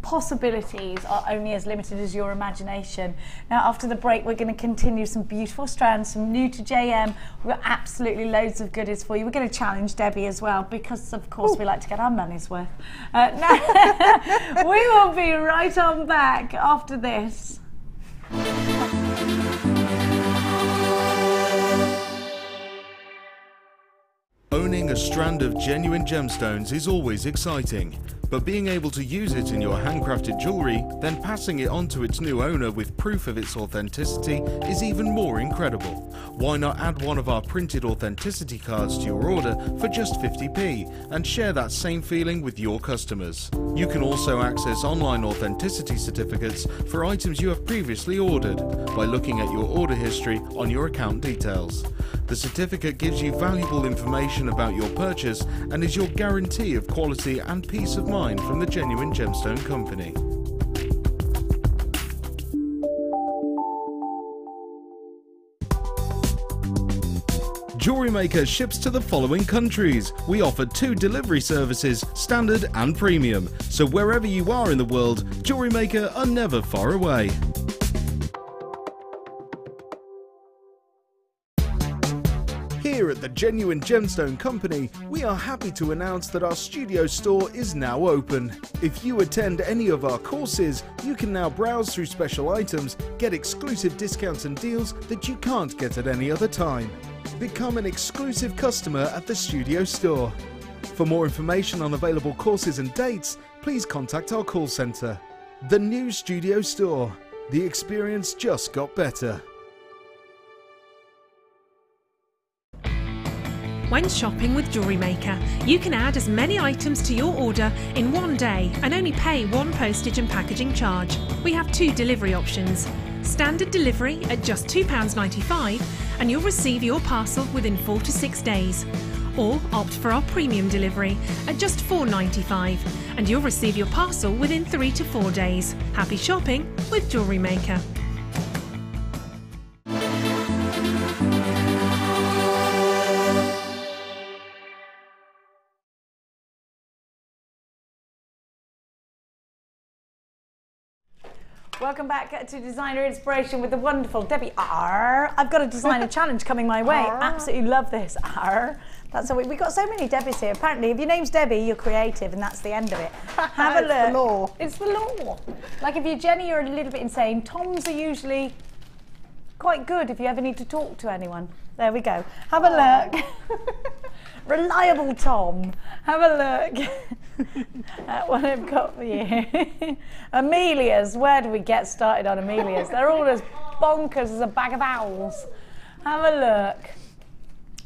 possibilities are only as limited as your imagination. Now after the break we're going to continue some beautiful strands, some new to JM. We've got absolutely loads of goodies for you. We're going to challenge Debbie as well because of course we like to get our money's worth. We will be right on back after this. Owning a strand of genuine gemstones is always exciting, But being able to use it in your handcrafted jewellery, then passing it on to its new owner with proof of its authenticity is even more incredible. Why not add one of our printed authenticity cards to your order for just 50p and share that same feeling with your customers? You can also access online authenticity certificates for items you have previously ordered by looking at your order history on your account details. The certificate gives you valuable information about your purchase and is your guarantee of quality and peace of mind from the genuine gemstone company. JewelleryMaker ships to the following countries. We offer 2 delivery services, standard and premium. So wherever you are in the world, JewelleryMaker are never far away. Here at the Genuine Gemstone Company, we are happy to announce that our studio store is now open. If you attend any of our courses, you can now browse through special items, get exclusive discounts and deals that you can't get at any other time. Become an exclusive customer at the studio store. For more information on available courses and dates, please contact our call centre. The new studio store. The experience just got better. When shopping with JewelleryMaker, you can add as many items to your order in one day and only pay one postage and packaging charge. We have 2 delivery options. Standard delivery at just £2.95 and you'll receive your parcel within 4 to 6 days. Or opt for our premium delivery at just £4.95 and you'll receive your parcel within 3 to 4 days. Happy shopping with JewelleryMaker. Welcome back to Designer Inspiration with the wonderful Debbie R. I've got a designer challenge coming my way. Absolutely love this. R. That's how we got so many Debbies here. Apparently, if your name's Debbie, you're creative, and that's the end of it. Have a look. It's the law. It's the law. Like if you're Jenny, you're a little bit insane. Toms are usually quite good if you ever need to talk to anyone. There we go. Have a look. Reliable Tom. Have a look at what I've got for you. Amelias. Where do we get started on Amelias? They're all as bonkers as a bag of owls. Have a look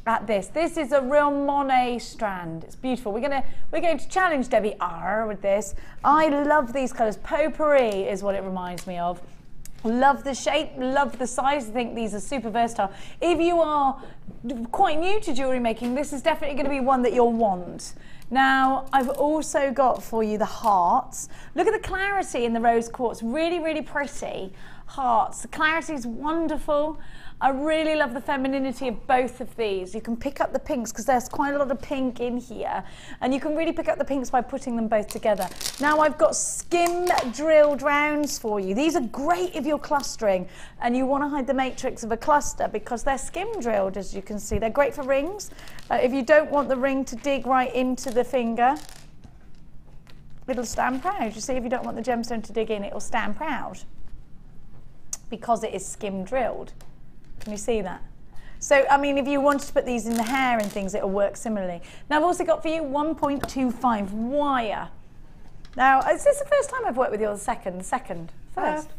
at this. This is a real Monet strand. It's beautiful. We're going to challenge Debbie R with this. I love these colours. Potpourri is what it reminds me of. Love the shape, love the size. I think these are super versatile. If you are quite new to jewellery making, this is definitely going to be one that you'll want. Now, I've also got for you the hearts. Look at the clarity in the rose quartz. Really, really pretty hearts. The clarity is wonderful. I really love the femininity of both of these. You can pick up the pinks because there's quite a lot of pink in here, and you can really pick up the pinks by putting them both together. Now I've got skim drilled rounds for you. These are great if you're clustering and you want to hide the matrix of a cluster because they're skim drilled, as you can see. They're great for rings. If you don't want the ring to dig right into the finger, it'll stand proud. You see, if you don't want the gemstone to dig in, it'll stand proud because it is skim drilled. Can you see that? So, I mean, if you wanted to put these in the hair and things, it'll work similarly. Now, I've also got for you 1.25 wire. Now, is this the first time I've worked with you, or the second? First?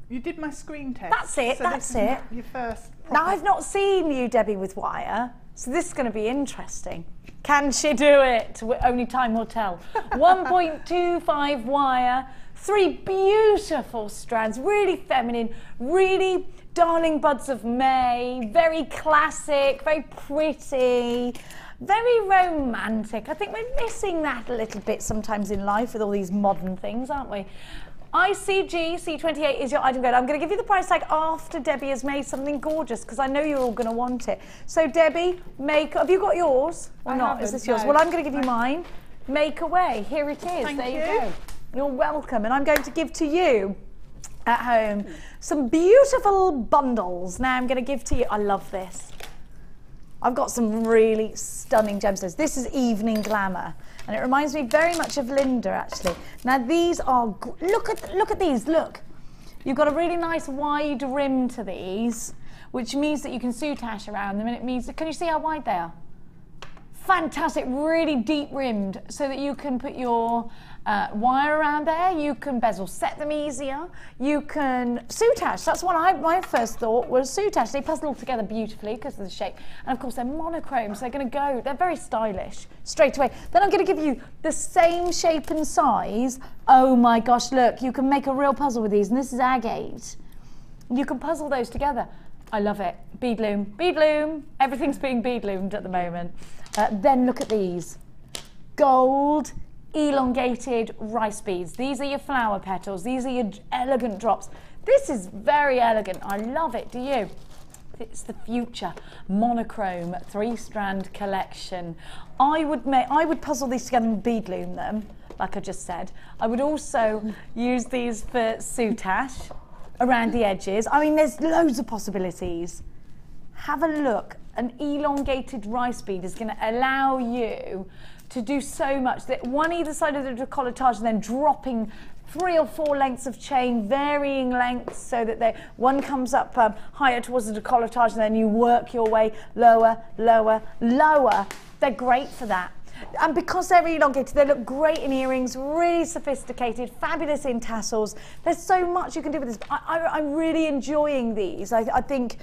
You did my screen test. That's it, so that's this it. Is your first. Now, I've not seen you, Debbie, with wire, so this is going to be interesting. Can she do it? Only time will tell. 1.25 wire, 3 beautiful strands, really feminine, really darling buds of May, very classic, very pretty, very romantic. I think we're missing that a little bit sometimes in life with all these modern things, aren't we? ICG C28 is your item code. I'm going to give you the price tag after Debbie has made something gorgeous because I know you're all going to want it. So Debbie, have you got yours or not? Is this yours? No. Well, I'm going to give you mine. Make away. Here it is. Thank there you. you go. You're welcome. And I'm going to give to you at home some beautiful bundles. Now I'm going to give to you, I love this. I've got some really stunning gemstones. This is Evening Glamour, and it reminds me very much of Linda, actually. Now these are, look at these, look. You've got a really nice wide rim to these, which means that you can soutache around them, and it means, can you see how wide they are? Fantastic, really deep rimmed, so that you can put your wire around there, you can bezel set them easier, you can soutache. That's what my first thought was soutache. They puzzle together beautifully because of the shape. And of course they're monochrome, so they're very stylish straight away. Then I'm going to give you the same shape and size. Oh my gosh, look, you can make a real puzzle with these, and this is agate. You can puzzle those together. I love it. Bead loom, everything's being bead loomed at the moment. Then look at these. Gold, elongated rice beads. These are your flower petals. These are your elegant drops. This is very elegant. I love it. Do you? It's the future. Monochrome 3-strand collection. I would puzzle these together and bead loom them, like I just said. I would also use these for soutache around the edges. I mean, there's loads of possibilities. Have a look. An elongated rice bead is going to allow you to do so much. That one either side of the decolletage and then dropping 3 or 4 lengths of chain, varying lengths, so that one comes up higher towards the decolletage and then you work your way lower, lower, lower. They're great for that. And because they're elongated, they look great in earrings, really sophisticated, fabulous in tassels. There's so much you can do with this. I'm really enjoying these. I think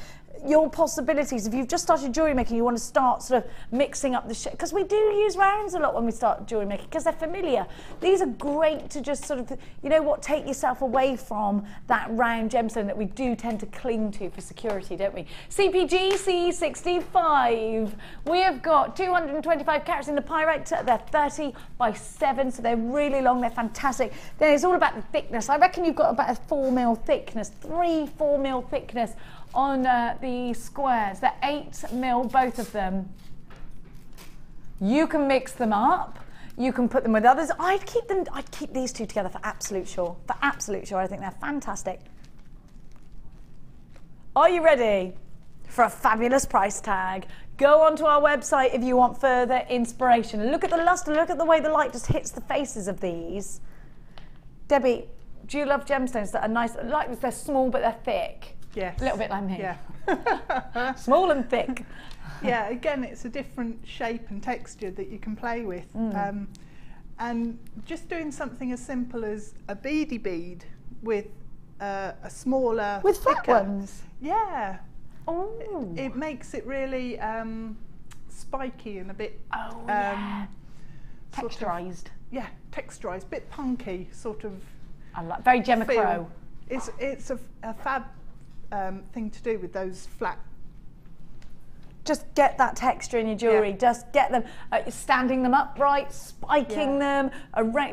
your possibilities, if you've just started jewellery making, you want to start sort of mixing up the shape, because we do use rounds a lot when we start jewellery making, because they're familiar. These are great to just sort of, you know what, take yourself away from that round gemstone that we do tend to cling to for security, don't we? CPG C65. We have got 225 carats in the pyrite. They're 30 by 7, so they're really long, they're fantastic. Then it's all about the thickness. I reckon you've got about a 4 mil thickness, 3-4 mil thickness on the squares. They're 8 mil, both of them. You can mix them up. You can put them with others. I'd keep these two together for absolute sure. For absolute sure, I think they're fantastic. Are you ready for a fabulous price tag? Go onto our website if you want further inspiration. Look at the luster, look at the way the light just hits the faces of these. Debbie, do you love gemstones that are nice? Like they're small but they're thick. Yes. A little bit like me. Yeah. Small and thick. Yeah, again, it's a different shape and texture that you can play with. And just doing something as simple as a beady bead with a smaller, with flat ones. Yeah. Oh. It makes it really spiky and a bit texturized. Yeah, texturized, bit punky, sort of. I like very Gemma Crow. It's a fab thing to do with those flat. Just get that texture in your jewellery. Yeah. Just get them, standing them upright, spiking them.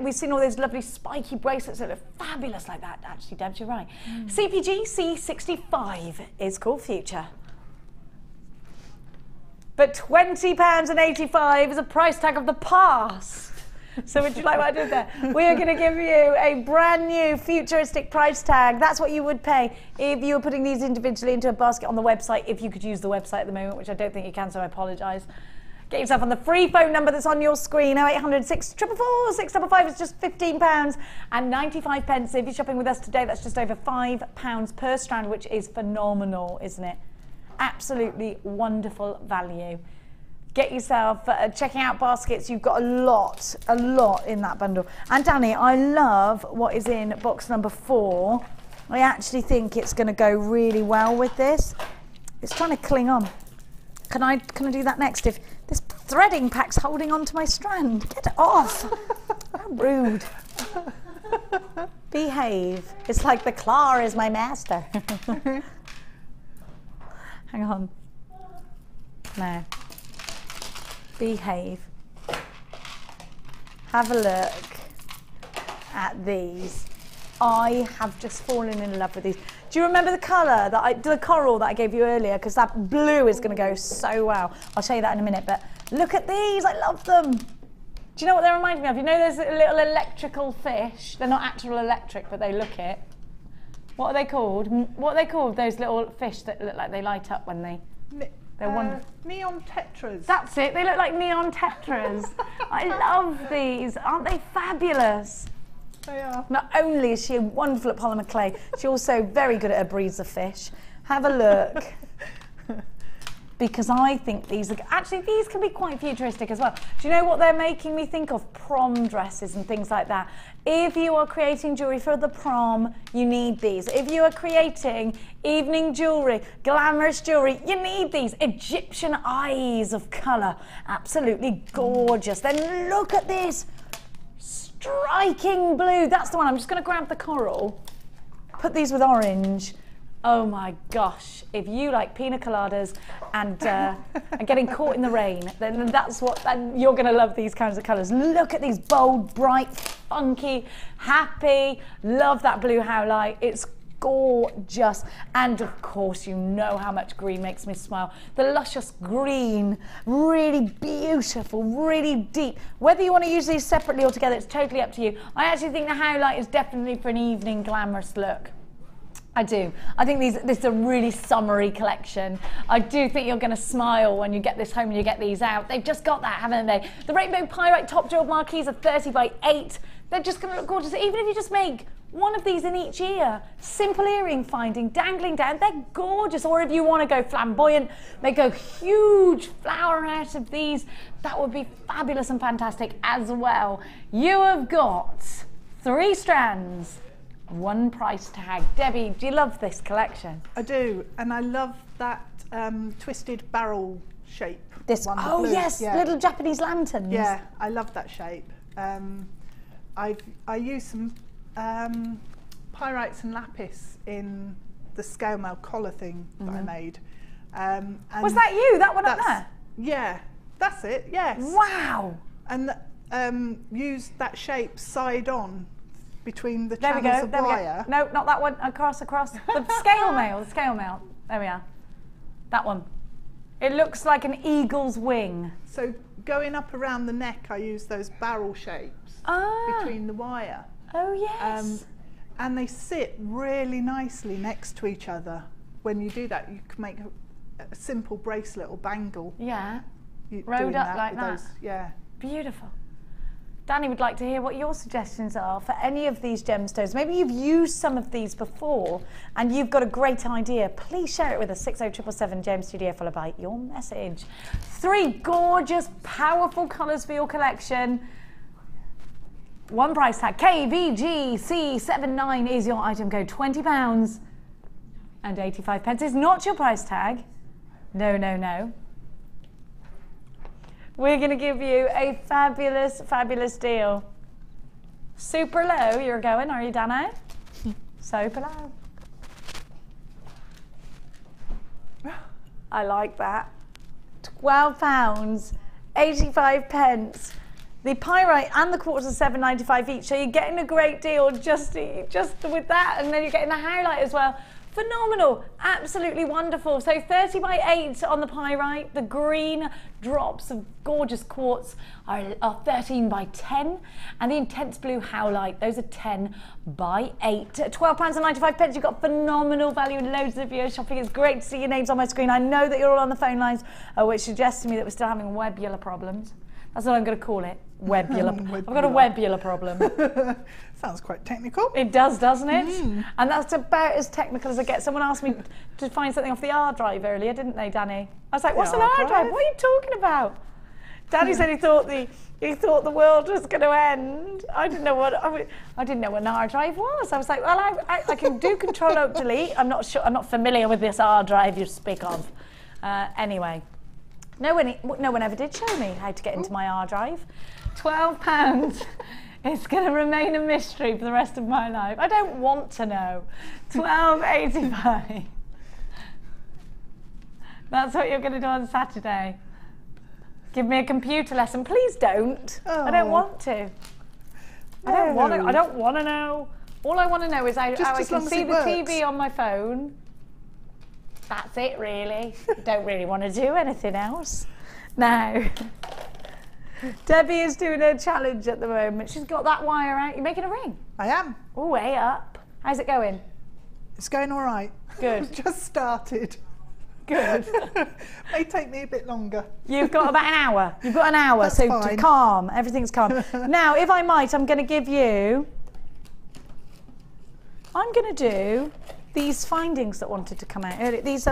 We've seen all those lovely spiky bracelets that look fabulous like that. Actually, Deb, you're right. CPG C65 is called Future. But £20.85 is a price tag of the past. So would you like what I did there? We are going to give you a brand new futuristic price tag. That's what you would pay if you were putting these individually into a basket on the website, if you could use the website at the moment, which I don't think you can, so I apologise. Get yourself on the free phone number that's on your screen, 0800 644 655. It's just £15.95. If you're shopping with us today, that's just over £5 per strand, which is phenomenal, isn't it? Absolutely wonderful value. Get yourself checking out baskets. You've got a lot in that bundle. And Danny, I love what is in box number 4. I actually think it's going to go really well with this. It's trying to cling on. Can I do that next? If this threading pack's holding on to my strand, get it off. How rude. Behave. It's like the claw is my master. Hang on. No. Behave. Have a look at these. I have just fallen in love with these. Do you remember the colour, the coral that I gave you earlier? Because that blue is going to go so well. I'll show you that in a minute, but look at these, I love them. Do you know what they remind me of? You know those little electrical fish? They're not actual electric, but they look it. What are they called? What are they called, those little fish that look like they light up when they're wonderful. Neon tetras. That's it, they look like neon tetras. I love these, aren't they fabulous? They are. Not only is she wonderful at polymer clay, she's also very good at her breeds of fish. Have a look. because I think these are, actually these can be quite futuristic as well. Do you know what they're making me think of? Prom dresses and things like that. If you are creating jewellery for the prom, you need these. If you are creating evening jewellery, glamorous jewellery, you need these. Egyptian eyes of colour, absolutely gorgeous. Then look at this, striking blue. That's the one. I'm just going to grab the coral, put these with orange. Oh my gosh, if you like pina coladas and getting caught in the rain, then you're going to love these kinds of colours. Look at these bold, bright, funky, happy. Love that blue howlite. It's gorgeous. And of course, you know how much green makes me smile. The luscious green, really beautiful, really deep. Whether you want to use these separately or together, it's totally up to you. I actually think the howlite is definitely for an evening glamorous look. I do. I think this is a really summery collection. I do think you're going to smile when you get this home and you get these out. They've just got that, haven't they? The Rainbow Pyrite top jeweled marquees are 30 by 8. They're just going to look gorgeous. Even if you just make one of these in each ear, simple earring finding, dangling down, they're gorgeous. Or if you want to go flamboyant, make a huge flower out of these, that would be fabulous and fantastic as well. You have got 3 strands. 1 price tag. Debbie, do you love this collection? I do, and I love that twisted barrel shape. This one, oh yes, yeah. Little Japanese lanterns. Yeah, I love that shape. I use some pyrites and lapis in the scale mail collar thing that I made. And was that you? That one up there? Yeah, that's it. Yes. Wow. And use that shape side on. Between the channels of wire. No, not that one. Across. The scale mail. There we are. That one. It looks like an eagle's wing. So going up around the neck, I use those barrel shapes between the wire. Oh yes. And they sit really nicely next to each other. When you do that, you can make a simple bracelet or bangle. Yeah. Rode up like that. Those, yeah. Beautiful. Danny would like to hear what your suggestions are for any of these gemstones. Maybe you've used some of these before and you've got a great idea. Please share it with us, 60777 Gem Studio, followed by your message. 3 gorgeous, powerful colours for your collection. 1 price tag, KVGC79 is your item code, £20 and 85 pence is not your price tag. No. We're going to give you a fabulous, fabulous deal. Super low, you're going, are you, Dano? Super low. I like that. £12, 85 pence. The pyrite and the quartz are $7.95 each, so you're getting a great deal just with that, and then you're getting the howlite as well. Phenomenal, absolutely wonderful. So 30 by 8 on the pyrite. The green drops of gorgeous quartz are 13 by 10, and the intense blue howlite, those are 10 by 8. £12.95. You've got phenomenal value and loads of your shopping. It's great to see your names on my screen. I know that you're all on the phone lines, which suggests to me that we're still having webular problems. That's what I'm going to call it. Webular. I've got a webular problem. Sounds quite technical. It does, doesn't it? And that's about as technical as I get. Someone asked me to find something off the R drive earlier, didn't they, Danny? I was like, what's an R drive? What are you talking about? Danny said he thought the world was going to end. I didn't know what an R drive was. I was like, well, I can do Control-Alt-Delete. I'm not sure. I'm not familiar with this R drive you speak of. Anyway. No one ever did show me how to get into my R drive. £12. It's going to remain a mystery for the rest of my life. I don't want to know. £12.85. That's what you're going to do on Saturday. Give me a computer lesson. Please don't. I don't want to. I don't want to know. All I want to know is how I can see the TV on my phone. That's it, really. Don't really want to do anything else. Now, Debbie is doing a challenge at the moment. She's got that wire out. You're making a ring? I am. Oh, way up. How's it going? It's going all right. Good. Just started. Good. May take me a bit longer. You've got about an hour. You've got an hour, That's so fine. Calm. Everything's calm. Now, if I might, I'm going to give you... I'm going to do these findings that wanted to come out earlier. These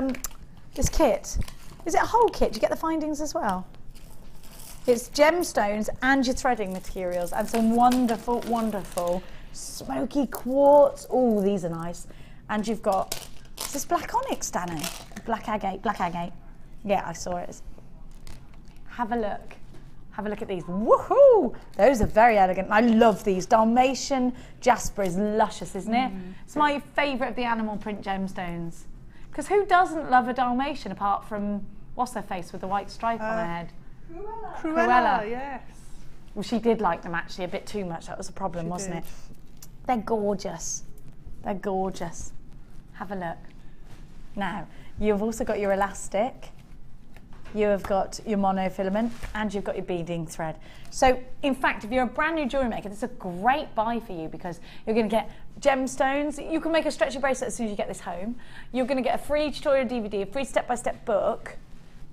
this kit. Is it a whole kit? Do you get the findings as well? It's gemstones and your threading materials and some wonderful, wonderful smoky quartz. Oh, these are nice. And you've got, is this black onyx, Danny? Black agate, black agate. Yeah, I saw it. Have a look. Have a look at these. Woohoo! Those are very elegant. I love these. Dalmatian jasper is luscious, isn't it? It's my favourite of the animal print gemstones. Because who doesn't love a Dalmatian apart from, what's her face with the white stripe on her head? Cruella, yes. Well, she did like them actually a bit too much. That was a problem, wasn't it? They're gorgeous. They're gorgeous. Have a look. Now, you've also got your elastic. You have got your monofilament and you've got your beading thread. So, in fact, if you're a brand new jewellery maker, this is a great buy for you because you're going to get gemstones. You can make a stretchy bracelet as soon as you get this home. You're going to get a free tutorial DVD, a free step-by-step book,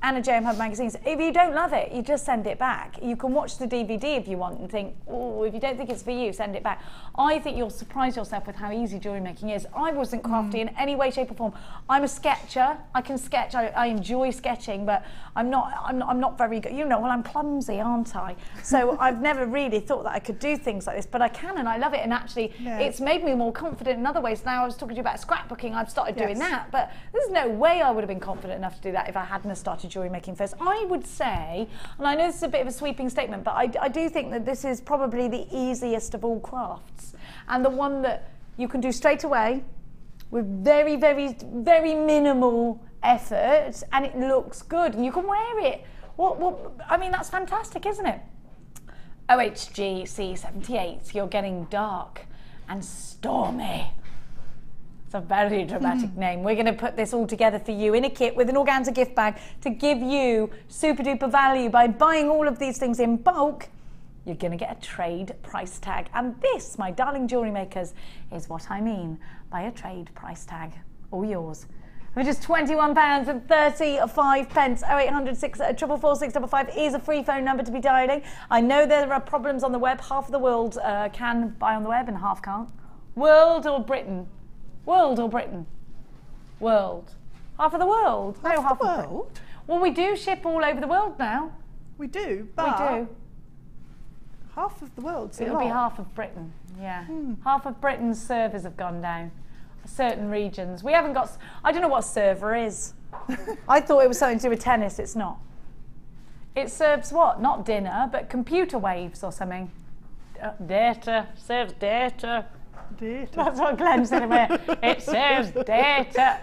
and a JM Hub magazine. So if you don't love it, you just send it back. You can watch the DVD if you want and think, oh, if you don't think it's for you, send it back. I think you'll surprise yourself with how easy jewellery making is. I wasn't crafty in any way, shape or form. I'm a sketcher. I can sketch. I enjoy sketching, but I'm not very good. You know, well, I'm clumsy, aren't I? So I've never really thought that I could do things like this, but I can and I love it. And actually, it's made me more confident in other ways. Now I was talking to you about scrapbooking. I've started doing that, but there's no way I would have been confident enough to do that if I hadn't started jewellery making first. I would say, and I know this is a bit of a sweeping statement, but I do think that this is probably the easiest of all crafts and the one that you can do straight away with very, very, very minimal effort and it looks good and you can wear it. I mean, that's fantastic, isn't it? OHG C78, you're getting dark and stormy. It's a very dramatic name. We're going to put this all together for you in a kit with an organza gift bag to give you super duper value. By buying all of these things in bulk, you're going to get a trade price tag. And this, my darling jewellery makers, is what I mean by a trade price tag. All yours. For just £21.35. 0800 644 655 is a free phone number to be dialing. I know there are problems on the web. Half of the world can buy on the web and half can't. World or Britain? World or Britain? World. Half of the world? No, half of the world. Well, we do ship all over the world now. We do, but we do. Half of the world's It'll be half of Britain, yeah. Half of Britain's servers have gone down. Certain regions. We haven't got, I don't know what a server is. I thought it was something to do with tennis, it's not. It serves what? Not dinner, but computer waves or something. Data, serves data. Data. That's what Glenn said in there. It serves data.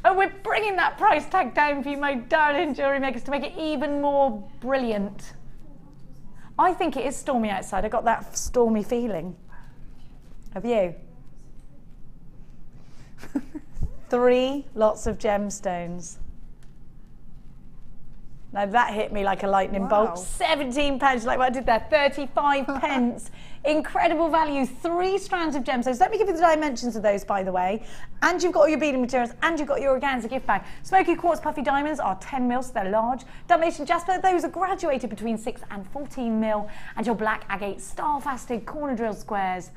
Oh, we're bringing that price tag down for you, my darling jewellery makers, to make it even more brilliant. I think it is stormy outside. I got that stormy feeling. Have you? 3 lots of gemstones. Now that hit me like a lightning bolt. £17, like what I did there, 35 pence. Incredible value, 3 strands of gemstones. Let me give you the dimensions of those, by the way. And you've got all your beading materials, and you've got your organza gift bag. Smoky quartz puffy diamonds are 10 mil, so they're large. Dalmatian jasper, those are graduated between 6 and 14 mil. And your black agate star faceted corner drill squares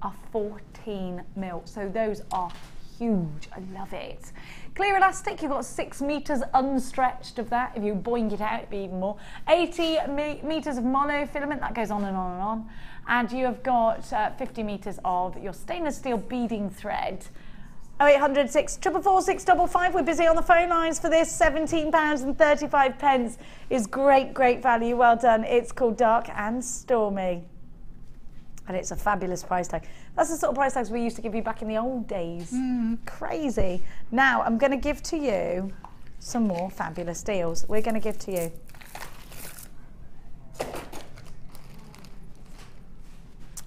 are 14 mil. So those are huge, I love it. Clear elastic, you've got 6 metres unstretched of that. If you boing it out, it'd be even more. 80 metres of monofilament, that goes on and on and on. And you have got 50 metres of your stainless steel beading thread. 0800 644 655, we're busy on the phone lines for this. £17.35 is great, great value, well done. It's called Dark and Stormy. And it's a fabulous price tag. That's the sort of price tags we used to give you back in the old days. Crazy. Now, I'm going to give to you some more fabulous deals. We're going to give to you.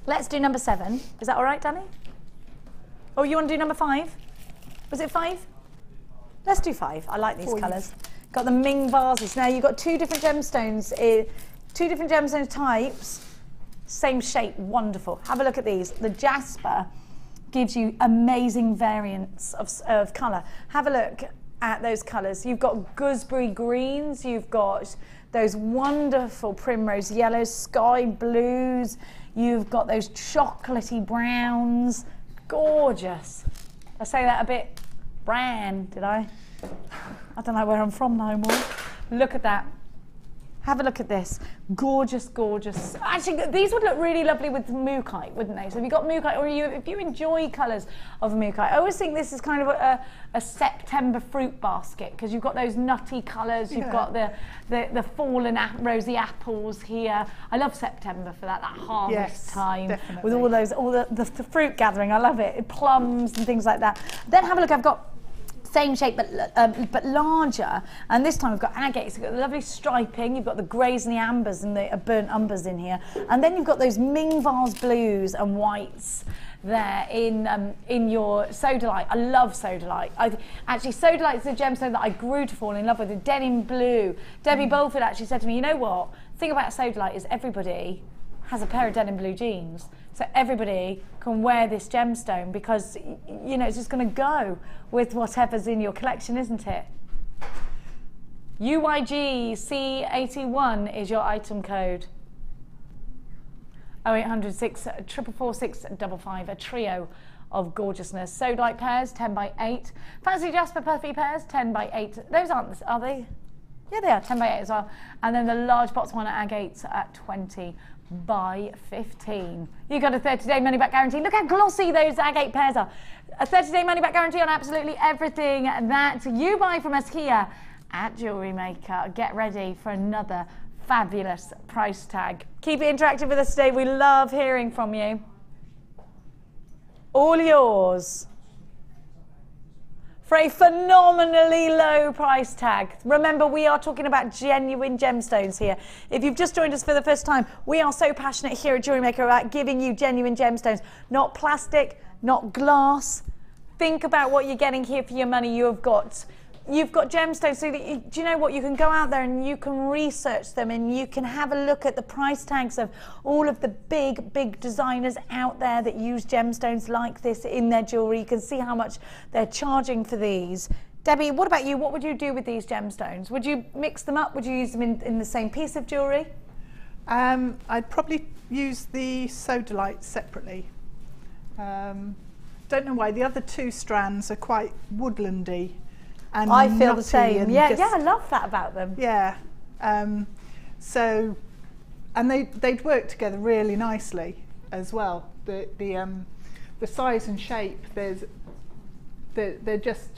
Let's do number 7. Is that all right, Danny? Oh, you want to do number 5? Was it 5? Let's do 5. I like these colours. Got the Ming vases. Now, you've got 2 different gemstones, 2 different gemstone types. Same shape, wonderful. Have a look at these. The jasper gives you amazing variants of colour. Have a look at those colours. You've got gooseberry greens, you've got those wonderful primrose yellows, sky blues, you've got those chocolatey browns. Gorgeous. I say that a bit brand, did I? I don't know where I'm from no more. Look at that. Have a look at this. Gorgeous, gorgeous. Actually, these would look really lovely with mookaite, wouldn't they? So if you've got mookaite, or if you enjoy colours of mookaite, I always think this is kind of a September fruit basket, because you've got those nutty colours, you've got the fallen rosy apples here. I love September for that harvest time. Definitely. With all the fruit gathering. I love it. Plums and things like that. Then have a look, I've got same shape but larger, and this time we've got agates. You've got the lovely striping, you've got the greys and the ambers and the burnt umbers in here, and then you've got those Ming vase blues and whites there in your Sodalite. I love Sodalite. Actually, Sodalite is a gemstone that I grew to fall in love with. The denim blue. Debbie Bolford actually said to me, you know what, the thing about Sodalite is everybody has a pair of denim blue jeans. So everybody can wear this gemstone, because, you know, it's just going to go with whatever's in your collection, isn't it? UYG-C81 is your item code. 0800 444 655, a trio of gorgeousness. Sodalite pairs, 10 by 8. Fancy Jasper Puffy pairs, 10 by 8. Those aren't, are they? Yeah, they are, 10 by 8 as well. And then the large Botswana agates at 20 by 15. You got a 30-day money-back guarantee. Look how glossy those agate pairs are. A 30-day money-back guarantee on absolutely everything that you buy from us here at Jewellery Maker. Get ready for another fabulous price tag. Keep it interactive with us today. We love hearing from you. All yours for a phenomenally low price tag. Remember, we are talking about genuine gemstones here. If you've just joined us for the first time, we are so passionate here at Jewellery Maker about giving you genuine gemstones, not plastic, not glass. Think about what you're getting here for your money. You've got gemstones, so that do you know what, you can go out there and you can research them, and you can have a look at the price tags of all of the big designers out there that use gemstones like this in their jewellery. You can see how much they're charging for these. Debbie, what about you? What would you do with these gemstones? Would you mix them up? Would you use them in the same piece of jewellery? I'd probably use the Sodalite separately. Don't know why, the other two strands are quite woodlandy. And I feel the same. And yeah, I love that about them. Yeah. So, and they'd work together really nicely as well. The size and shape, they're just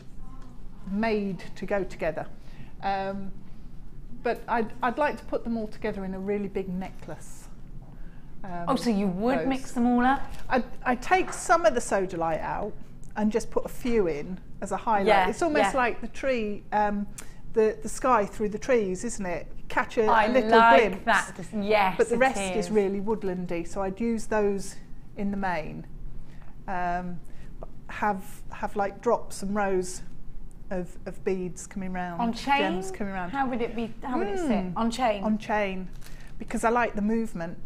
made to go together. But I'd like to put them all together in a really big necklace. So you would mix them all up? I'd take some of the Sodalite out and just put a few in as a highlight. Yeah, it's almost like the tree, the sky through the trees, isn't it? Catch a little glimpse. That. Yes, but the rest is really woodlandy, so I'd use those in the main. Have like drops and rows of beads coming round. On chain? Gems coming round. How would it be? How would it sit? On chain? On chain, because I like the movement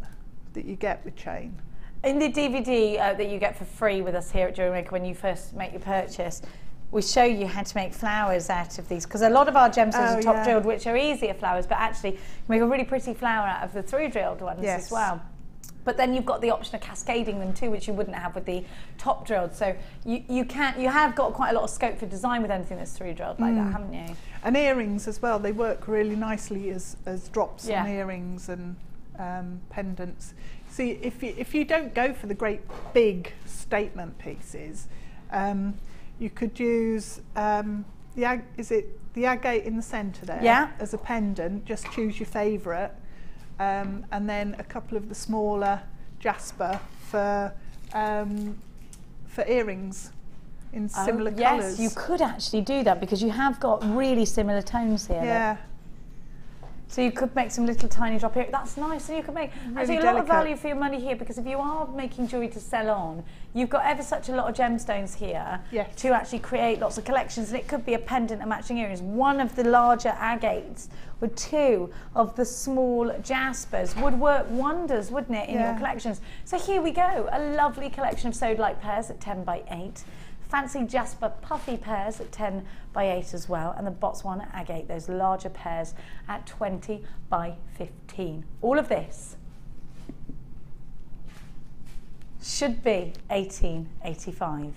that you get with chain. In the DVD that you get for free with us here at Jewellery Maker when you first make your purchase, we show you how to make flowers out of these, because a lot of our gemstones are top drilled, which are easier flowers, but actually you make a really pretty flower out of the through drilled ones as well. But then you've got the option of cascading them too, which you wouldn't have with the top drilled. So you have got quite a lot of scope for design with anything that's through drilled like that, haven't you? And earrings as well, they work really nicely as drops and earrings and pendants. See, if you don't go for the great big statement pieces, you could use is it the agate in the centre there as a pendant. Just choose your favourite, and then a couple of the smaller jasper for earrings in similar colours. Yes, you could actually do that, because you have got really similar tones here. Yeah. So you could make some little tiny drop here. That's nice. So you could make actually a lot of value for your money here, because if you are making jewellery to sell on, you've got ever such a lot of gemstones here to actually create lots of collections. And it could be a pendant and matching earrings, one of the larger agates with two of the small jaspers would work wonders, wouldn't it, in your collections? So here we go, a lovely collection of Sodalite pairs at 10 by 8. Fancy Jasper Puffy pairs at 10 by 8 as well, and the Botswana agate, those larger pairs at 20 by 15. All of this should be $18.85.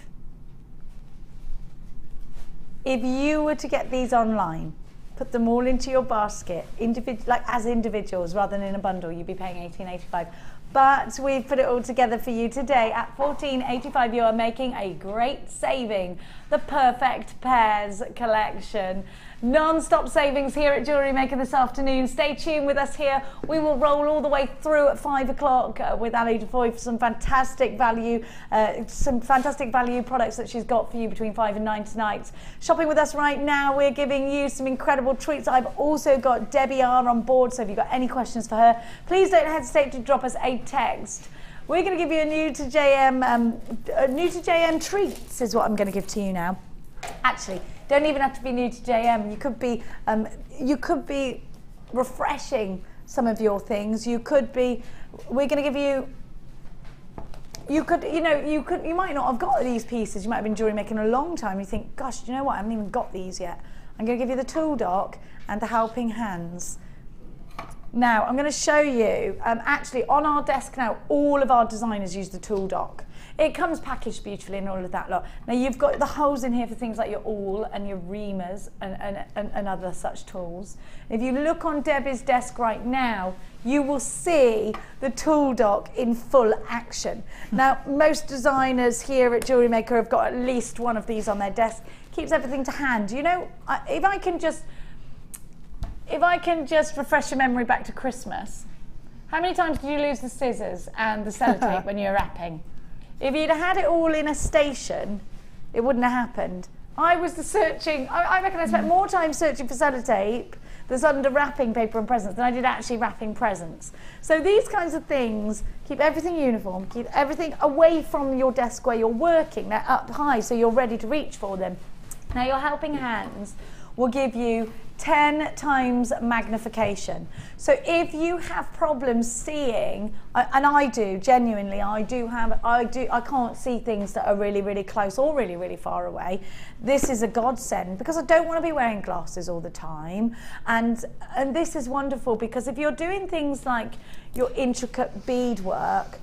if you were to get these online, put them all into your basket, like as individuals rather than in a bundle, you'd be paying $18.85. But we've put it all together for you today at $14.85. You are making a great saving. The Perfect Pairs collection. Non-stop savings here at Jewellery Maker this afternoon. Stay tuned with us here. We will roll all the way through at 5 o'clock with Ali Defoy for some fantastic value products that she's got for you between 5 and 9 tonight. Shopping with us right now, we're giving you some incredible treats. I've also got Debbie R on board, so if you've got any questions for her, please don't hesitate to drop us a text. We're going to give you a new to JM treats is what I'm going to give to you now. Actually, don't even have to be new to JM. You could be refreshing some of your things. We're going to give you. You might not have got these pieces. You might have been jewellery making a long time. You think, gosh, do you know what? I haven't even got these yet. I'm going to give you the tool dock and the helping hands. Now, I'm going to show you, actually on our desk now, all of our designers use the tool dock. It comes packaged beautifully and all of that lot. Now you've got the holes in here for things like your awl and your reamers and other such tools. If you look on Debbie's desk right now, you will see the tool dock in full action. Now, most designers here at Jewellery Maker have got at least one of these on their desk. Keeps everything to hand. You know, if I can just refresh your memory back to Christmas, how many times did you lose the scissors and the sellotape when you were wrapping? If you'd had it all in a station, it wouldn't have happened. I reckon I spent more time searching for sellotape that's under wrapping paper and presents than I did actually wrapping presents. So these kinds of things keep everything uniform, keep everything away from your desk where you're working. They're up high so you're ready to reach for them. Now your helping hands will give you 10 times magnification. So if you have problems seeing, and I do, genuinely, I can't see things that are really, really close or really, really far away. This is a godsend because I don't want to be wearing glasses all the time. And this is wonderful because if you're doing things like your intricate beadwork,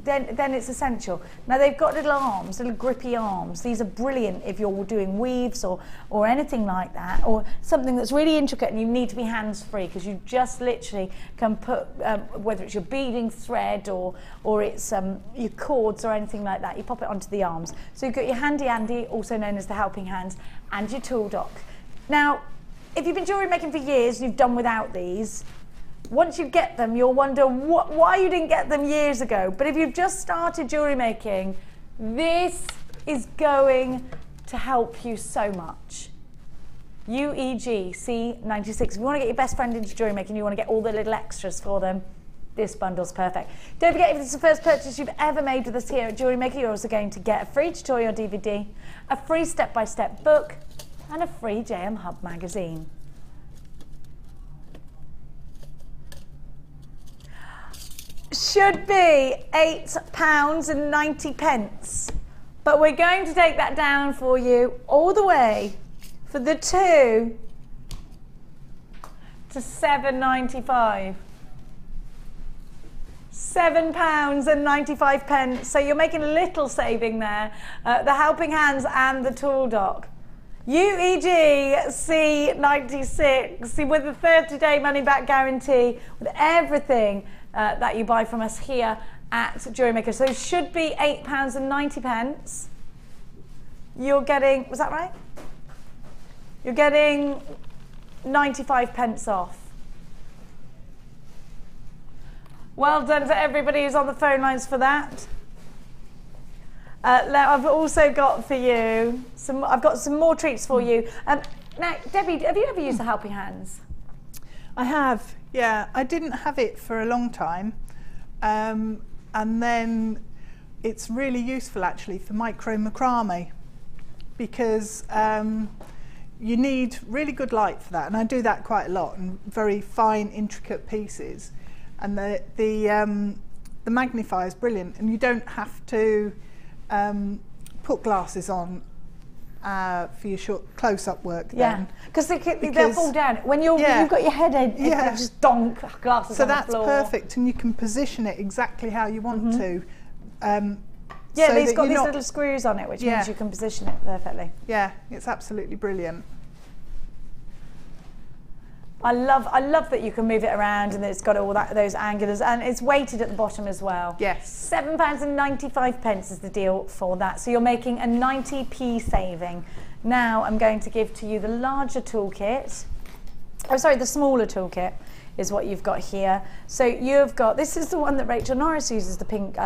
then it's essential. Now they've got little arms, little grippy arms. These are brilliant if you're doing weaves or anything like that, or something that's really intricate and you need to be hands-free because you just literally can put, whether it's your beading thread or it's your cords or anything like that, you pop it onto the arms. So you've got your handy Andy, also known as the helping hands, and your tool dock. Now, if you've been jewellery making for years and you've done without these, once you get them, you'll wonder why you didn't get them years ago. But if you've just started jewellery making, this is going to help you so much. UEG C96. If you want to get your best friend into jewellery making, you want to get all the little extras for them, this bundle's perfect. Don't forget, if it's the first purchase you've ever made with us here at Jewellery Maker, you're also going to get a free tutorial DVD, a free step-by-step book, and a free JM Hub magazine. Should be £8.90, but we're going to take that down for you all the way for the two to £7.95. £7.95. So you're making a little saving there. The helping hands and the tool dock. UEG C96 with a 30-day money-back guarantee, with everything that you buy from us here at Jewellery Maker. So it should be £8.90. You're getting, was that right? You're getting 95p off. Well done to everybody who's on the phone lines for that. Now I've also got for you I've got some more treats for you. Now, Debbie, have you ever used the helping hands? I have, yeah. I didn't have it for a long time, and then it's really useful actually for micro macrame because you need really good light for that, and I do that quite a lot, and very fine, intricate pieces. And the magnifier is brilliant, and you don't have to put glasses on for your short close-up work. Yeah, because they'll fall down when you've got your head in. Yeah. Just donk glasses on the floor. So that's perfect, and you can position it exactly how you want to. Yeah, so it's that got you're these not- little screws on it, which Yeah. means you can position it perfectly. Yeah, it's absolutely brilliant. I love that you can move it around and that it's got all those angulars, and it's weighted at the bottom as well. Yes. £7.95 is the deal for that. So you're making a 90p saving. Now I'm going to give to you the larger toolkit. Oh, sorry, the smaller toolkit is what you've got here. So you've got, this is the one that Rachel Norris uses, the pink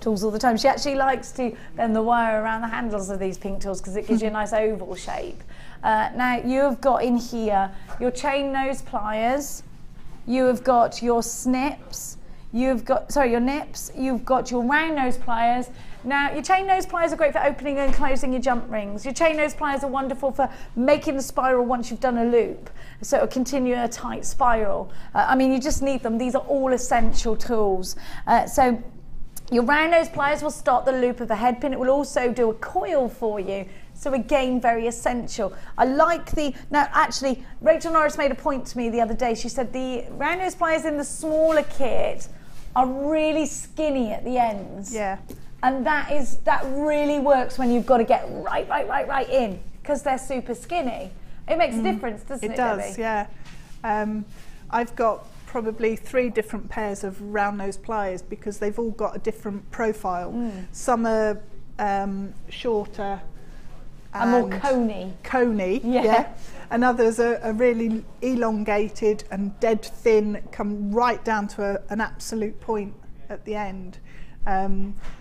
tools all the time. She actually likes to bend the wire around the handles of these pink tools because it gives you a nice oval shape. Now you've got in here your chain nose pliers, you have got your snips, you've got, sorry, your nips, you've got your round nose pliers. Now your chain nose pliers are great for opening and closing your jump rings. Your chain nose pliers are wonderful for making the spiral once you've done a loop, so it'll continue a tight spiral. I mean, you just need them. These are all essential tools. So your round nose pliers will start the loop of the head pin. It will also do a coil for you. So again, very essential. I like the, now actually, Rachel Norris made a point to me the other day. She said the round nose pliers in the smaller kit are really skinny at the ends. Yeah. And that really works when you've got to get right in, because they're super skinny. It makes a difference, doesn't it? It does, Debbie? yeah. I've got probably 3 different pairs of round nose pliers because they've all got a different profile. Some are shorter And more coney. Yeah. And others are really elongated and dead thin, come right down to an absolute point at the end.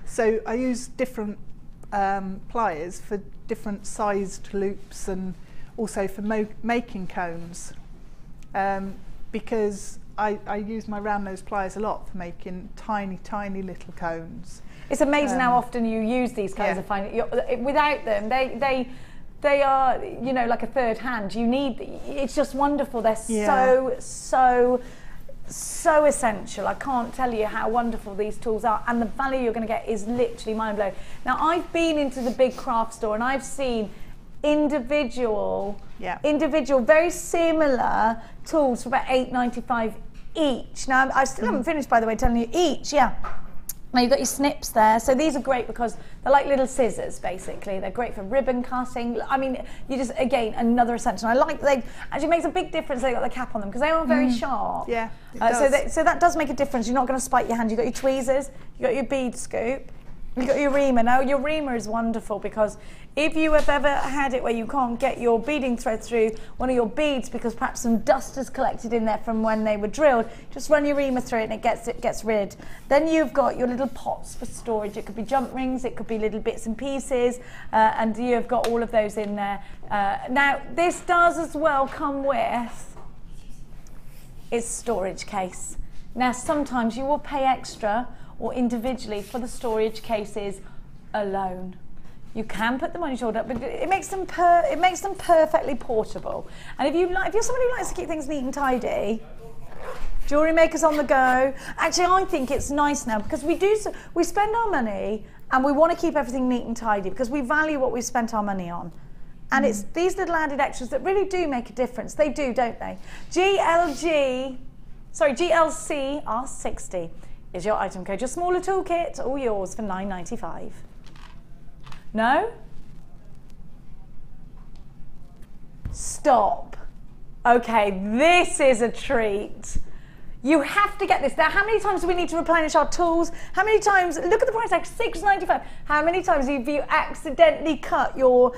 So I use different pliers for different sized loops and also for making cones, because I use my round nose pliers a lot for making tiny little cones. It's amazing how often you use these kinds of fine. Without them, they are, you know, like a third hand. You need. It's just wonderful. They're so essential. I can't tell you how wonderful these tools are, and the value you're going to get is literally mind blowing. Now, I've been into the big craft store and I've seen individual, very similar tools for about £8.95 each. Now, I still haven't finished, by the way, telling you each. Now you've got your snips there, so these are great because they're like little scissors basically. They're great for ribbon cutting. I mean, you just, again, another essential. I like, they actually makes a big difference they got the cap on them because they are very sharp. Yeah, it does. So that does make a difference. You're not going to spike your hand. You've got your tweezers, you've got your bead scoop, you've got your reamer. Now your reamer is wonderful because if you have ever had it where you can't get your beading thread through one of your beads because perhaps some dust has collected in there from when they were drilled, just run your reamer through it and it gets rid. Then you've got your little pots for storage. It could be jump rings, it could be little bits and pieces, and you've got all of those in there. Now this does as well come with its storage case. Now sometimes you will pay extra or individually for the storage cases alone. You can put them on your shoulder, but it makes them perfectly portable. And if you're somebody who likes to keep things neat and tidy, Jewellery Maker's on the go. Actually, I think it's nice now because we spend our money and we want to keep everything neat and tidy because we value what we've spent our money on. And it's these little added extras that really do make a difference. They do, don't they? GLC R60 is your item code. Your smaller toolkit, all yours for £9.95. No? Stop. Okay, this is a treat. You have to get this. Now, how many times do we need to replenish our tools? How many times, look at the price tag, £6.95. How many times have you accidentally cut your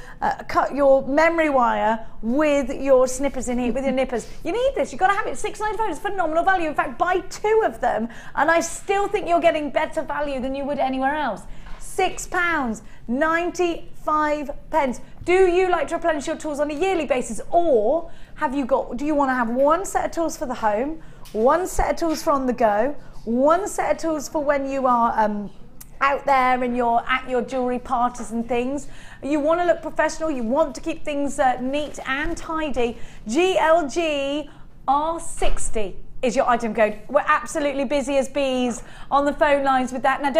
memory wire with your snippers in here, with your nippers? You need this, you've got to have it. £6.95 is phenomenal value. In fact, buy 2 of them, and I still think you're getting better value than you would anywhere else. £6.95. Do you like to replenish your tools on a yearly basis, or do you want to have one set of tools for the home, one set of tools for on the go, one set of tools for when you are out there and you're at your jewellery parties and things? You want to look professional, you want to keep things neat and tidy. GLG R60 is your item code. We're absolutely busy as bees on the phone lines with that. Now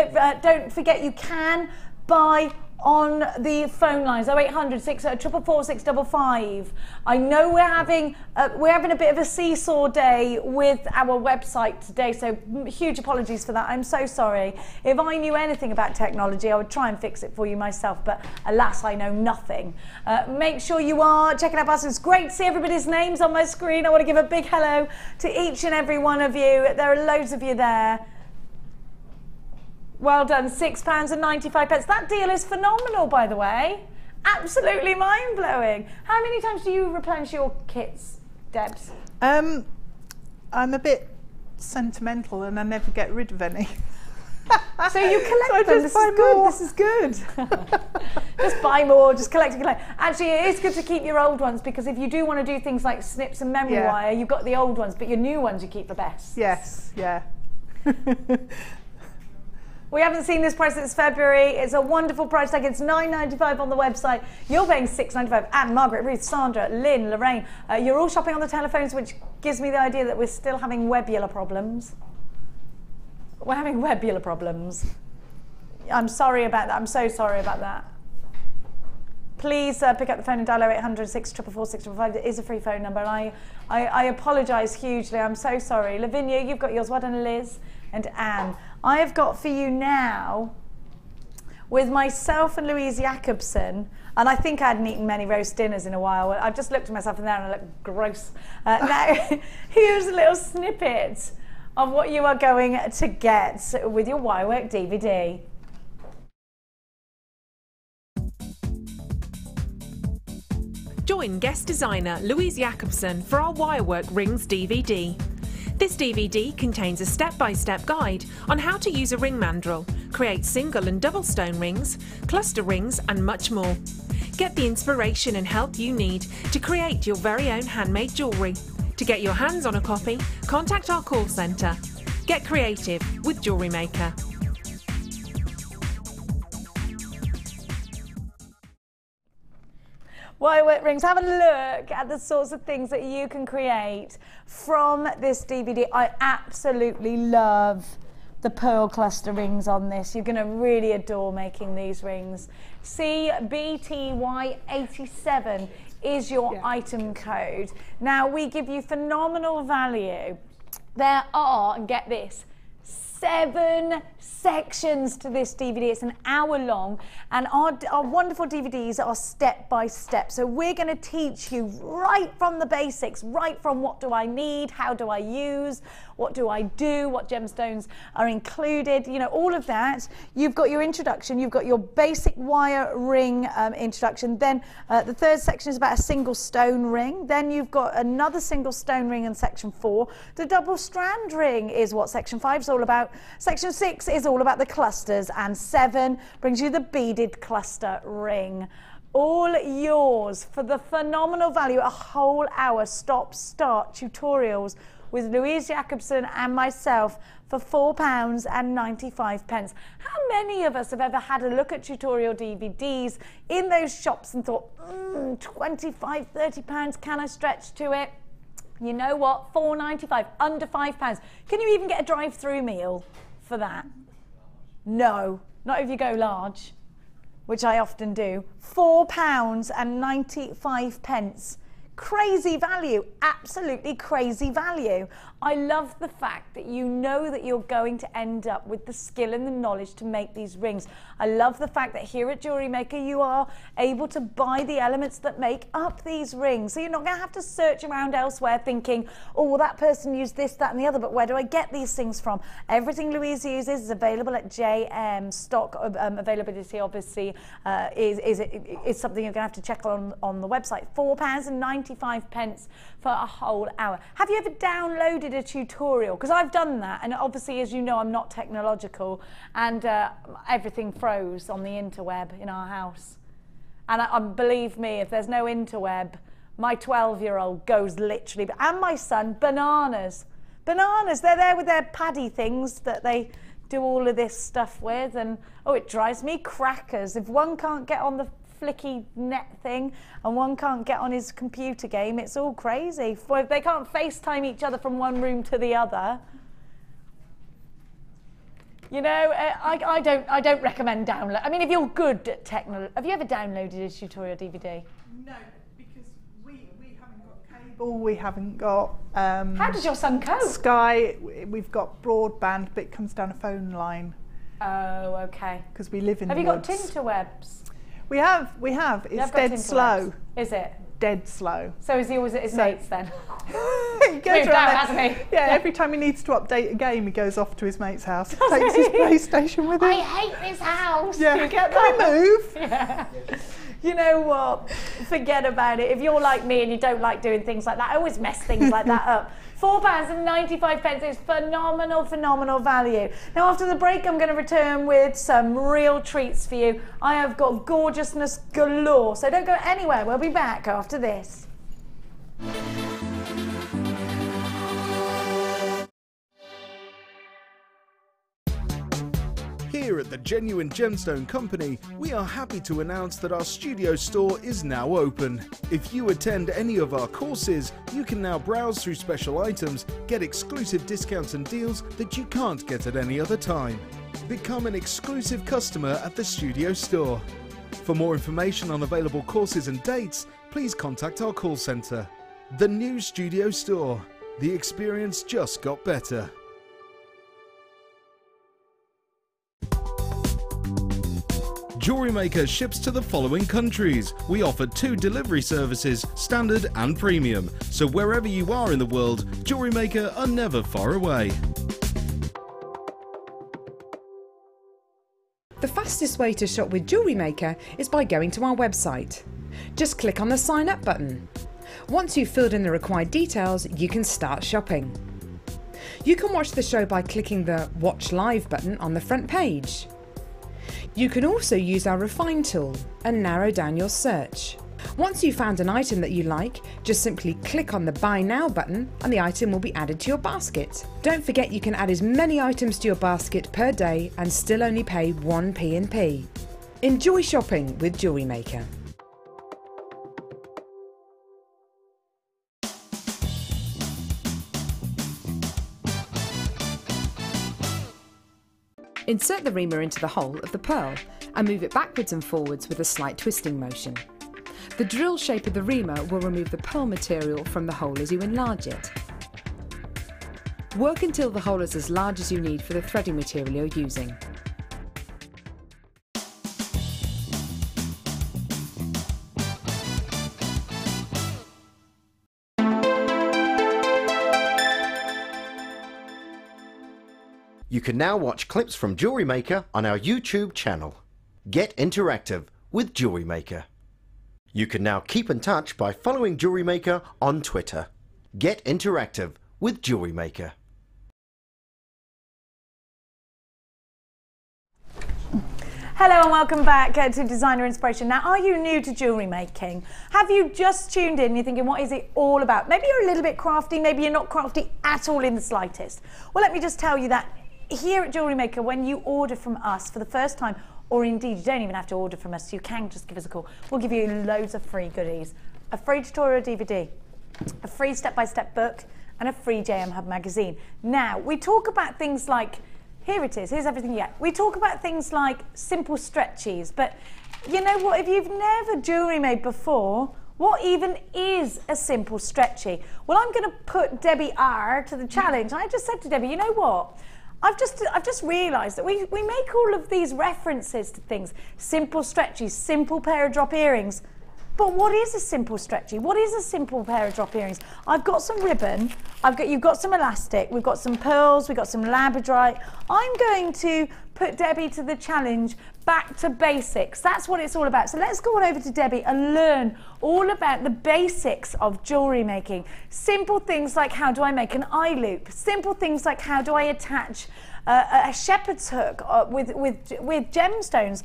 don't forget, you can buy on the phone lines, 0800 444 655. I know we're having a bit of a seesaw day with our website today, so huge apologies for that. I'm so sorry. If I knew anything about technology, I would try and fix it for you myself, but alas, I know nothing. Make sure you are checking out us. It's great to see everybody's names on my screen. I want to give a big hello to each and every one of you. There are loads of you there. Well done, £6.95. That deal is phenomenal, by the way. Absolutely mind-blowing. How many times do you replenish your kits, Debs? I'm a bit sentimental and I never get rid of any. So you collect them. This is good. Just buy more, just collect and collect. Actually, it is good to keep your old ones, because if you do want to do things like snips and memory wire, you've got the old ones, but your new ones you keep for best. Yes, yeah. We haven't seen this price since February. It's a wonderful price tag. It's $9.95 on the website. You're paying $6.95. And Margaret, Ruth, Sandra, Lynn, Lorraine, you're all shopping on the telephones, which gives me the idea that we're still having webular problems. We're having webular problems. I'm sorry about that. I'm so sorry about that. Please pick up the phone and dial 0800 644 655. It is a free phone number, and I apologise hugely. I'm so sorry. Lavinia, you've got yours. Well done, Liz and Anne. I have got for you now, with myself and Louise Jacobson, and I think I hadn't eaten many roast dinners in a while. I've just looked at myself in there and I look gross. Now, here's a little snippet of what you are going to get with your Wirework DVD. Join guest designer Louise Jacobson for our Wirework Rings DVD. This DVD contains a step-by-step guide on how to use a ring mandrel, create single and double stone rings, cluster rings and much more. Get the inspiration and help you need to create your very own handmade jewellery. To get your hands on a copy, contact our call centre. Get creative with JewelleryMaker. Wirework rings, have a look at the sorts of things that you can create from this DVD. I absolutely love the pearl cluster rings on this. You're going to really adore making these rings. CBTY87 is your item code. Now, we give you phenomenal value. There are, and get this, 7 sections to this DVD. It's an hour long, and our wonderful DVDs are step by step. So we're going to teach you right from the basics, right from what do I need, how do I use, what do I do, what gemstones are included, you know, all of that. You've got your introduction, you've got your basic wire ring introduction. Then the third section is about a single stone ring. Then you've got another single stone ring in section 4. The double strand ring is what section 5 is all about. Section 6 is all about the clusters, and 7 brings you the beaded cluster ring. All yours for the phenomenal value, a whole hour stop-start tutorials with Louise Jacobson and myself for £4.95. How many of us have ever had a look at tutorial DVDs in those shops and thought, £25, £30, can I stretch to it? You know what, £4.95, under £5. Can you even get a drive-through meal for that? No, not if you go large, which I often do. £4.95. Crazy value, absolutely crazy value. I love the fact that you know that you're going to end up with the skill and the knowledge to make these rings. I love the fact that here at JewelleryMaker you are able to buy the elements that make up these rings. So you're not going to have to search around elsewhere thinking, oh, well, that person used this, that and the other, but where do I get these things from? Everything Louise uses is available at JM. Stock availability obviously is something you're going to have to check on the website. £4.95 for a whole hour. Have you ever downloaded a tutorial? Because I've done that, and obviously, as you know, I'm not technological, and everything froze on the interweb in our house. And believe me, if there's no interweb, my 12-year-old goes literally, and my son, bananas. Bananas, they're there with their paddy things that they do all of this stuff with, and oh, it drives me crackers. If one can't get on the flicky net thing and one can't get on his computer game, it's all crazy. If they can't FaceTime each other from one room to the other. You know, I don't recommend download. I mean, if you're good at technology, have you ever downloaded a tutorial DVD? No, because we haven't got cable, we haven't got... How does your son cope? Sky, we've got broadband, but it comes down a phone line. Oh, okay. Because we live in the woods. woods. Have you got tinterwebs? We have. It's dead slow. Is it? Dead slow. So is he always at his mates then? He goes around, hasn't he? Yeah, every time he needs to update a game, he goes off to his mate's house. Takes his PlayStation with him. I hate this house. Yeah. You get that? Can we move? Yeah. You know what? Forget about it. If you're like me and you don't like doing things like that, I always mess things like that up. £4.95 is phenomenal, phenomenal value. Now after the break, I'm going to return with some real treats for you. I have got gorgeousness galore, so don't go anywhere. We'll be back after this. Here at the Genuine Gemstone Company, we are happy to announce that our studio store is now open. If you attend any of our courses, you can now browse through special items, get exclusive discounts and deals that you can't get at any other time. Become an exclusive customer at the studio store. For more information on available courses and dates, please contact our call centre. The new studio store. The experience just got better. JewelleryMaker ships to the following countries. We offer 2 delivery services, standard and premium. So wherever you are in the world, JewelleryMaker are never far away. The fastest way to shop with JewelleryMaker is by going to our website. Just click on the sign up button. Once you've filled in the required details, you can start shopping. You can watch the show by clicking the Watch Live button on the front page. You can also use our Refine tool and narrow down your search. Once you've found an item that you like, just simply click on the Buy Now button and the item will be added to your basket. Don't forget you can add as many items to your basket per day and still only pay 1 P&P. Enjoy shopping with JewelleryMaker. Insert the reamer into the hole of the pearl and move it backwards and forwards with a slight twisting motion. The drill shape of the reamer will remove the pearl material from the hole as you enlarge it. Work until the hole is as large as you need for the threading material you're using. You can now watch clips from JewelleryMaker on our YouTube channel. Get interactive with JewelleryMaker. You can now keep in touch by following JewelleryMaker on Twitter. Get interactive with JewelleryMaker. Hello and welcome back to Designer Inspiration. Now, are you new to jewellery making? Have you just tuned in and you're thinking, what is it all about? Maybe you're a little bit crafty, maybe you're not crafty at all in the slightest. Well, let me just tell you that here at JewelleryMaker, when you order from us for the first time, or indeed you don't even have to order from us, you can just give us a call. We'll give you loads of free goodies. A free tutorial DVD, a free step-by-step book, and a free JM Hub magazine. Now, we talk about things like, here it is, here's everything you get. We talk about things like simple stretchies, but you know what, if you've never jewellery made before, what even is a simple stretchy? Well, I'm going to put Debbie R to the challenge. And I just said to Debbie, you know what? I've just realised that we make all of these references to things. Simple stretchies, simple pair of drop earrings. But what is a simple stretchy? What is a simple pair of drop earrings? I've got some ribbon, you've got some elastic, we've got some pearls, we've got some labradorite. I'm going to put Debbie to the challenge, back to basics. That's what it's all about. So let's go on over to Debbie and learn all about the basics of jewellery making. Simple things like how do I make an eye loop? Simple things like how do I attach a shepherd's hook with gemstones?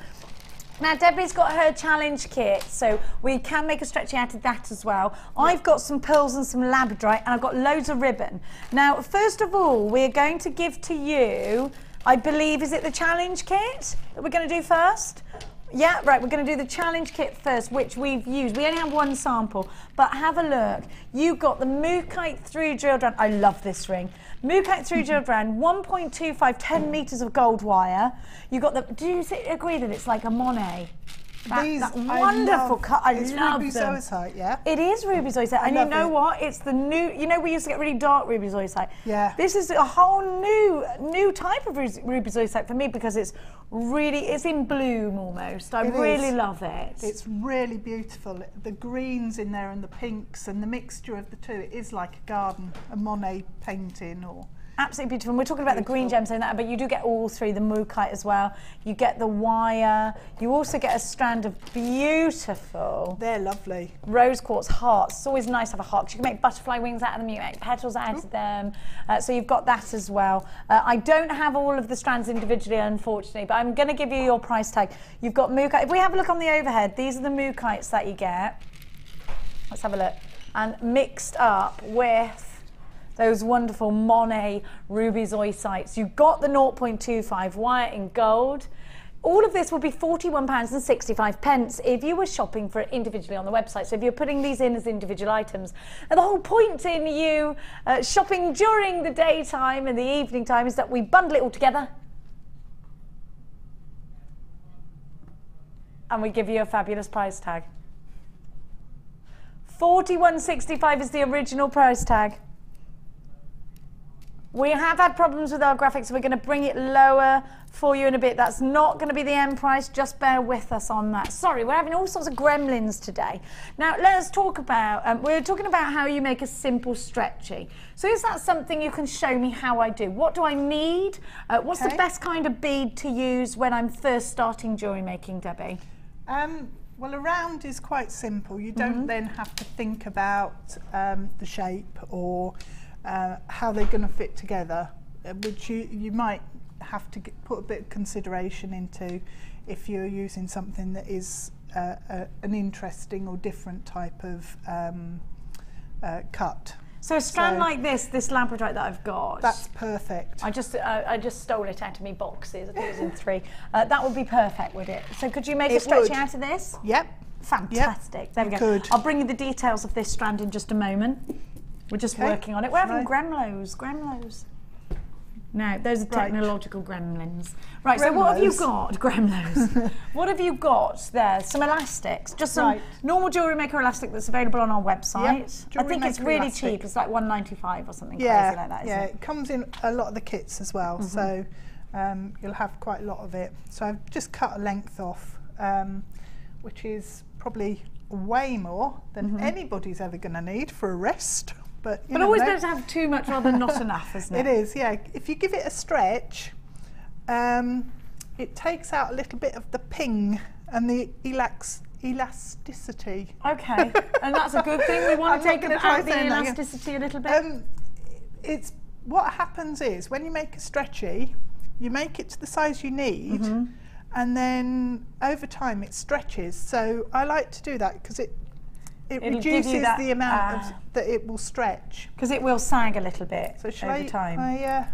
Now, Debbie's got her challenge kit, so we can make a stretchy out of that as well. I've got some pearls and some labradorite, and I've got loads of ribbon. Now, first of all, we're going to give to you, I believe, is it the challenge kit that we're going to do first? Yeah, right, we're going to do the challenge kit first, which we've used. We only have one sample, but have a look. You've got the Mookaite through drilled round. I love this ring. Mookaite through drilled round, 1.25, 10 metres of gold wire. You've got the, do you agree that it's like a Monet? That wonderful cut. I love ruby them. zoisite, yeah? It is ruby zoisite, and you know what? It's the new. You know, we used to get really dark ruby zoisite. Yeah. This is a whole new type of ruby zoisite for me because it's really, it's in bloom almost. I really love it. It's really beautiful. The greens in there and the pinks and the mixture of the two. It is like a garden, a Monet painting or. Absolutely beautiful. And we're talking about the green gemstone, but you do get all three, the Mookaite as well. You get the wire. You also get a strand of beautiful. They're lovely. Rose quartz hearts. It's always nice to have a heart. You can make butterfly wings out of them. You can make petals out of them. So you've got that as well. I don't have all of the strands individually, unfortunately, but I'm going to give you your price tag. You've got Mookaite. If we have a look on the overhead, these are the Mookites that you get. Let's have a look. And mixed up with those wonderful Monet ruby zoisites. You've got the 0.25 wire in gold. All of this will be £41.65 if you were shopping for it individually on the website. So if you're putting these in as individual items. And the whole point in you shopping during the daytime and the evening time is that we bundle it all together. And we give you a fabulous price tag. £41.65 is the original price tag. We have had problems with our graphics, so we're going to bring it lower for you in a bit. That's not going to be the end price, just bear with us on that. Sorry, we're having all sorts of gremlins today. Now, let's talk about, we're talking about how you make a simple stretchy. So is that something you can show me how I do? What do I need? What's the best kind of bead to use when I'm first starting jewellery making, Debbie? Well, a round is quite simple. You don't then have to think about the shape or how they're going to fit together, which you might have to put a bit of consideration into if you're using something that is an interesting or different type of cut. So a strand like this Labradorite that I've got. That's perfect. I just stole it out of me boxes. I think it was in 3. That would be perfect, would it? So could you make a stretchy out of this? Yep. Fantastic. Yep. There we go. Could. I'll bring you the details of this strand in just a moment. We're just working on it. We're having gremlos. No, those are technological gremlins. Right, so what have you got? Gremlos. What have you got there? Some elastics. Just some normal Jewellery Maker elastic that's available on our website. I think it's really cheap. It's like £1.95 or something crazy like that, isn't it? It comes in a lot of the kits as well, so you'll have quite a lot of it. So I've just cut a length off, which is probably way more than anybody's ever going to need for a rest. But always better to have too much rather than not enough, isn't it? It is, yeah. If you give it a stretch, it takes out a little bit of the ping and the elasticity. Okay, and that's a good thing. We want to take out the elasticity a little bit. It's what happens is when you make a stretchy, you make it to the size you need, and then over time it stretches. So I like to do that because it reduces the amount that it will stretch. Because it will sag a little bit over time. I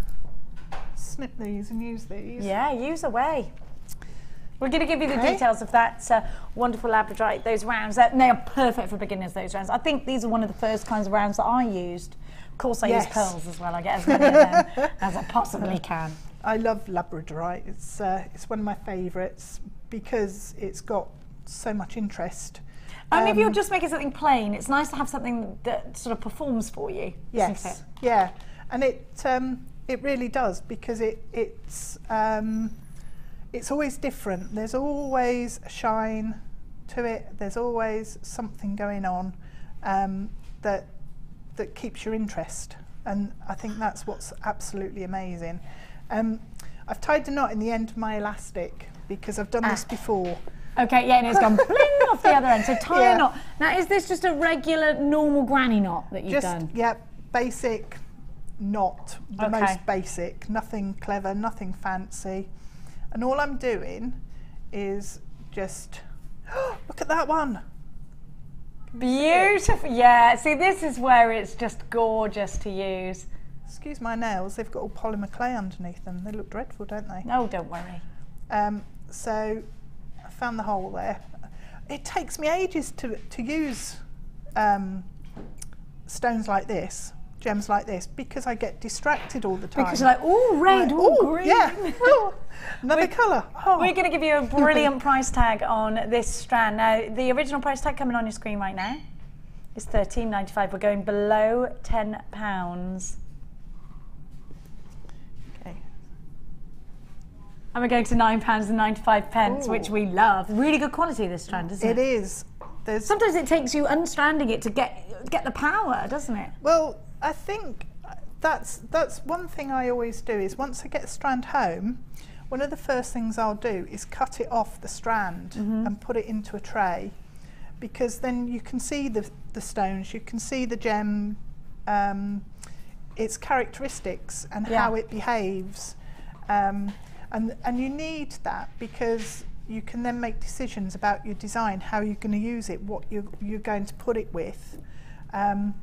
snip these and use these? Yeah, use away. We're going to give you the details of that wonderful Labradorite, those rounds. They are perfect for beginners, those rounds. I think these are one of the first kinds of rounds that I used. Of course, I use pearls as well. I get as many of them as I possibly can. I love Labradorite. It's one of my favourites because it's got so much interest. Only if you're just making something plain, it's nice to have something that sort of performs for you. Yes, isn't it? Yeah, and it really does because it's always different. There's always a shine to it. There's always something going on that keeps your interest, and I think that's what's absolutely amazing. I've tied the knot in the end of my elastic because I've done this before. Okay, yeah, and it's gone bling off the other end. So tie a knot. Now, is this just a regular, normal granny knot that you've done? Yeah, basic knot, the most basic, nothing clever, nothing fancy. And all I'm doing is just, look at that one. Beautiful. Yeah, see, this is where it's just gorgeous to use. Excuse my nails, they've got all polymer clay underneath them. They look dreadful, don't they? No, don't worry. So I found the hole there. It takes me ages to use stones like this, gems like this, because I get distracted all the time. Because you're like, oh, red, oh, green. Yeah, oh, another colour. Oh. We're going to give you a brilliant price tag on this strand. Now, the original price tag coming on your screen right now is £13.95. We're going below £10. Okay. And we're going to £9.95, Ooh. which we love. Really good quality, this strand, isn't it? It is. Sometimes it takes you unstranding it to get the power, doesn't it? Well, I think that's one thing I always do is once I get a strand home, one of the first things I'll do is cut it off the strand and put it into a tray, because then you can see the stones, you can see the gem, its characteristics and how it behaves, and you need that because you can then make decisions about your design, how you're going to use it, what you're going to put it with, and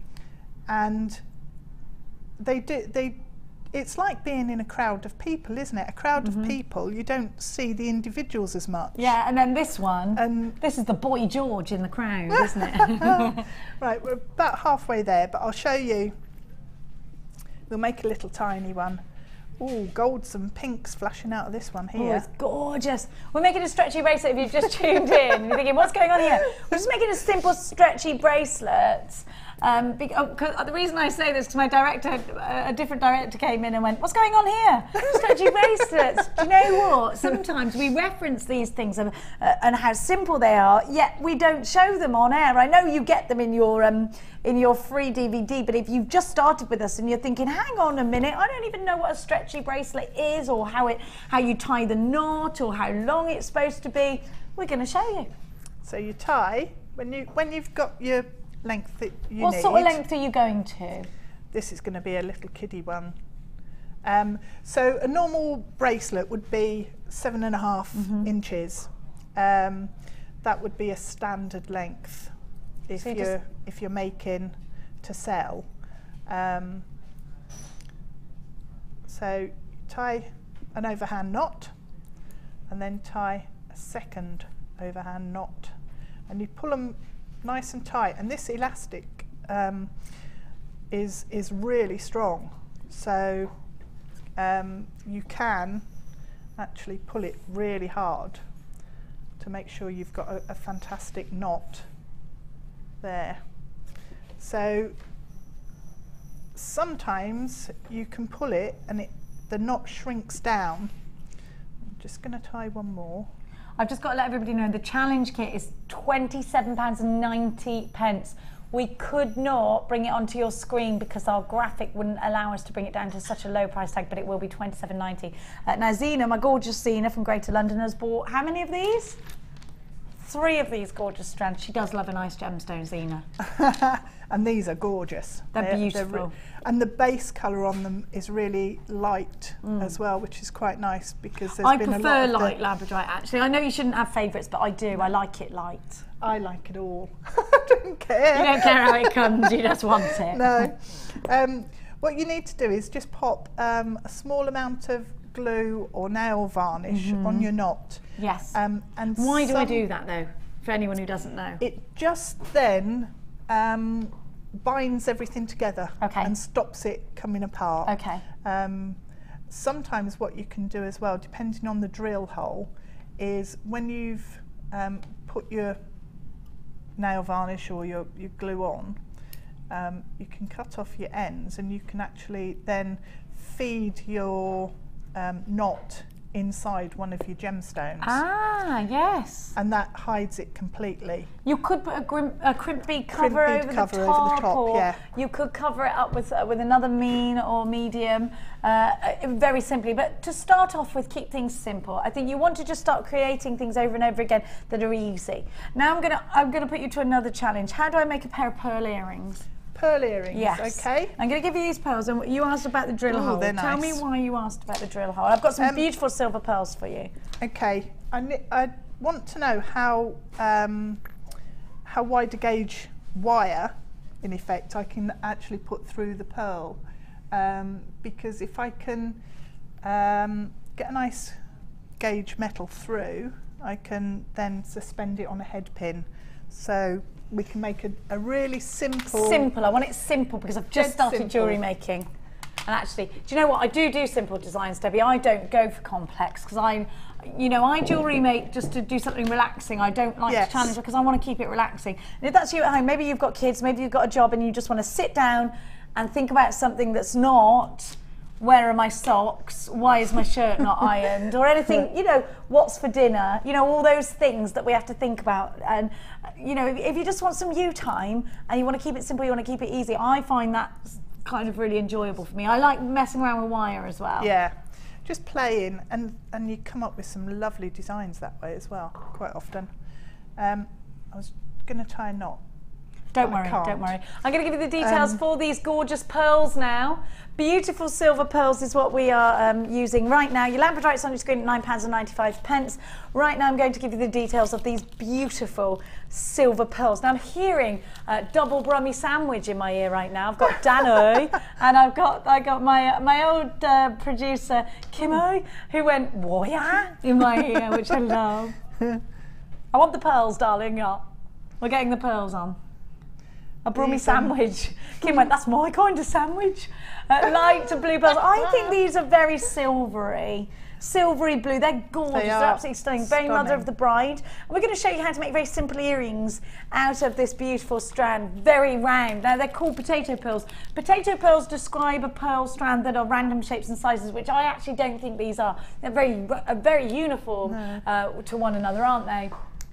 it's like being in a crowd of people, isn't it? A crowd of people, you don't see the individuals as much. Yeah, and then this one, and this is the boy George in the crowd, isn't it? Right, we're about halfway there, but I'll show you. We'll make a little tiny one. Oh, golds and pinks flashing out of this one here. Oh, it's gorgeous. We're making a stretchy bracelet if you've just tuned in. You're thinking, what's going on here? We're just making a simple stretchy bracelet. The reason I say this is because my director, a different director came in and went, what's going on here? Stretchy bracelets. Do you know what? Sometimes we reference these things and how simple they are, yet we don't show them on air. I know you get them in your free DVD, but if you've just started with us and you're thinking, hang on a minute, I don't even know what a stretchy bracelet is or how you tie the knot or how long it's supposed to be, we're going to show you. So you tie, when you've got your length that you need. What sort of length are you going to? This is going to be a little kiddie one. So a normal bracelet would be 7.5 inches. That would be a standard length if you're making to sell. So tie an overhand knot and then tie a second overhand knot, and you pull them nice and tight, and this elastic is really strong, so you can actually pull it really hard to make sure you've got a fantastic knot there. So sometimes you can pull it and the knot shrinks down. I'm just going to tie one more. I've just got to let everybody know the challenge kit is £27.90. We could not bring it onto your screen because our graphic wouldn't allow us to bring it down to such a low price tag, but it will be £27.90. Now Zena, my gorgeous Zena from Greater London, has bought how many of these? 3 of these gorgeous strands. She does love a nice gemstone, Zena. And these are gorgeous. They're beautiful. And the base colour on them is really light as well, which is quite nice because there's I been a lot of prefer light Labradorite actually. I know you shouldn't have favourites, but I do. I like it light. I like it all. I don't care. You don't care how it comes, you just want it. No. What you need to do is just pop a small amount of glue or nail varnish on your knot. Yes. And why do I do that though, for anyone who doesn't know? It just then binds everything together and stops it coming apart. Okay. Sometimes what you can do as well, depending on the drill hole, is when you've put your nail varnish or your glue on, you can cut off your ends and you can actually then feed your knot inside one of your gemstones. Ah, yes. And that hides it completely. You could put a crimp bead cover over the top, or you could cover it up with another mean or medium, very simply. But to start off with, keep things simple. I think you want to just start creating things over and over again that are easy. Now I'm gonna put you to another challenge. How do I make a pair of pearl earrings? Pearl earrings, yes. Okay. I'm going to give you these pearls, and you asked about the drill hole. They're nice. Tell me why you asked about the drill hole. I've got some beautiful silver pearls for you. Okay, I want to know how wide a gauge wire, in effect, I can actually put through the pearl, because if I can get a nice gauge metal through, I can then suspend it on a head pin. So we can make a really simple. Simple, I want it simple because I've just started jewellery making. And actually, do you know what? I do simple designs, Debbie. I don't go for complex because I jewellery make just to do something relaxing. I don't like to challenge because I want to keep it relaxing. And if that's you at home, maybe you've got kids, maybe you've got a job and you just want to sit down and think about something that's not, where are my socks? Why is my shirt not ironed? Or anything, you know, what's for dinner? You know, all those things that we have to think about. And, you know, if you just want some you time and you want to keep it simple, you want to keep it easy, I find that kind of really enjoyable for me. I like messing around with wire as well. Yeah, just playing, and you come up with some lovely designs that way as well, quite often. I was going to tie a knot. Don't worry. I'm going to give you the details for these gorgeous pearls now. Beautiful silver pearls is what we are using right now. Your Labradorite's on your screen at £9.95. Right now I'm going to give you the details of these beautiful silver pearls. Now I'm hearing double brummy sandwich in my ear right now. I've got Dano and I got my old producer Kimo, who went "Warrior" in my ear, which I love. I want the pearls, darling. Yeah, we're getting the pearls on. A brummy sandwich. Kim went, that's my kind of sandwich. Light to blue pearls. I think these are very silvery blue. They're gorgeous. They're absolutely stunning. Very mother of the bride. And we're going to show you how to make very simple earrings out of this beautiful strand. Very round. Now they're called potato pearls. Potato pearls describe a pearl strand that are random shapes and sizes, which I actually don't think these are. They're very uniform to one another, aren't they?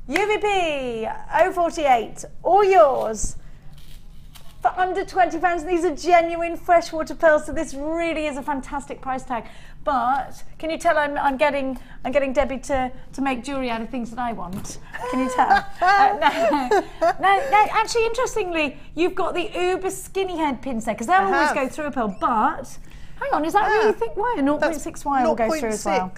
UVP 048, all yours. For under £20, these are genuine freshwater pearls, so this really is a fantastic price tag. But can you tell I'm getting Debbie to make jewellery out of things that I want? Can you tell? No, actually, interestingly, you've got the uber skinny head pins there, because they'll always go through a pearl. But hang on, is that really thick wire? 0.6 wire will go through as well.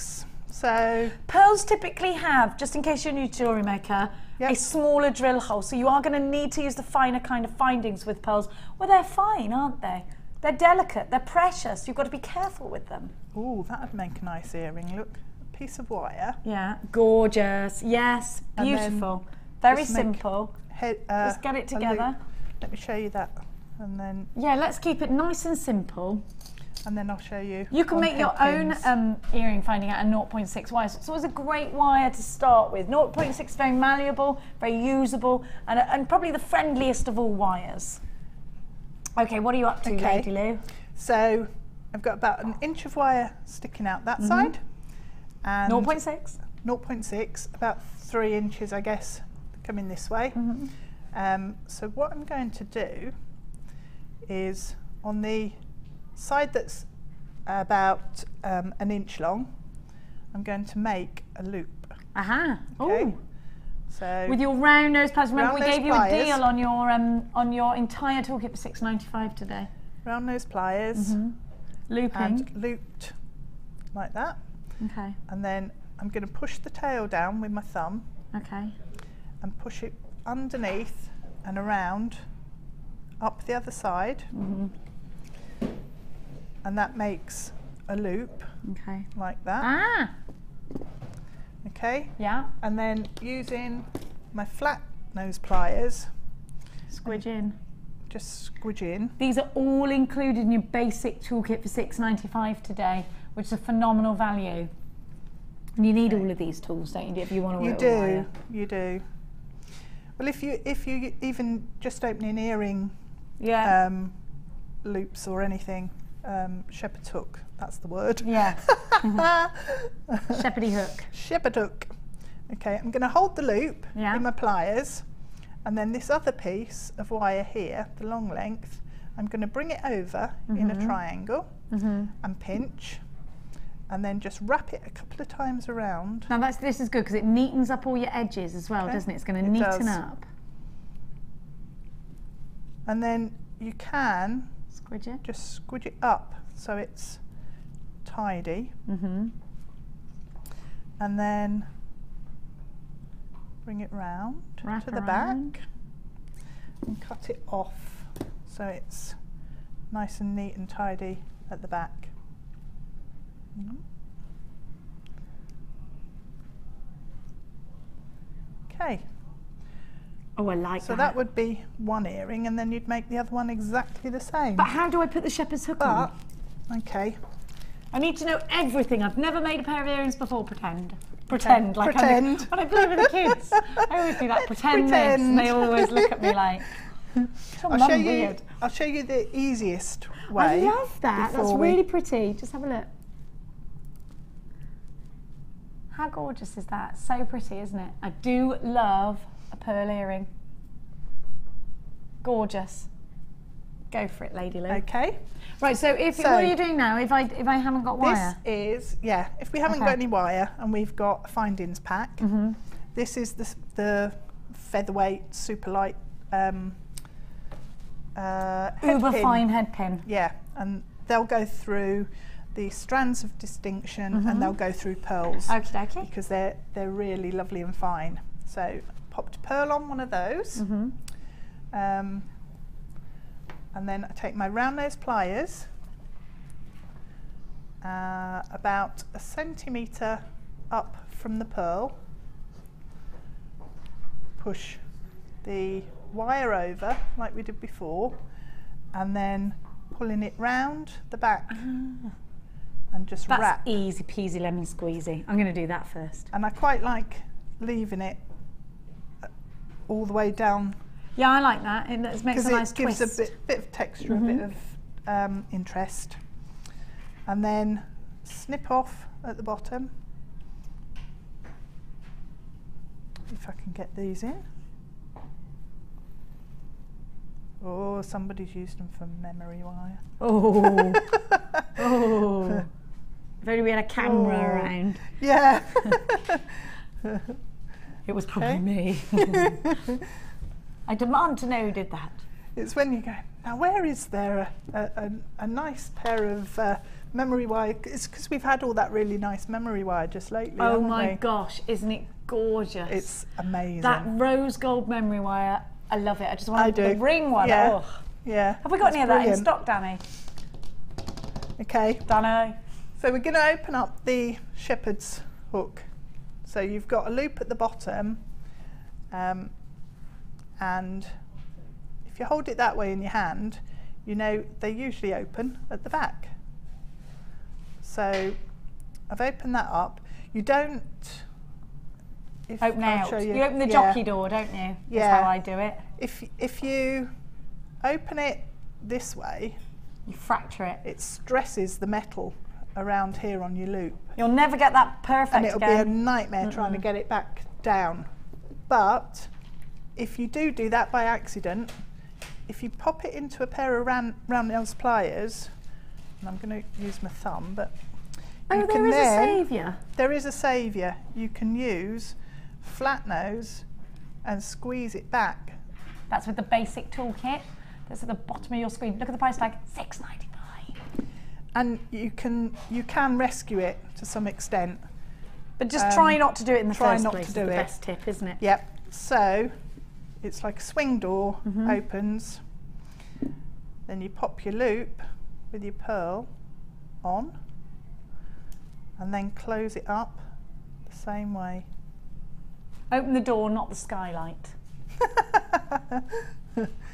So pearls typically have, just in case you're new to Jewellery Maker, a smaller drill hole. So you are going to need to use the finer kind of findings with pearls. Well, they're fine, aren't they? They're delicate, they're precious. You've got to be careful with them. Oh, that would make a nice earring. Look, a piece of wire. Yeah, gorgeous. Yes, beautiful. Very simple. Let's get it together. Let me show you that. And then let's keep it nice and simple. And then I'll show you. You can make your own earring finding out a 0.6 wire. So it's a great wire to start with. 0.6 is very malleable, very usable, and probably the friendliest of all wires. Okay, what are you up to, Lady Lou? So I've got about an inch of wire sticking out that side. And 0.6? 0.6, about 3 inches, I guess, coming this way. So what I'm going to do is on the side that's about an inch long, I'm going to make a loop. Okay. Oh. So with your round nose pliers, remember we gave you a deal on your entire toolkit for £6.95 today. Round nose pliers, looping, and looped like that. Okay. And then I'm going to push the tail down with my thumb. Okay. And push it underneath and around, up the other side. And that makes a loop, like that. Okay. Yeah. And then using my flat nose pliers, squidge in. Just squidge in. These are all included in your basic toolkit for $6.95 today, which is a phenomenal value. And you need all of these tools, don't you, if you want to work with wire? You do. Well, if you even just opening earring loops or anything. Shepherd's hook, that's the word. Yeah. Shepherdy hook. Shepherd hook. Okay, I'm going to hold the loop in my pliers, and then this other piece of wire here, the long length, I'm going to bring it over in a triangle and pinch, and then just wrap it a couple of times around. Now this is good because it neatens up all your edges as well, doesn't it? It's going to neaten up. And then you can squidge it. Just squidge it up so it's tidy. And then bring it round to the back and cut it off so it's nice and neat and tidy at the back. Okay. Oh, I like So that. that would be one earring, and then you'd make the other one exactly the same. But how do I put the shepherd's hook on? Okay. I need to know everything. I've never made a pair of earrings before. Pretend like Pretend. when I play with the kids. I always do that. Pretend this, and they always look at me like. I'll show you the easiest way. I love that. That's really pretty. Just have a look. How gorgeous is that? So pretty, isn't it? I do love a pearl earring. Gorgeous. Go for it, Lady Lou. Okay. Right, so what are you doing now if I haven't got wire? This is, if we haven't got any wire and we've got a findings pack, this is the featherweight super light uber fine head pin. Yeah, and they'll go through the strands of distinction and they'll go through pearls. Okie dokie. Because they're really lovely and fine. So popped pearl on one of those. And then I take my round nose pliers, about 1 centimetre up from the pearl, push the wire over like we did before, and then pulling it round the back and just wrap. That's easy peasy lemon squeezy. I'm going to do that first. And I quite like leaving it all the way down. Yeah, I like that. It makes a nice twist. Because it gives a bit of texture, a bit of interest. And then snip off at the bottom. If I can get these in. Oh, somebody's used them for memory wire. Oh, oh. If only we had a camera around. Yeah. It was probably me. I demand to know who did that. It's when you go, now where is there a nice pair of memory wire? It's because we've had all that really nice memory wire just lately. Oh my gosh, isn't it gorgeous? It's amazing. That rose gold memory wire, I love it. I just want the ring one. Yeah. Oh. Yeah. Have we got any of that in stock, Danny? Okay. Danny. So we're going to open up the shepherd's hook. So you've got a loop at the bottom, and if you hold it that way in your hand, you know they usually open at the back. So I've opened that up. You don't open out. You open the jockey door, don't you? Yeah. That's how I do it. If you open it this way, you fracture it. It stresses the metal around here on your loop. You'll never get that perfect and it'll again. be a nightmare trying to get it back down. But if you do that by accident, if you pop it into a pair of round nails pliers, and I'm going to use my thumb, but oh, there is a saviour. There is a saviour. You can use flat nose and squeeze it back. That's with the basic toolkit. That's at the bottom of your screen. Look at the price tag, $6.95. And you can rescue it to some extent. But just try not to do it in the first place. Try not to do it. The best tip, isn't it? Yep. So it's like a swing door, opens. Then you pop your loop with your pearl on, and then close it up the same way. Open the door, not the skylight.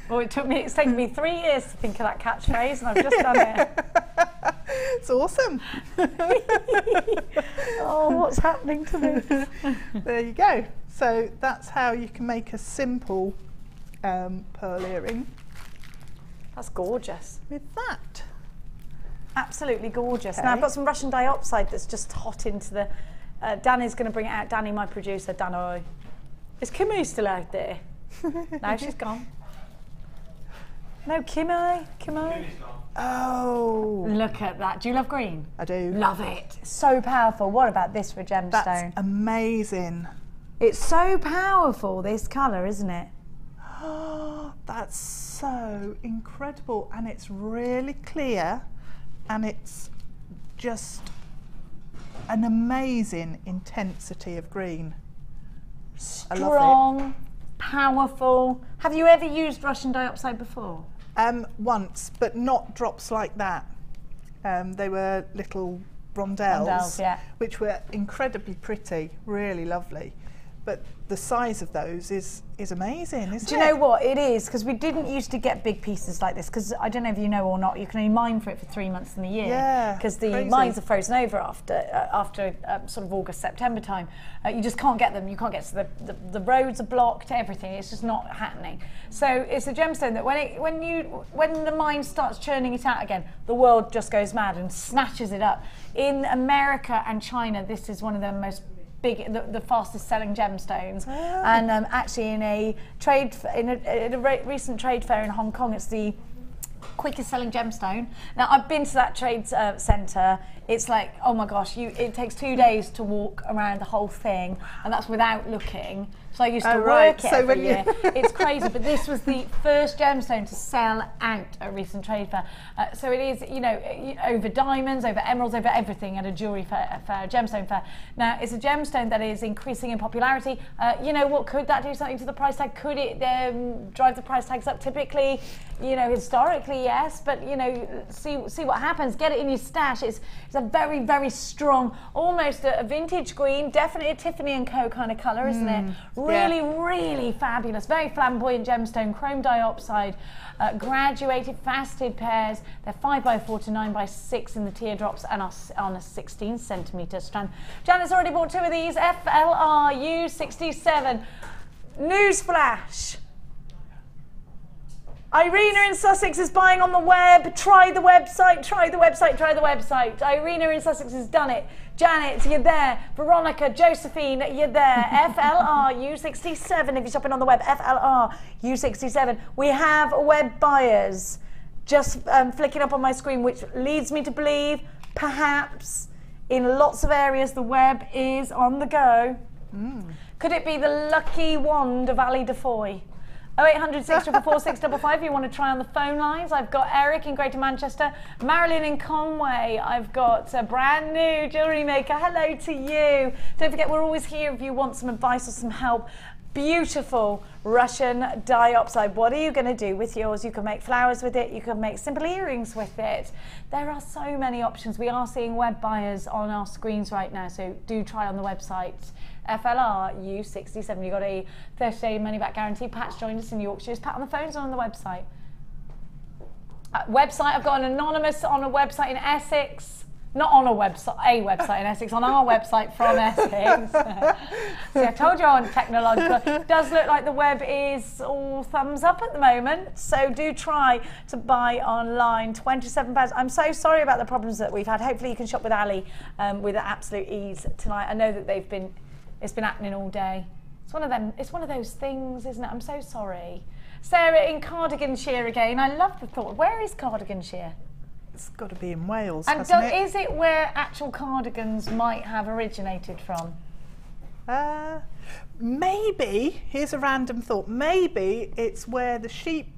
Well, it's taken me 3 years to think of that catchphrase, and I've just done it. It's awesome. Oh, what's happening to me? There you go. So that's how you can make a simple pearl earring. That's gorgeous. With that. Absolutely gorgeous. Okay. Now I've got some Russian dioxide that's just hot into the... Danny's going to bring it out. Danny, my producer. Danny. Is Kimmy still out there? No, she's gone. No, Kimmy. Oh. Look at that. Do you love green? I do. Love it. So powerful. What about this for gemstone? That's amazing. It's so powerful, this colour, isn't it? Oh, that's so incredible. And it's really clear. And it's just an amazing intensity of green. Strong, powerful. Have you ever used Russian dioxide before? Once, but not drops like that. They were little rondelles, yeah. which were incredibly pretty, really lovely. but the size of those is amazing, isn't it? Do you know what it is? Because we didn't used to get big pieces like this, because I don't know if you know or not, you can only mine for it for 3 months in the year. Yeah, because the crazy. mines are frozen over after sort of August, September time. You just can't get them. You can't get to the roads are blocked. Everything. It's just not happening. So it's a gemstone that when the mine starts churning it out again, the world just goes mad and snatches it up. In America and China, this is one of the most the fastest selling gemstones. Oh. And actually in a recent trade fair in Hong Kong, it's the quickest selling gemstone. Now I've been to that trade centre. It's like, oh my gosh, it takes 2 days to walk around the whole thing, and that's without looking. So I used to work it every year. It's crazy, but this was the first gemstone to sell out at a recent trade fair. So it is, you know, over diamonds, over emeralds, over everything at a jewellery fair, gemstone fair. Now, it's a gemstone that is increasing in popularity. You know what, could that do something to the price tag? Could it drive the price tags up? Typically, you know, historically, yes, but, you know, see what happens. Get it in your stash. It's a very, very strong, almost a vintage green, definitely a Tiffany & Co. kind of colour, isn't it? Really, really fabulous, very flamboyant gemstone, chrome dioxide, graduated faceted pairs. They're 5x4 to 9x6 in the teardrops and are on a 16cm strand. Janet's already bought 2 of these, FLR U67. Newsflash. Irina in Sussex is buying on the web. Try the website, try the website, try the website. Irina in Sussex has done it. Janet, you're there. Veronica, Josephine, you're there. FLR U67 if you're shopping on the web. FLR U67. We have web buyers. Just flicking up on my screen, which leads me to believe perhaps in lots of areas the web is on the go. Could it be the lucky wand of Ali Defoy? 0800 644 655 if you want to try on the phone lines. I've got Eric in Greater Manchester, Marilyn in Conway. I've got a brand new jewellery maker. Hello to you. Don't forget, we're always here if you want some advice or some help. Beautiful Russian diopside. What are you going to do with yours? You can make flowers with it. You can make simple earrings with it. There are so many options. We are seeing web buyers on our screens right now, so do try on the website. FLR U67. You got a 30-day money-back guarantee. Pat's joined us in Yorkshire. Is Pat on the phones or on the website? Website. I've got an anonymous on a website in Essex. Not on a website in Essex, on our website from Essex. See, I told you on technological. It does look like the web is all thumbs up at the moment, so do try to buy online. £27. I'm so sorry about the problems that we've had. Hopefully you can shop with Ali with absolute ease tonight. I know that it's been happening all day. It's one of them. It's one of those things, isn't it? I'm so sorry. Sarah in Cardiganshire again. I love the thought. Where is Cardiganshire? It's got to be in Wales, and hasn't it? Is it where actual cardigans might have originated from? Maybe, here's a random thought, maybe it's where the sheep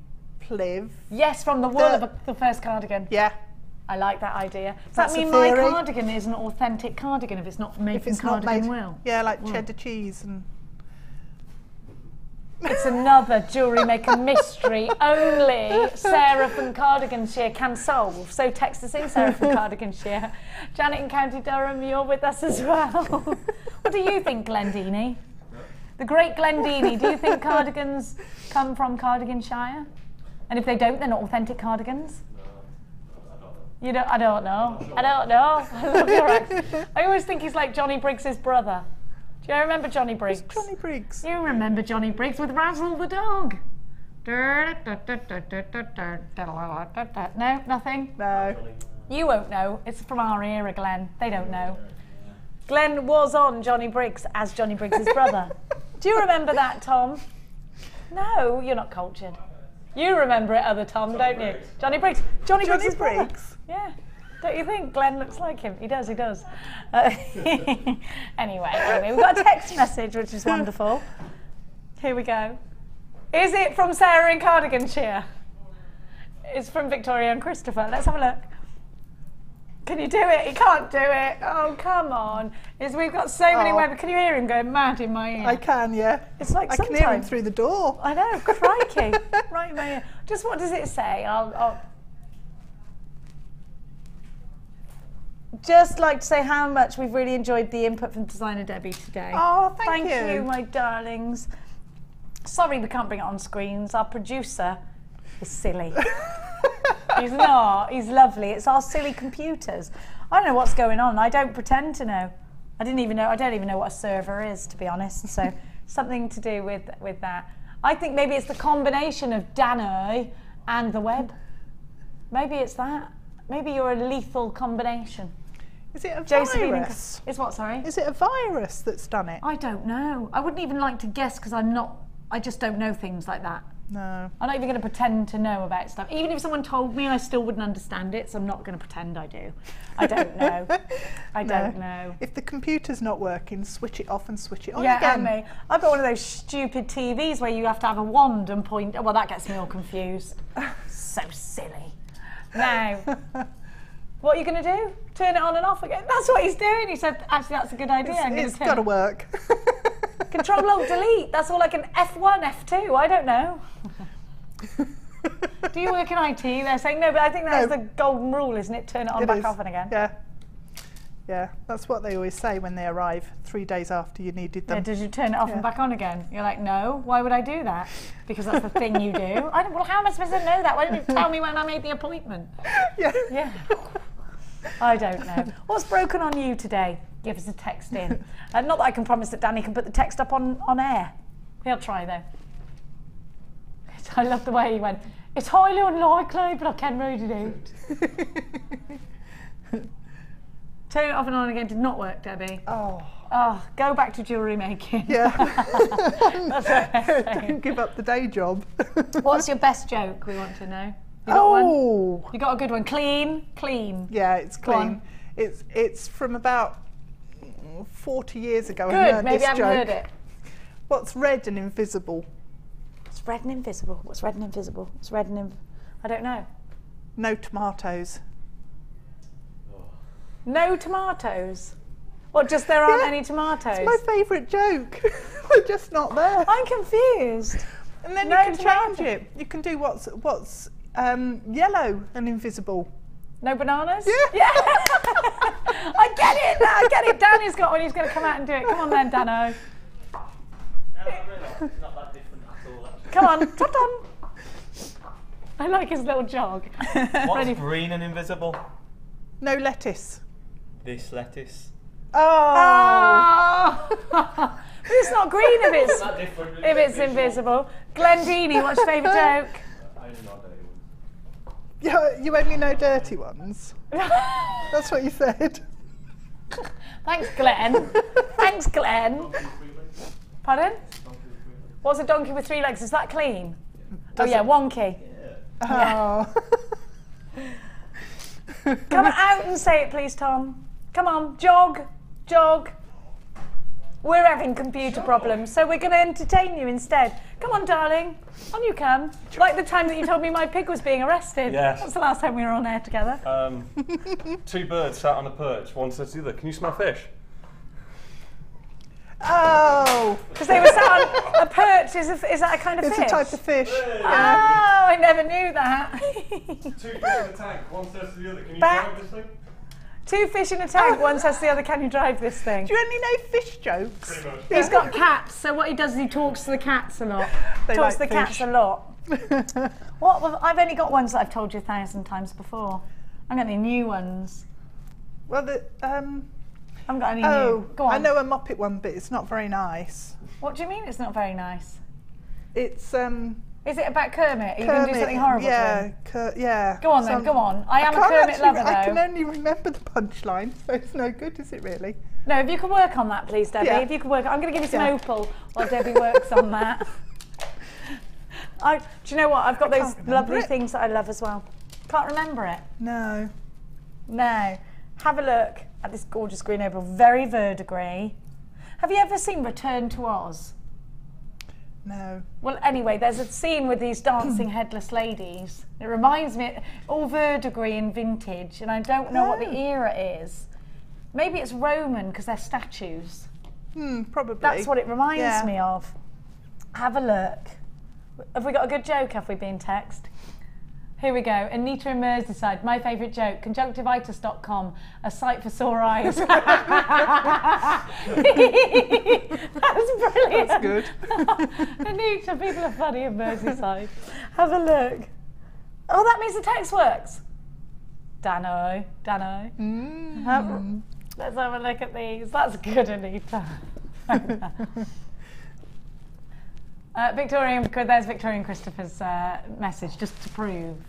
live. Yes, from the wool of the first cardigan. Yeah. I like that idea. Does That's that mean a my theory. cardigan is an authentic cardigan if it's not made from cardigan wool? Yeah, like cheddar cheese and... It's another jewellery maker mystery only Sarah from Cardiganshire can solve. So text us in, Sarah from Cardiganshire. Janet in County Durham, you're with us as well. What do you think, Glendini? The great Glendini, do you think cardigans come from Cardiganshire? And if they don't, they're not authentic cardigans? You don't? I don't know. I don't know. I love your accent. I always think he's like Johnny Briggs's brother. Do you remember Johnny Briggs? Who's Johnny Briggs? You remember Johnny Briggs with Razzle the dog. No, nothing? No. You won't know. It's from our era, Glenn. They don't know. Glenn was on Johnny Briggs as Johnny Briggs's brother. Do you remember that, Tom? No, you're not cultured. You remember it, other Tom, don't you? Johnny Briggs. Johnny Briggs's brother. Yeah. Don't you think Glenn looks like him? He does, he does. Anyway, we've got a text message, which is wonderful. Here we go. Is it from Sarah in Cardiganshire? It's from Victoria and Christopher. Let's have a look. Can you do it? He can't do it. Oh, come on. We've got so many web. Can you hear him going mad in my ear? I can, yeah. It's like I can hear him through the door. I know, crikey. Right in my ear. Just what does it say? just like to say how much we've really enjoyed the input from designer Debbie today. Oh, thank you. Thank you, my darlings. Sorry we can't bring it on screens. Our producer is silly. He's not. He's lovely. It's our silly computers. I don't know what's going on. I don't pretend to know. I don't even know what a server is, to be honest. So something to do with that. I think maybe it's the combination of Dano and the web. Maybe it's that. Maybe you're a lethal combination. Is it a virus? Is what, sorry? Is it a virus that's done it? I don't know. I wouldn't even like to guess because I just don't know things like that. No. I'm not even going to pretend to know about stuff. Even if someone told me, I still wouldn't understand it, so I'm not going to pretend I do. I don't know. I don't know. If the computer's not working, switch it off and switch it on yeah, again. Yeah, I've got one of those stupid TVs where you have to have a wand and point. Well, that gets me all confused. So silly. Now, what are you going to do? Turn it on and off again? That's what he's doing. He said, actually, that's a good idea. It's got to work. Control-Alt-Delete. That's all like an F1, F2. I don't know. Do you work in IT? They're saying no, but I think that's the golden rule, isn't it? Turn it on, back off and again. Yeah. Yeah, that's what they always say when they arrive 3 days after you needed them. Yeah, did you turn it off and back on again? You're like, no, why would I do that? Because that's the thing you do. Well, how am I supposed to know that? Why didn't you tell me when I made the appointment? Yeah. Yeah. I don't know. What's broken on you today? Give us a text in. Not that I can promise that Danny can put the text up on air. He'll try though. I love the way he went, it's highly unlikely, but I can read it out. Turn it off and on again did not work, Debbie. Oh. Oh, go back to jewellery making. Yeah. That's what I'm saying. Don't give up the day job. What's your best joke, we want to know? You got one? You got a good one. Clean? Clean. Yeah, it's clean. It's from about 40 years ago. Good, maybe I haven't heard it. What's red and invisible? What's red and invisible? What's red and invisible? What's red and I don't know. No tomatoes. No tomatoes? What, just there aren't any tomatoes? It's my favourite joke. They're just not there. I'm confused. And then you can change it. You can do what's yellow and invisible. No bananas? Yeah. I get it now, I get it. Danny's got one, he's going to come out and do it. Come on then, Dano. I realise it's not that different at all, actually. Come on, trot on. I like his little jog. What's green and invisible? No lettuce. This lettuce. Oh! It's not green if it's invisible. Glendini, what's your favourite joke? I only know dirty ones. Yeah, you only know dirty ones. That's what you said. Thanks, Glenn. Thanks, Glenn. Pardon? What's a donkey with 3 legs? Is that clean? Oh yeah, wonky. Yeah. Oh. Come out and say it, please, Tom. Come on, jog, jog. We're having computer problems, so we're going to entertain you instead. Come on, darling. On you come. Like the time that you told me my pig was being arrested. Yes. That's the last time we were on air together. 2 birds sat on a perch, one says to the other, can you smell fish? Oh! Because they were sat on a perch. Is that a kind of It's fish? a type of fish. Oh, I never knew that. 2 fish in a tank, one says to the other, can you drive this thing? 2 fish in a tank, one says to the other, can you drive this thing? Do you only know fish jokes? Pretty much. He's got cats, so what he does is he talks to the cats a lot. They Talks to like the cats fish. a lot. I've only got ones that I've told you 1,000 times before. I haven't got any new ones. Well, I haven't got any new. Go on. I know a Muppet one, but it's not very nice. What do you mean it's not very nice? It's Is it about Kermit? Are you going to do something horrible to him? Yeah. Go on then, go on. I am a Kermit lover though. I can only remember the punchline, so it's no good, is it really? No, if you can work on that, please, Debbie. Yeah. If you can work, I'm going to give you some Opal while Debbie works on that. Do you know what? I've got those lovely things that I love as well. Can't remember it. No. No. Have a look at this gorgeous green opal, very verdigris. Have you ever seen Return to Oz? No. Well, anyway, there's a scene with these dancing headless ladies. It reminds me, all verdigris and vintage, and I don't know what the era is. Maybe it's Roman because they're statues. Probably. That's what it reminds me of. Have a look. Have we got a good joke? Have we been text? Here we go. Anita in Merseyside. My favourite joke. Conjunctivitis.com, a site for sore eyes. That's brilliant. That's good. Anita, people are funny in Merseyside. Have a look. Oh, that means the text works. Dano. Let's have a look at these. That's good, Anita. There's Victorian Christopher's message, just to prove, in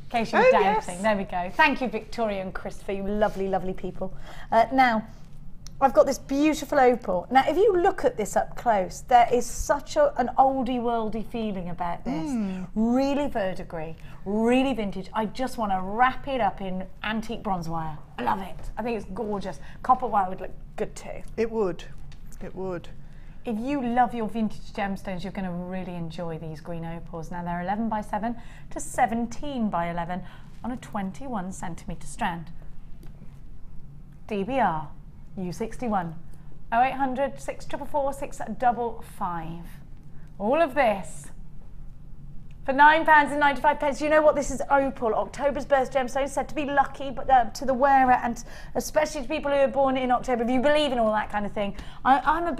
case you're doubting. Yes. There we go. Thank you, Victorian Christopher, you lovely, lovely people. Now, I've got this beautiful opal. Now, if you look at this up close, there is such an oldie-worldy feeling about this. Really verdigris, really vintage. I just want to wrap it up in antique bronze wire. I love it. I think it's gorgeous. Copper wire would look good too. It would. It would. If you love your vintage gemstones, you're going to really enjoy these green opals. Now they're 11 by 7 to 17 by 11 on a 21 centimetre strand. DBR U61 0800 644 655. All of this for £9.95. You know what? This is opal, October's birth gemstone, said to be lucky, but to the wearer, and especially to people who are born in October. If you believe in all that kind of thing, I'm a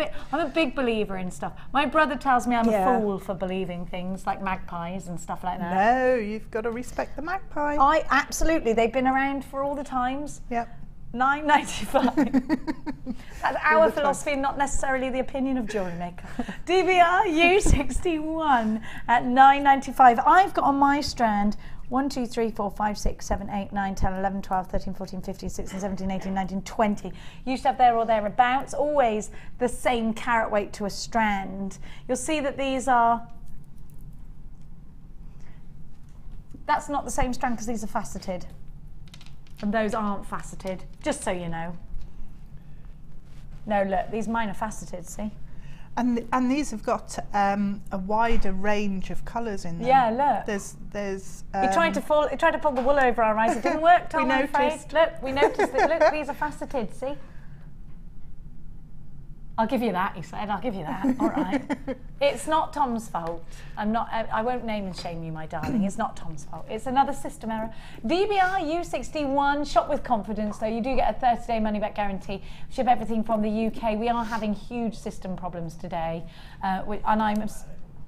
big believer in stuff. My brother tells me I'm a fool for believing things like magpies and stuff like that. No, you've got to respect the magpie. Absolutely. They've been around for all the times. Yep. £9.95. That's our philosophy, not necessarily the opinion of JewelleryMaker. DBR U61 at £9.95. I've got on my strand 1, 2, 3, 4, 5, 6, 7, 8, 9, 10, 11, 12, 13, 14, 15, 16, 17, 18, 19, 20. Used to have there or thereabouts, always the same carat weight to a strand. You'll see that these are, that's not the same strand because these are faceted. And those aren't faceted, just so you know. No, look, these mine are faceted, see? And these have got a wider range of colours in them. Yeah, look. There's. He tried to pull the wool over our eyes. It didn't work, Tom. I'm afraid. Look, we noticed it. Look, these are faceted. See? I'll give you that, he said. I'll give you that. All right. It's not Tom's fault. I won't name and shame you, my darling. It's not Tom's fault. It's another system error. DBR U61. Shop with confidence, though. You do get a 30-day money-back guarantee. We ship everything from the UK. We are having huge system problems today, and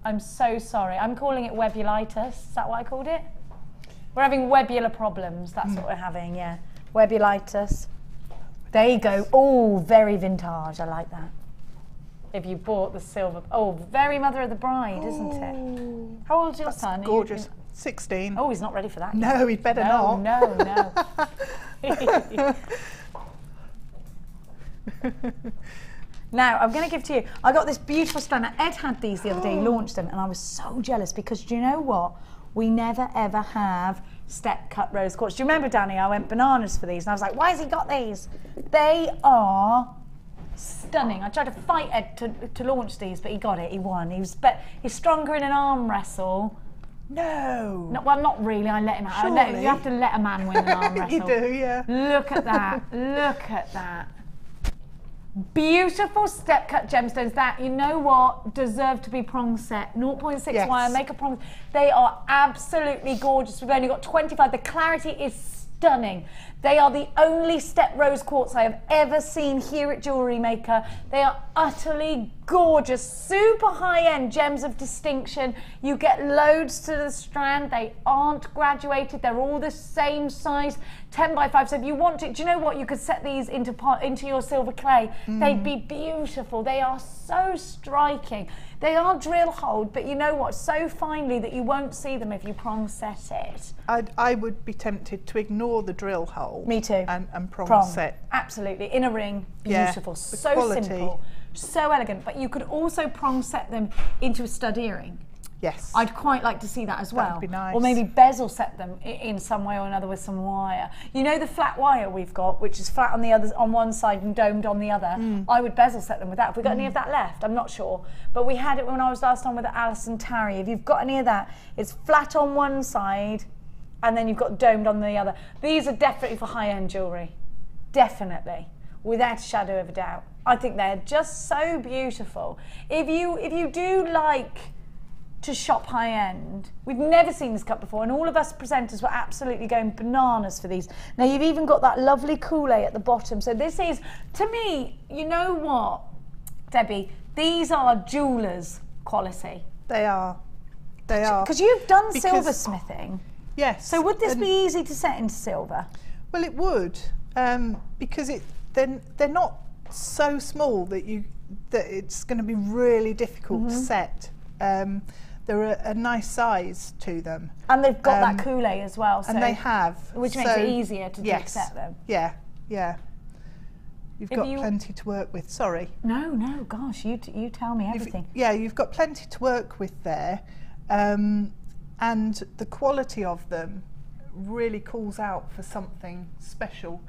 I'm so sorry. I'm calling it webulitis. Is that what I called it? We're having webular problems. That's what we're having. Yeah, webulitis. There you go. Oh, very vintage. I like that. If you bought the silver, very mother of the bride, isn't it? How old's your son? Gorgeous. 16. Oh, he's not ready for that. No, he'd better not. No. Now, I'm going to give to you. I got this beautiful strand. Now, Ed had these the other day. He launched them, and I was so jealous because do you know what? We never ever have step cut rose quartz. Do you remember, Danny? I went bananas for these, and I was like, "Why has he got these?" They are stunning. I tried to fight Ed to launch these, but he got it. He won. He's stronger in an arm wrestle. No. Well, not really. I let him out. You have to let a man win an arm wrestle. You do, yeah. Look at that. Look at that. Beautiful step cut gemstones that, you know what, deserve to be prong set. 0.6 wire, make a prong. They are absolutely gorgeous. We've only got 25. The clarity is stunning. They are the only step rose quartz I have ever seen here at JewelleryMaker. They are utterly gorgeous, super high-end gems of distinction. You get loads to the strand. They aren't graduated. They're all the same size, 10 by 5. So if you want to, do you know what? You could set these into your silver clay. They'd be beautiful. They are so striking. They are drill holed, but you know what? So finely that you won't see them if you prong set it. I would be tempted to ignore the drill hole. Me too. And prong set. Absolutely. In a ring, beautiful. Yeah, so quality. Simple, so elegant. But you could also prong set them into a stud earring. Yes. I'd quite like to see that as well. That'd be nice. Or maybe bezel set them in some way or another with some wire. You know the flat wire we've got, which is flat on one side and domed on the other? I would bezel set them with that. Have we got any of that left? I'm not sure. But we had it when I was last on with Alison Tarry. If you've got any of that, it's flat on one side and then you've got domed on the other. These are definitely for high-end jewellery. Definitely. Without a shadow of a doubt. I think they're just so beautiful. If you do like to shop high end. We've never seen this cut before, and all of us presenters were absolutely going bananas for these. Now you've even got that lovely kool-aid at the bottom. So this is, to me, you know what, Debbie, these are jewellers' quality. They are. They are. Because you've done silversmithing. Yes. So would this be easy to set into silver? Well, it would, because they're not so small that it's going to be really difficult to set. They're a nice size to them. And they've got that kool-aid as well. So, and they have. Which makes it easier to set them. Yeah, yeah. You've got plenty to work with. Sorry. No, gosh, you tell me everything. You've got plenty to work with there. And the quality of them really calls out for something special.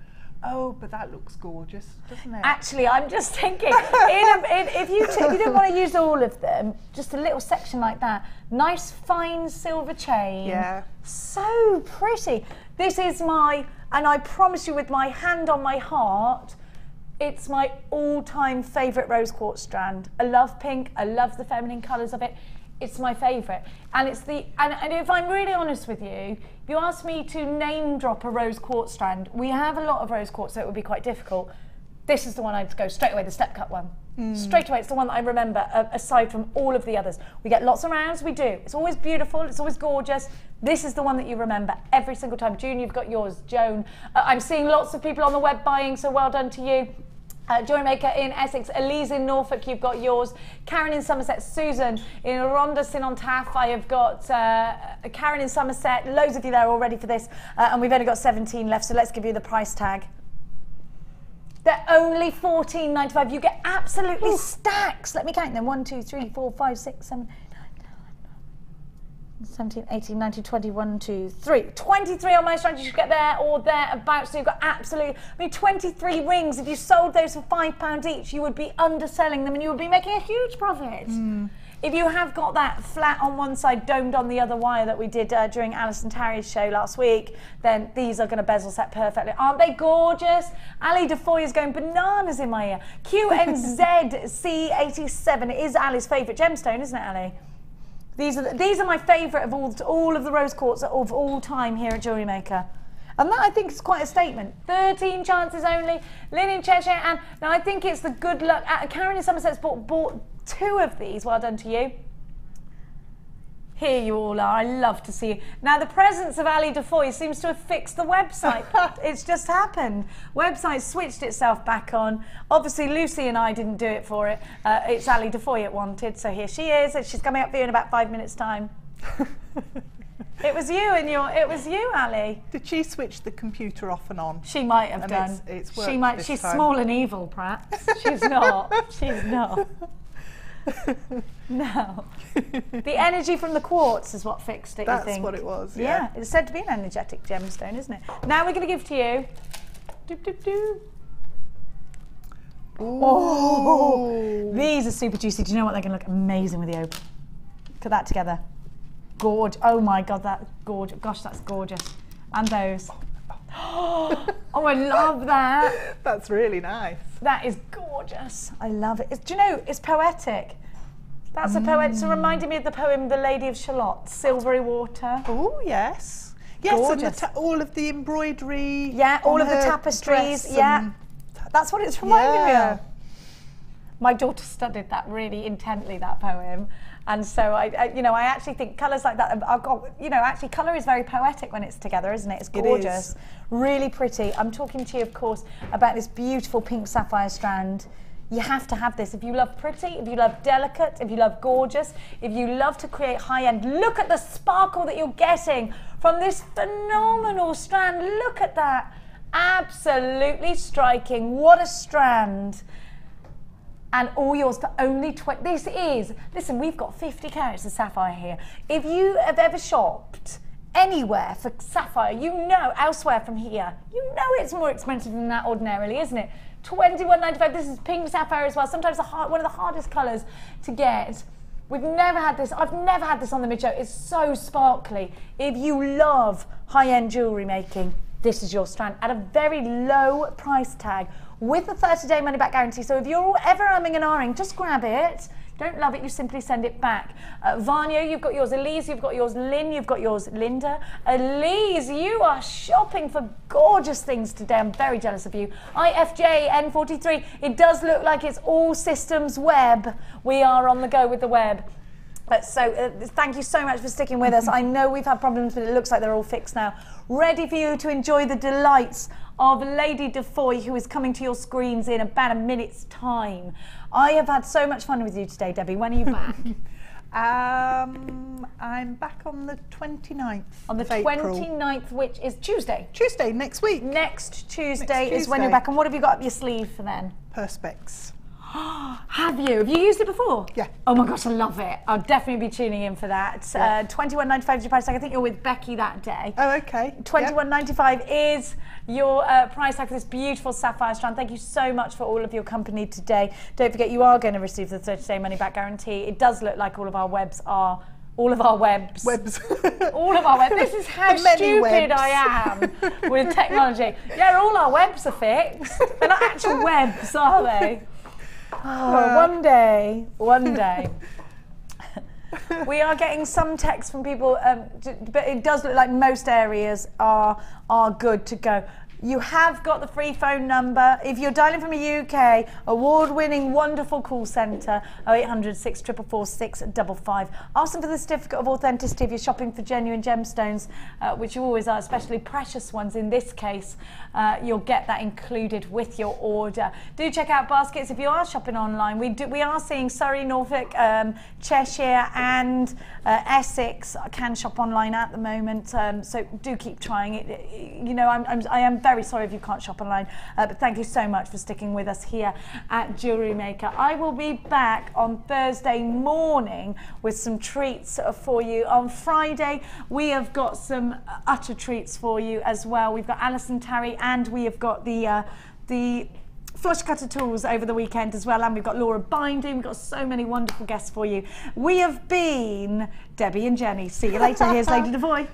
Oh, but that looks gorgeous, doesn't it? Actually, I'm just thinking, if you don't want to use all of them, just a little section like that, nice fine silver chain. Yeah. So pretty. This is and I promise you with my hand on my heart, it's my all-time favourite rose quartz strand. I love pink, I love the feminine colours of it. It's my favourite. And it's and if I'm really honest with you, if you ask me to name drop a rose quartz strand, we have a lot of rose quartz, so it would be quite difficult. This is the one I'd go straight away, the step cut one. Straight away, it's the one that I remember, aside from all of the others. We get lots of rounds, we do. It's always beautiful, it's always gorgeous. This is the one that you remember every single time. June, you've got yours. Joan, I'm seeing lots of people on the web buying, so well done to you. JewelleryMaker in Essex, Elise in Norfolk, you've got yours. Karen in Somerset, Susan in Rhondda on Taff. I have got Karen in Somerset, loads of you there already for this, and we've only got 17 left, so let's give you the price tag. They're only $14.95. You get absolutely stacks. Let me count them. 1, 2, 3, 4, 5, 6, 7, 17, 18, 19, 20, 1, 2, 3. 23 on my strand, you should get there or thereabouts. So you've got absolutely, 23 rings. If you sold those for £5 each, you would be underselling them and you would be making a huge profit. If you have got that flat on one side, domed on the other wire that we did during Alison Tarry's show last week, then these are going to bezel set perfectly. Aren't they gorgeous? Ali Defoy is going bananas in my ear. QNZC87 is Ali's favourite gemstone, isn't it, Ali? These are my favourite of all of the rose quartz of all time here at JewelleryMaker. And that, I think, is quite a statement. 13 chances only. Lynn in Cheshire, and now I think it's the good luck. Karen in Somerset's bought 2 of these. Well done to you. Here you all are. I love to see you. Now, the presence of Ali Defoy seems to have fixed the website. It's just happened. Website switched itself back on. Obviously, Lucy and I didn't do it for it. It's Ali Defoy it wanted, so here she is. She's coming up for you in about 5 minutes' time. It was you, Ali. Did she switch the computer off and on? She might have done. It's worked She's time. small and evil, perhaps. She's not. She's not. No. The energy from the quartz is what fixed it, That's you think? what it was, yeah. It's said to be an energetic gemstone, isn't it? Now we're going to give to you. Oh, these are super juicy. Do you know what? They're going to look amazing with the opal. Look at that together. Gorge. Oh my God, that's gorgeous. Gosh, that's gorgeous. And those. Oh, I love that. That's really nice. That is gorgeous. I love it. Do you know, it's poetic. That's a poem. It's reminding me of the poem The Lady of Shalott, Silvery Water. Oh, yes. Yes, gorgeous. And all of the embroidery. Yeah, all of the tapestries. Yeah, that's what it's reminding me of. My daughter studied that really intently, that poem. And so I actually think colours like that, actually colour is very poetic when it's together, isn't it? It's gorgeous. It is. Really pretty. I'm talking to you, of course, about this beautiful pink sapphire strand. You have to have this. If you love pretty, if you love delicate, if you love gorgeous, if you love to create high-end, look at the sparkle that you're getting from this phenomenal strand. Look at that. Absolutely striking. What a strand. And all yours for only 20. This is, listen, we've got 50 carats of sapphire here. If you have ever shopped anywhere for sapphire, you know, elsewhere from here, you know it's more expensive than that ordinarily, isn't it? $21.95. This is pink sapphire as well. Sometimes one of the hardest colours to get. We've never had this. I've never had this on the mid-show. It's so sparkly. If you love high-end jewellery making, this is your strand at a very low price tag with a 30-day money-back guarantee. So if you're ever umming and ahhing, just grab it. Don't love it, you simply send it back. Vanya, you've got yours. Elise, you've got yours. Lynn, you've got yours. Linda. Elise, you are shopping for gorgeous things today. I'm very jealous of you. IFJ N43, it does look like it's all systems web. We are on the go with the web. So thank you so much for sticking with us. I know we've had problems, but it looks like they're all fixed now. Ready for you to enjoy the delights of Lady Defoy, who is coming to your screens in about a minute's time. I have had so much fun with you today, Debbie. When are you back? I'm back on the 29th. On the 29th, which is Tuesday. Tuesday, next week. Next Tuesday is when you're back. And what have you got up your sleeve for then? Perspex. Have you? Have you used it before? Yeah. Oh my gosh, I love it. I'll definitely be tuning in for that. Yeah. $21.95 is your price tag. I think you're with Becky that day. Oh, okay. $21.95 is your price tag for this beautiful sapphire strand. Thank you so much for all of your company today. Don't forget, you are going to receive the 30-day money-back guarantee. It does look like all of our webs are. All of our webs. All of our webs. This is how stupid I am with technology. Yeah, all our webs are fixed. They're not actual webs, are they? Oh, one day. We are getting some text from people, but it does look like most areas are good to go. You have got the free phone number. If you're dialing from a UK, award-winning, wonderful call centre, 0800 644 655. Ask them for the certificate of authenticity if you're shopping for genuine gemstones, which you always are, especially precious ones in this case. You'll get that included with your order. Do check out baskets if you are shopping online. We are seeing Surrey, Norfolk, Cheshire and Essex can shop online at the moment, so do keep trying it. You know, I am very sorry if you can't shop online, but thank you so much for sticking with us here at Jewellery Maker. I will be back on Thursday morning with some treats for you. On Friday, we have got some utter treats for you as well. We've got Alison Tarry and we have got the flush cutter tools over the weekend as well, and we've got Laura Binding. We've got so many wonderful guests for you. We have been Debbie and Jenny. See you later. Here's Lady Defoy.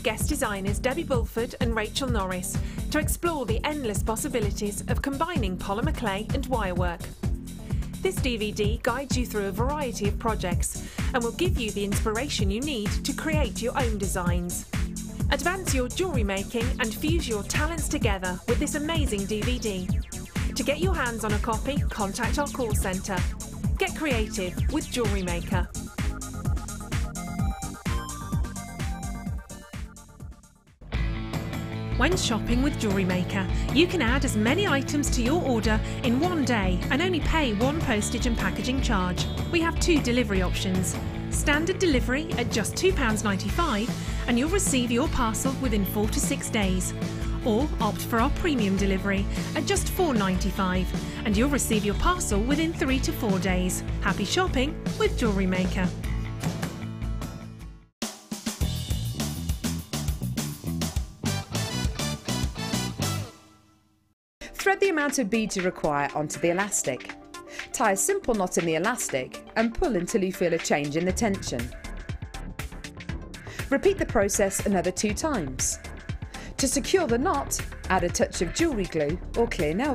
Guest designers Debbie Bulford and Rachel Norris to explore the endless possibilities of combining polymer clay and wirework. This DVD guides you through a variety of projects and will give you the inspiration you need to create your own designs. Advance your jewellery making and fuse your talents together with this amazing DVD. To get your hands on a copy, contact our call centre. Get creative with Jewellery Maker. When shopping with Jewellery Maker, you can add as many items to your order in one day and only pay one postage and packaging charge. We have two delivery options. Standard delivery at just £2.95 and you'll receive your parcel within 4 to 6 days. Or opt for our premium delivery at just £4.95 and you'll receive your parcel within 3 to 4 days. Happy shopping with Jewellery Maker. Thread the amount of beads you require onto the elastic. Tie a simple knot in the elastic and pull until you feel a change in the tension. Repeat the process another 2 times. To secure the knot, add a touch of jewellery glue or clear nail varnish.